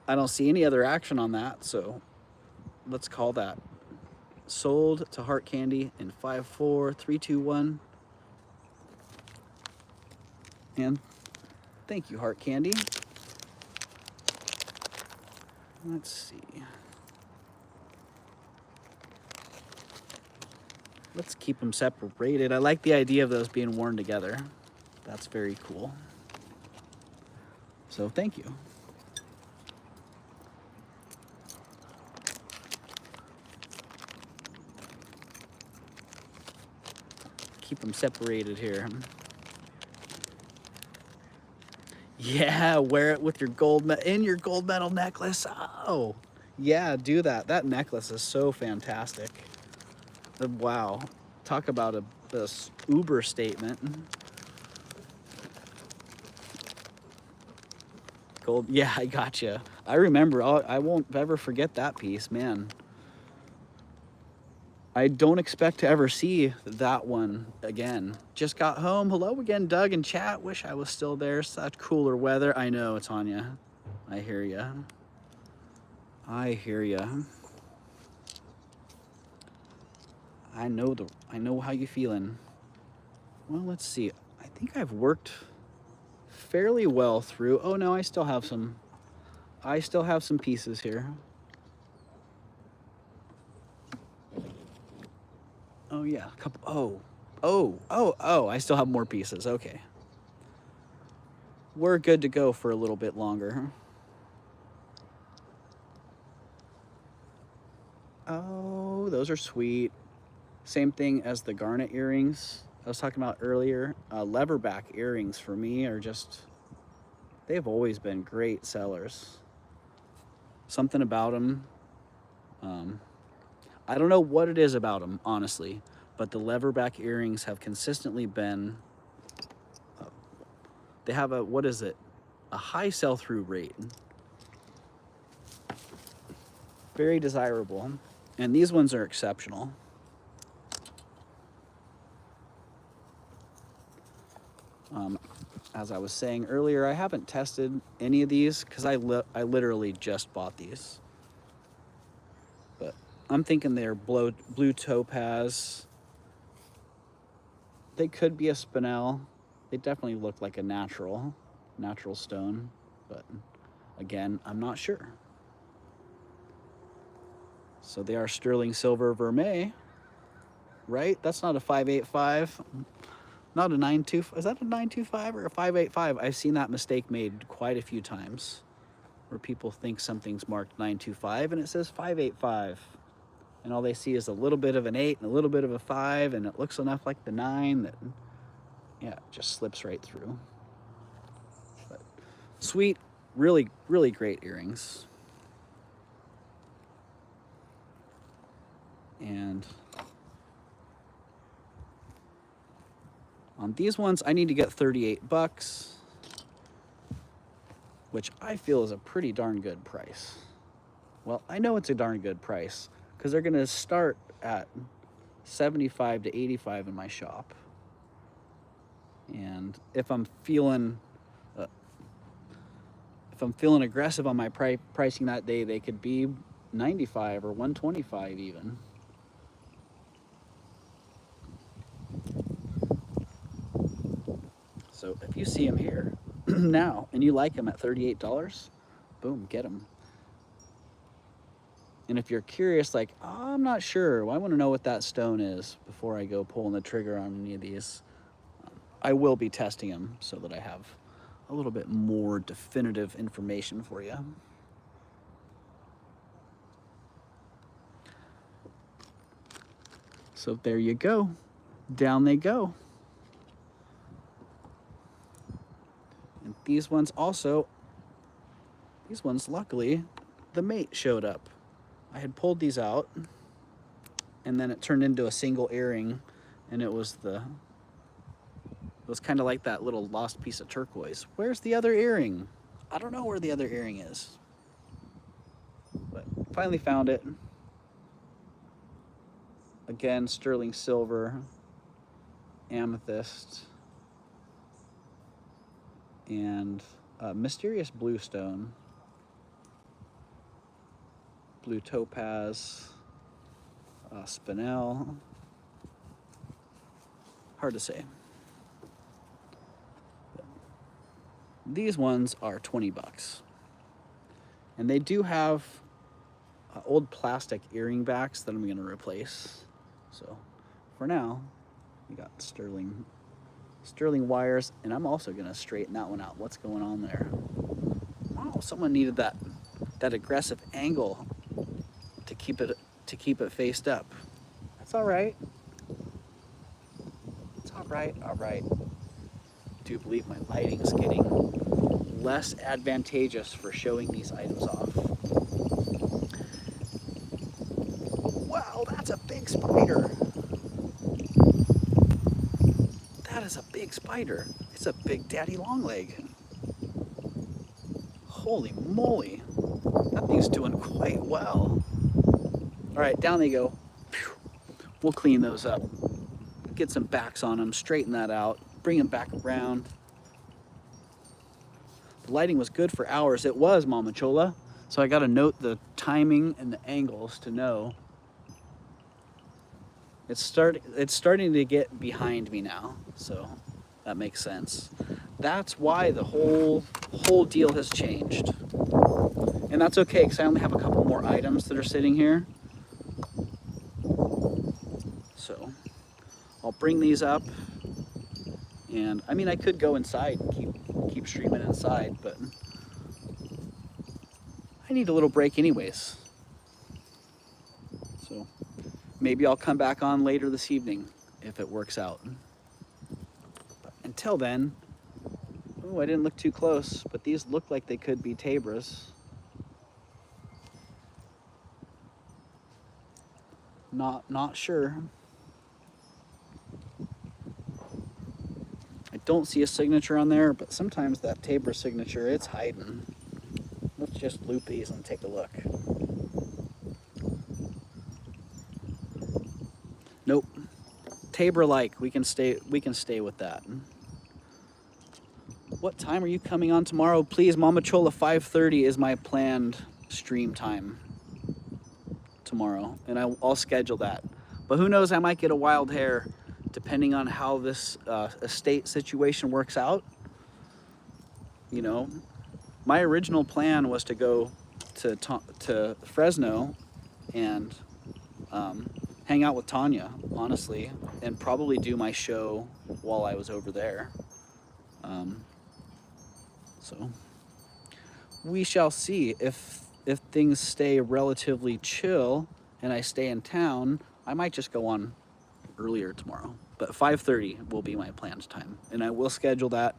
I don't see any other action on that, so let's call that sold to Heart Candy in 5, 4, 3, 2, 1. And thank you, Heart Candy. Let's see. Let's keep them separated. I like the idea of those being worn together. That's very cool. So thank you. Keep them separated here. Yeah, wear it with your in your gold medal necklace. Oh, yeah, do that. That necklace is so fantastic. Wow, talk about a uber statement. Gold, yeah, I gotcha. I remember. I won't ever forget that piece, man. I don't expect to ever see that one again. Just got home. Hello again, Doug in chat. Wish I was still there. Such cooler weather. I know, Tanya. I hear ya. I hear ya. I know how you feeling. Well, let's see. I think I've worked fairly well through. Oh no, I still have some I still have some pieces here. Oh yeah, a couple. Oh, I still have more pieces. Okay. We're good to go for a little bit longer. Oh, those are sweet. Same thing as the garnet earrings I was talking about earlier. Leverback earrings for me are just, they've always been great sellers. Something about them. I don't know what it is about them, honestly, but the leverback earrings have consistently been, they have a, what is it? A high sell-through rate. Very desirable. And these ones are exceptional. As I was saying earlier, I haven't tested any of these because I literally just bought these. But I'm thinking they're blue topaz. They could be a spinel. They definitely look like a natural stone, but again, I'm not sure. So they are sterling silver vermeil, right? That's not a 585, not a 92. Is that a 925 or a 585? I've seen that mistake made quite a few times, where people think something's marked 925 and it says 585, and all they see is a little bit of an 8 and a little bit of a 5, and it looks enough like the 9 that, yeah, it just slips right through. But sweet, really great earrings. And on these ones, I need to get 38 bucks, which I feel is a pretty darn good price. Well, I know it's a darn good price because they're gonna start at 75 to 85 in my shop. And if I'm feeling aggressive on my pricing that day, they could be 95 or 125 even. So if you see them here now and you like them at $38, boom, get them. And if you're curious, like, oh, I'm not sure, well, I want to know what that stone is before I go pulling the trigger on any of these, I will be testing them so that I have a little bit more definitive information for you. So there you go. Down they go. And these ones also, luckily, the mate showed up. I had pulled these out, and then it turned into a single earring, and it was kind of like that little lost piece of turquoise. Where's the other earring? I don't know where the other earring is. But finally found it. Again, sterling silver, amethyst, and mysterious blue stone, blue topaz, spinel. Hard to say. These ones are 20 bucks. And they do have old plastic earring backs that I'm going to replace. So for now, we got sterling wires, and I'm also going to straighten that one out. What's going on there? Wow, someone needed that aggressive angle to keep it faced up. That's all right. It's all right. All right. I do believe my lighting's getting less advantageous for showing these items off. Wow, that's a big spider. That is a big spider. It's a big daddy long leg. Holy moly. That thing's doing quite well. All right, down they go. We'll clean those up. Get some backs on them, straighten that out, bring them back around. The lighting was good for hours. It was, Mama Chola. So I got to note the timing and the angles to know. It's starting to get behind me now, so that makes sense. That's why the whole deal has changed. And that's okay, because I only have a couple more items that are sitting here. So I'll bring these up. And I mean, I could go inside and keep streaming inside, but I need a little break anyways. So maybe I'll come back on later this evening if it works out. But until then, oh, I didn't look too close, but these look like they could be Tabras. Not sure. I don't see a signature on there, but sometimes that Tabra signature, it's hiding. Let's just loop these and take a look. Nope. Tabra-like. We can stay with that. What time are you coming on tomorrow? Please, Mama Chola, 5:30 is my planned stream time tomorrow, and I'll schedule that. But who knows, I might get a wild hair depending on how this estate situation works out. You know, my original plan was to go to Fresno and hang out with Tanya, honestly, and probably do my show while I was over there. So we shall see. If things stay relatively chill and I stay in town, I might just go on earlier tomorrow. But 5:30 will be my planned time, and I will schedule that.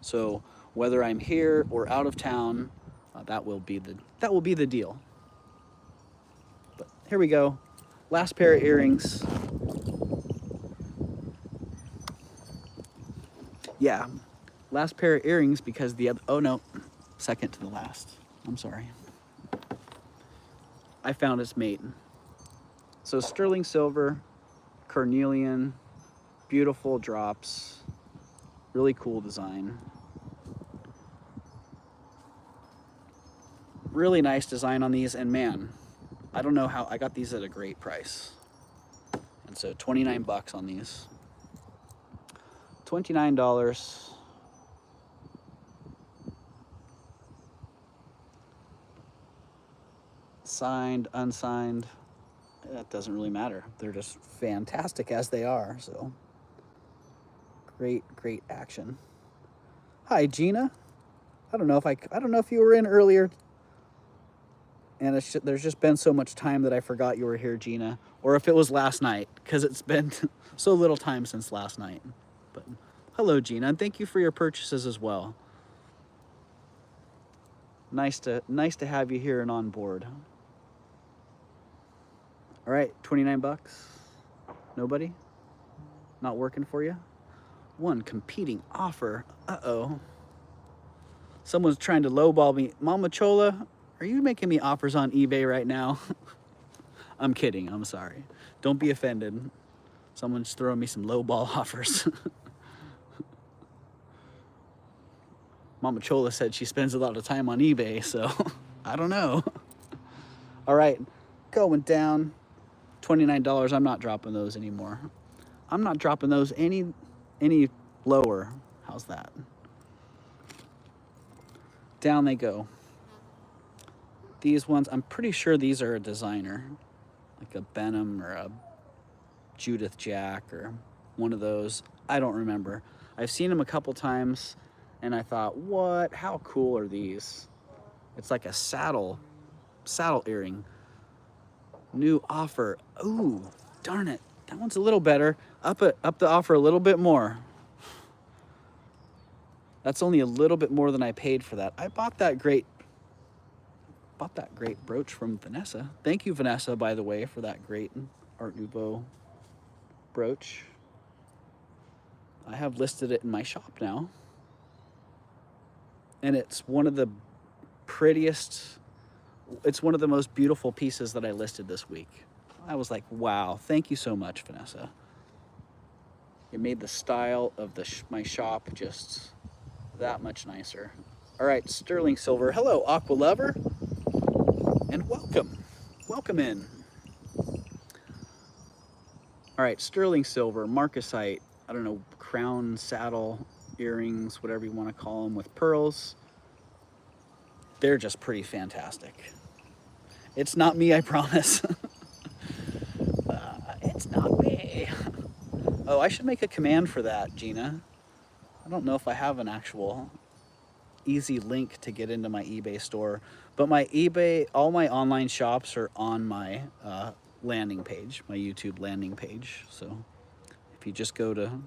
So whether I'm here or out of town, that will be the deal. But here we go. Last pair of earrings. Yeah, last pair of earrings because the other, oh no, second to the last. I'm sorry. I found its mate. So sterling silver, carnelian, beautiful drops, really cool design. Really nice design on these, and man, I don't know how I got these at a great price. And so 29 bucks on these. $29. Signed, unsigned, that doesn't really matter. They're just fantastic as they are. So great action. Hi, Gina. I don't know if you were in earlier, and there's just been so much time that I forgot you were here, Gina, or if it was last night, because it's been so little time since last night. But hello, Gina, and thank you for your purchases as well. Nice to have you here and on board. All right, 29 bucks. Nobody? Not working for you? One competing offer. Uh-oh. Someone's trying to lowball me. Mama Chola, are you making me offers on eBay right now? I'm kidding. I'm sorry. Don't be offended. Someone's throwing me some lowball offers. Mama Chola said she spends a lot of time on eBay, so I don't know. All right, going down. $29. I'm not dropping those anymore. I'm not dropping those any lower. How's that? Down they go. These ones, I'm pretty sure these are a designer, like a Benham or a Judith Jack or one of those. I don't remember. I've seen them a couple times, and I thought, what? How cool are these? It's like a saddle earring. New offer. Ooh, darn it. That one's a little better. Up the offer a little bit more. That's only a little bit more than I paid for that. I bought that great brooch from Vanessa. Thank you, Vanessa, by the way, for that great Art Nouveau brooch. I have listed it in my shop now. And it's one of the prettiest, it's one of the most beautiful pieces that I listed this week. I was like, wow, thank you so much, Vanessa. It made the style of my shop just that much nicer. All right, sterling silver. Hello, Aqua Lover, and welcome. Welcome in. All right, sterling silver, marcasite, I don't know, crown, saddle, earrings, whatever you want to call them, with pearls. they're just pretty fantastic. It's not me, I promise. It's not me. Oh, I should make a command for that, Gina. I don't know if I have an actual easy link to get into my eBay store, but my eBay, all my online shops are on my landing page, my YouTube landing page. So if you just go to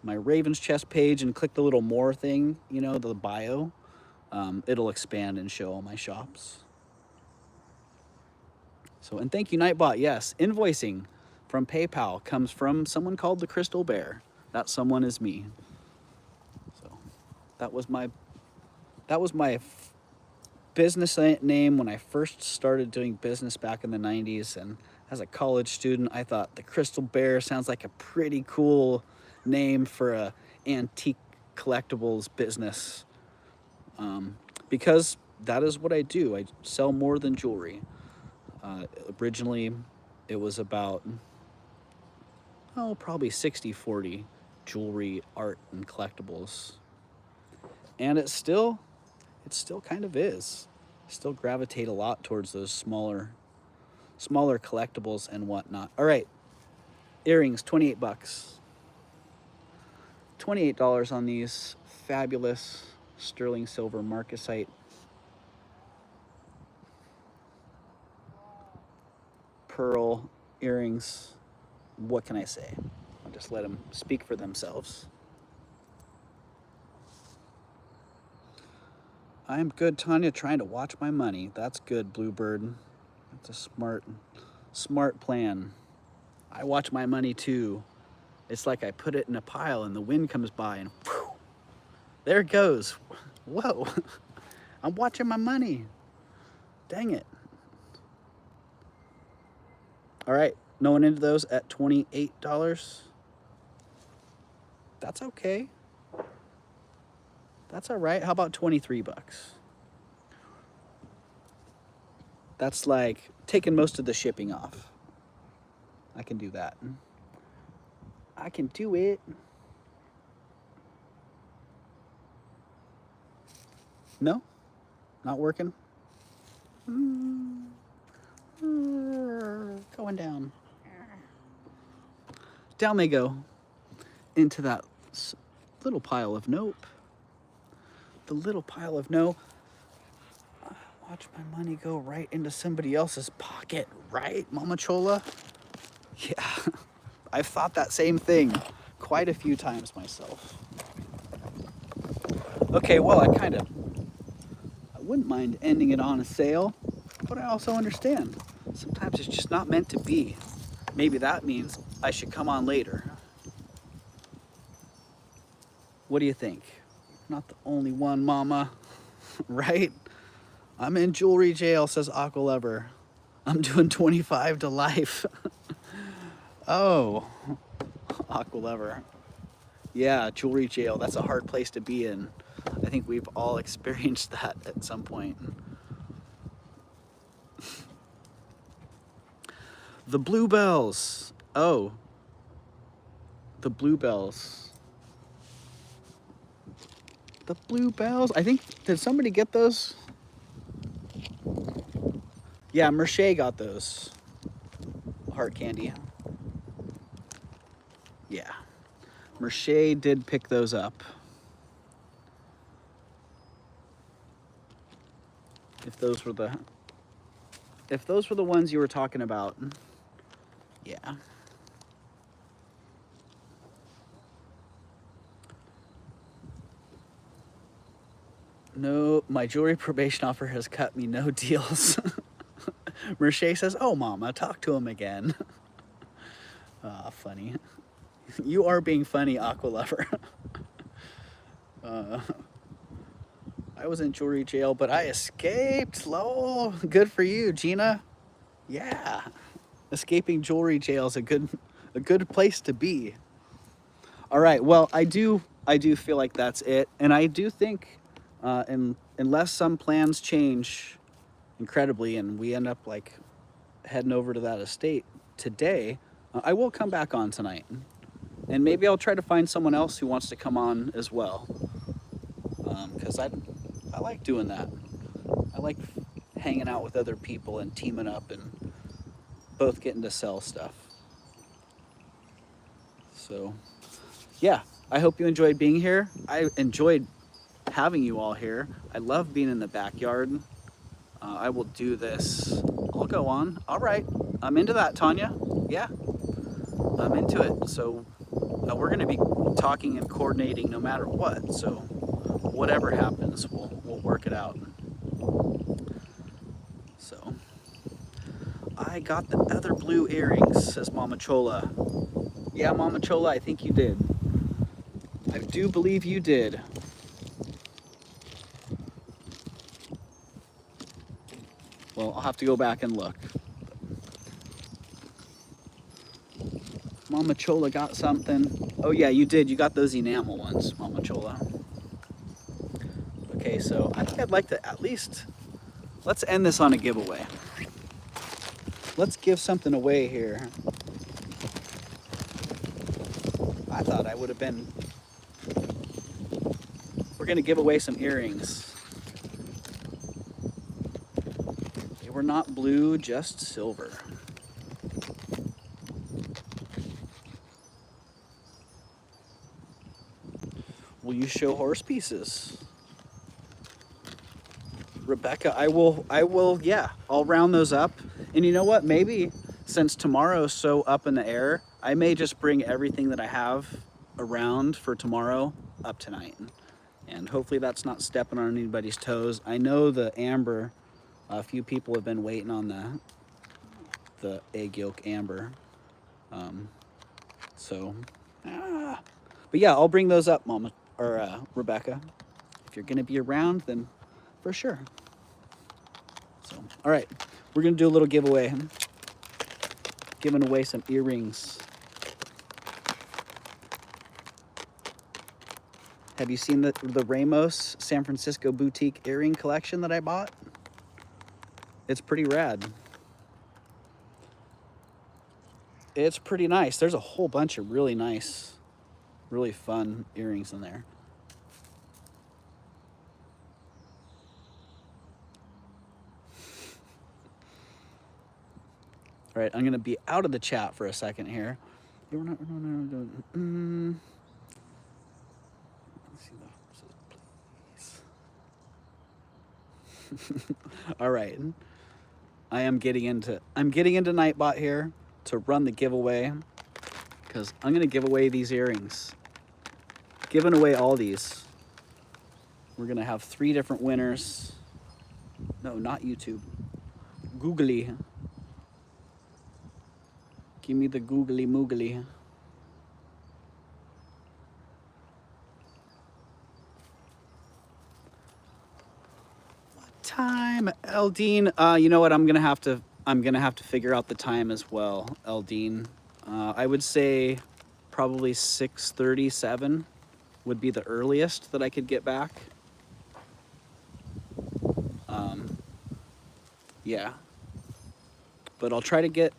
my Raven's Chest page and click the little more thing, you know, the bio, it'll expand and show all my shops. So, and thank you, Nightbot. Yes, invoicing from PayPal comes from someone called the Crystal Bear. That someone is me. So that was my business name when I first started doing business back in the 90s. And as a college student, I thought the Crystal Bear sounds like a pretty cool name for a antique collectibles business, because that is what I do. I sell more than jewelry. Originally, it was about, probably 60-40 jewelry, art, and collectibles. And it still kind of is. I still gravitate a lot towards those smaller collectibles and whatnot. All right, earrings, 28 bucks. $28 on these fabulous sterling silver marcasite pearl earrings. What can I say? I'll just let them speak for themselves. I'm good, Tanya, trying to watch my money. That's good, Bluebird. That's a smart plan. I watch my money too. It's like I put it in a pile and the wind comes by and whew, there it goes. Whoa, I'm watching my money. Dang it. All right, no one into those at $28. That's okay. That's all right. How about 23 bucks? That's like taking most of the shipping off. I can do that. I can do it. No? Not working? Going down. Down they go into that little pile of nope. The little pile of no. Watch my money go right into somebody else's pocket, right, Mama Chola? Yeah, I've thought that same thing quite a few times myself. Okay, well, I wouldn't mind ending it on a sale, but I also understand sometimes it's just not meant to be. Maybe that means I should come on later. What do you think? Not the only one, Mama, right? I'm in jewelry jail, says Aqua Lover. I'm doing 25 to life. Oh, Aqua Lover. Yeah, jewelry jail, that's a hard place to be in. I think we've all experienced that at some point. The bluebells. Oh, the bluebells. The bluebells. I think, did somebody get those? Yeah, Merche got those. Heart candy. Yeah. Merche did pick those up. If those were the ones you were talking about. Yeah. No, my jewelry probation offer has cut me no deals. Merche says, oh, Mama, talk to him again. Ah, funny. You are being funny, Aqua Lover. I was in jewelry jail, but I escaped. Lol. Good for you, Gina. Yeah. Escaping jewelry jail is a good place to be. All right. Well, I do feel like that's it. And I do think, unless some plans change incredibly and we end up like heading over to that estate today, I will come back on tonight. And maybe I'll try to find someone else who wants to come on as well. Because I like doing that. like hanging out with other people and teaming up and both getting to sell stuff. So, yeah, I hope you enjoyed being here. I enjoyed having you all here. I love being in the backyard. I will do this. I'll go on. All right, I'm into that, Tanya. Yeah, I'm into it. So we're going to be talking and coordinating no matter what. So whatever happens, we'll work it out. So I got the other blue earrings, says Mama Chola. Yeah, Mama Chola, I think you did. I do believe you did. Well, I'll have to go back and look. Mama Chola got something. Oh yeah, you did. You got those enamel ones, Mama Chola. Okay, so I think I'd like to at least, let's end this on a giveaway. Let's give something away here. I thought I would have been, we're gonna give away some earrings. They were not blue, just silver. Will you show horse pieces? Rebecca, I will, yeah, I'll round those up. And you know what, maybe since tomorrow's so up in the air, I may just bring everything that I have around for tomorrow up tonight. And hopefully that's not stepping on anybody's toes. I know the amber, a few people have been waiting on the egg yolk amber. But yeah, I'll bring those up, Mama, or Rebecca. If you're gonna be around, then for sure. So, all right, we're gonna do a little giveaway. Giving away some earrings. Have you seen the Ramos San Francisco boutique earring collection that I bought? It's pretty rad. It's pretty nice. There's a whole bunch of really nice, really fun earrings in there. All right, I'm gonna be out of the chat for a second here. All right, I'm getting into Nightbot here to run the giveaway because I'm gonna give away these earrings. Giving away all these. We're gonna have 3 different winners. No, not YouTube. Googly. Give me the googly moogly. What time, Eldine? You know what? I'm gonna have to figure out the time as well, Eldine. I would say probably 6:37 would be the earliest that I could get back. Yeah, but I'll try to get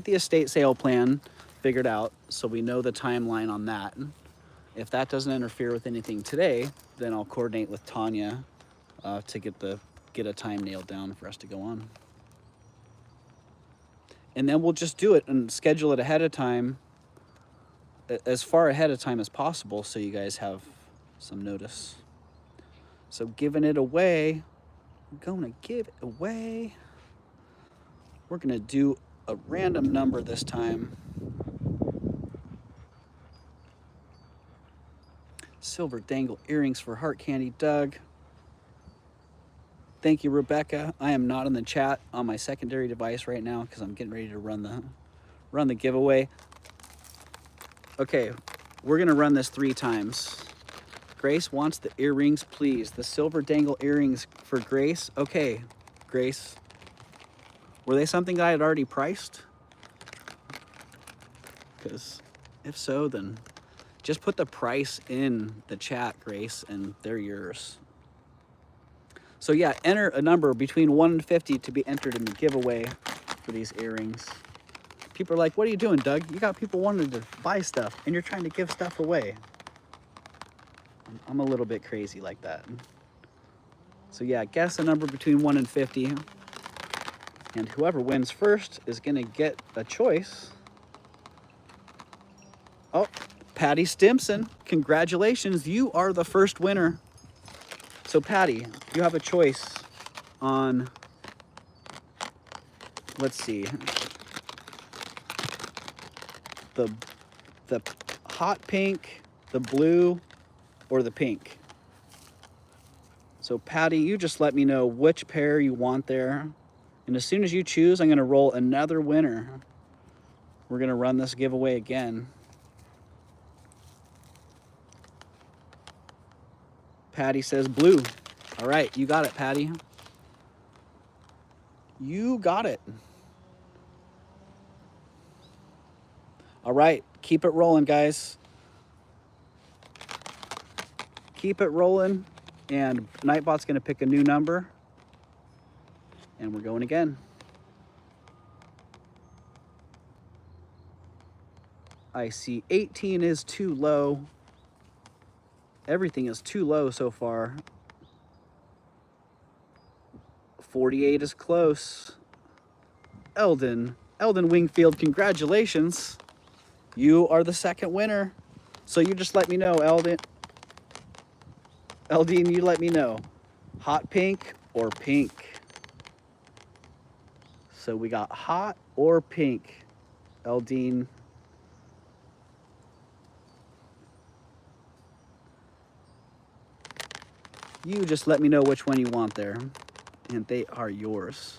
the estate sale plan figured out so we know the timeline on that. If that doesn't interfere with anything today, then I'll coordinate with Tanya to get a time nailed down for us to go on. And then we'll just do it and schedule it ahead of time, as far ahead of time as possible, so you guys have some notice. So giving it away, I'm gonna give it away. We're gonna do a random number this time. Silver dangle earrings for Heart Candy Doug. Thank you, Rebecca. I am not in the chat on my secondary device right now because I'm getting ready to run the giveaway. Okay, we're gonna run this 3 times. Grace wants the earrings, please. The silver dangle earrings for Grace. Okay, Grace. Were they something that I had already priced? Because if so, then just put the price in the chat, Grace, and they're yours. So yeah, enter a number between 1 and 50 to be entered in the giveaway for these earrings. People are like, what are you doing, Doug? You got people wanting to buy stuff and you're trying to give stuff away. I'm a little bit crazy like that. So yeah, guess a number between 1 and 50. And whoever wins first is gonna get a choice. Oh, Patty Stimson, congratulations, you are the first winner. So Patty, you have a choice on, let's see, the hot pink, the blue, or the pink. So Patty, you just let me know which pair you want there. And as soon as you choose, I'm gonna roll another winner. We're gonna run this giveaway again. Patty says blue. All right, you got it, Patty. You got it. All right, keep it rolling, guys. Keep it rolling, and Nightbot's gonna pick a new number, and we're going again. I see 18 is too low. Everything is too low so far. 48 is close. Eldon Wingfield, congratulations. You are the second winner. So you just let me know, Eldon, you let me know. Hot pink or pink? So we got hot or pink. Eldine. You just let me know which one you want there, and they are yours.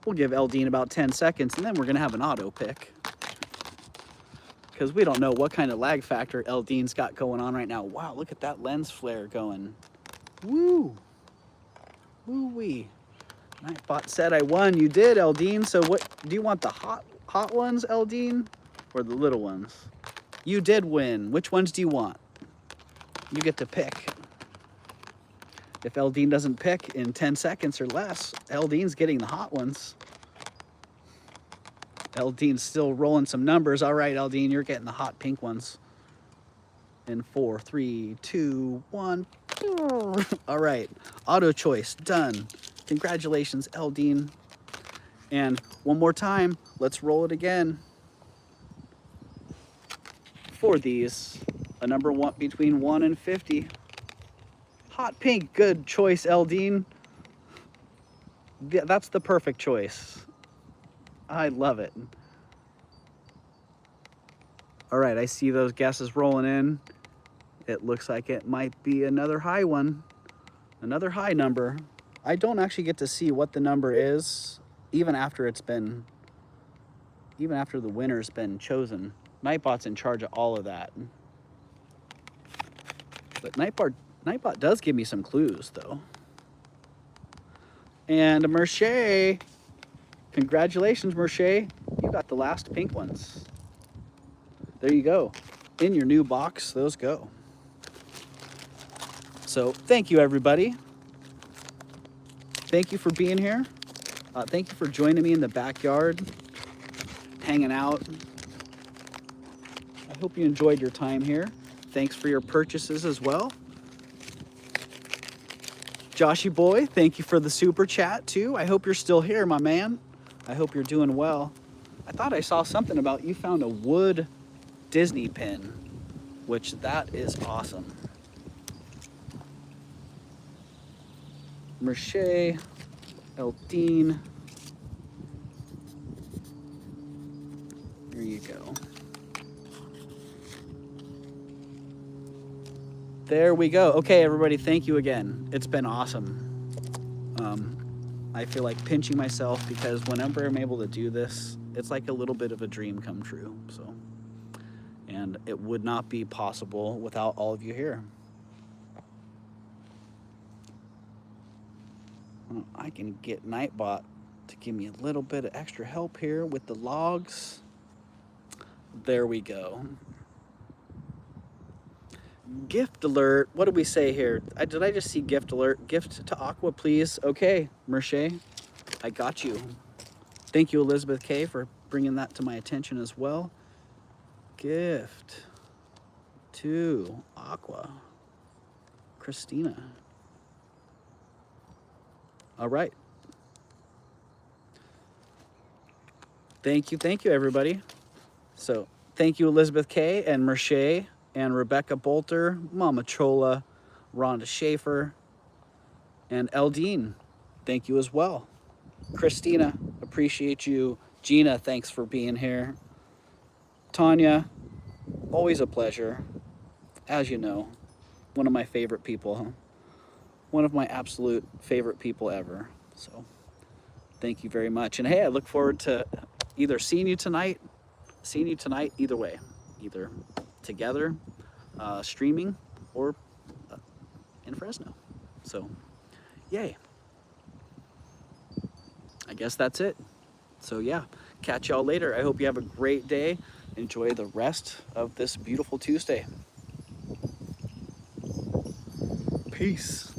We'll give Eldine about 10 seconds, and then we're gonna have an auto pick, because we don't know what kind of lag factor Eldine's got going on right now. Wow, look at that lens flare going. Woo! Woo-wee. Nightbot said I won. You did, Eldine. So what, do you want the hot ones, Eldine, or the little ones? You did win. Which ones do you want? You get to pick. If Eldine doesn't pick in 10 seconds or less, Eldine's getting the hot ones. Eldine's still rolling some numbers. All right, Eldine, you're getting the hot pink ones. In 4, 3, 2, 1. All right, auto choice, done. Congratulations, Eldine. And one more time, let's roll it again. For these, a number one between 1 and 50. Hot pink, good choice, Eldine. Yeah, that's the perfect choice. I love it. All right, I see those guesses rolling in. It looks like it might be another high one, another high number. I don't actually get to see what the number is, even after the winner's been chosen. Nightbot's in charge of all of that. But Nightbot does give me some clues, though. And Merche, congratulations, Merche. You got the last pink ones. There you go. In your new box, those go. So thank you, everybody. Thank you for being here. Thank you for joining me in the backyard, hanging out. I hope you enjoyed your time here. Thanks for your purchases as well. Joshy boy, thank you for the super chat too. I hope you're still here, my man. I hope you're doing well. I thought I saw something about you found a wood Disney pin, which that is awesome. Merche, Eldine. There you go. There we go. Okay, everybody, thank you again. It's been awesome. I feel like pinching myself because whenever I'm able to do this, it's like a little bit of a dream come true. So, and it would not be possible without all of you here. I can get Nightbot to give me a little bit of extra help here with the logs. There we go. Gift alert. What did we say here? Did I just see gift alert? Gift to Aqua, please. Okay, Merche. I got you. Thank you, Elizabeth K, for bringing that to my attention as well. Gift to Aqua. Christina. All right. Thank you, everybody. So thank you, Elizabeth K and Merche and Rebecca Bolter, Mama Chola, Rhonda Schaefer, and Eldine. Thank you as well. Christina, appreciate you. Gina, thanks for being here. Tanya, always a pleasure. As you know, one of my favorite people. One of my absolute favorite people ever. So thank you very much. And hey, I look forward to either seeing you tonight either way, either together, streaming, or in Fresno. So, yay. I guess that's it. So yeah, catch y'all later. I hope you have a great day. Enjoy the rest of this beautiful Tuesday. Peace.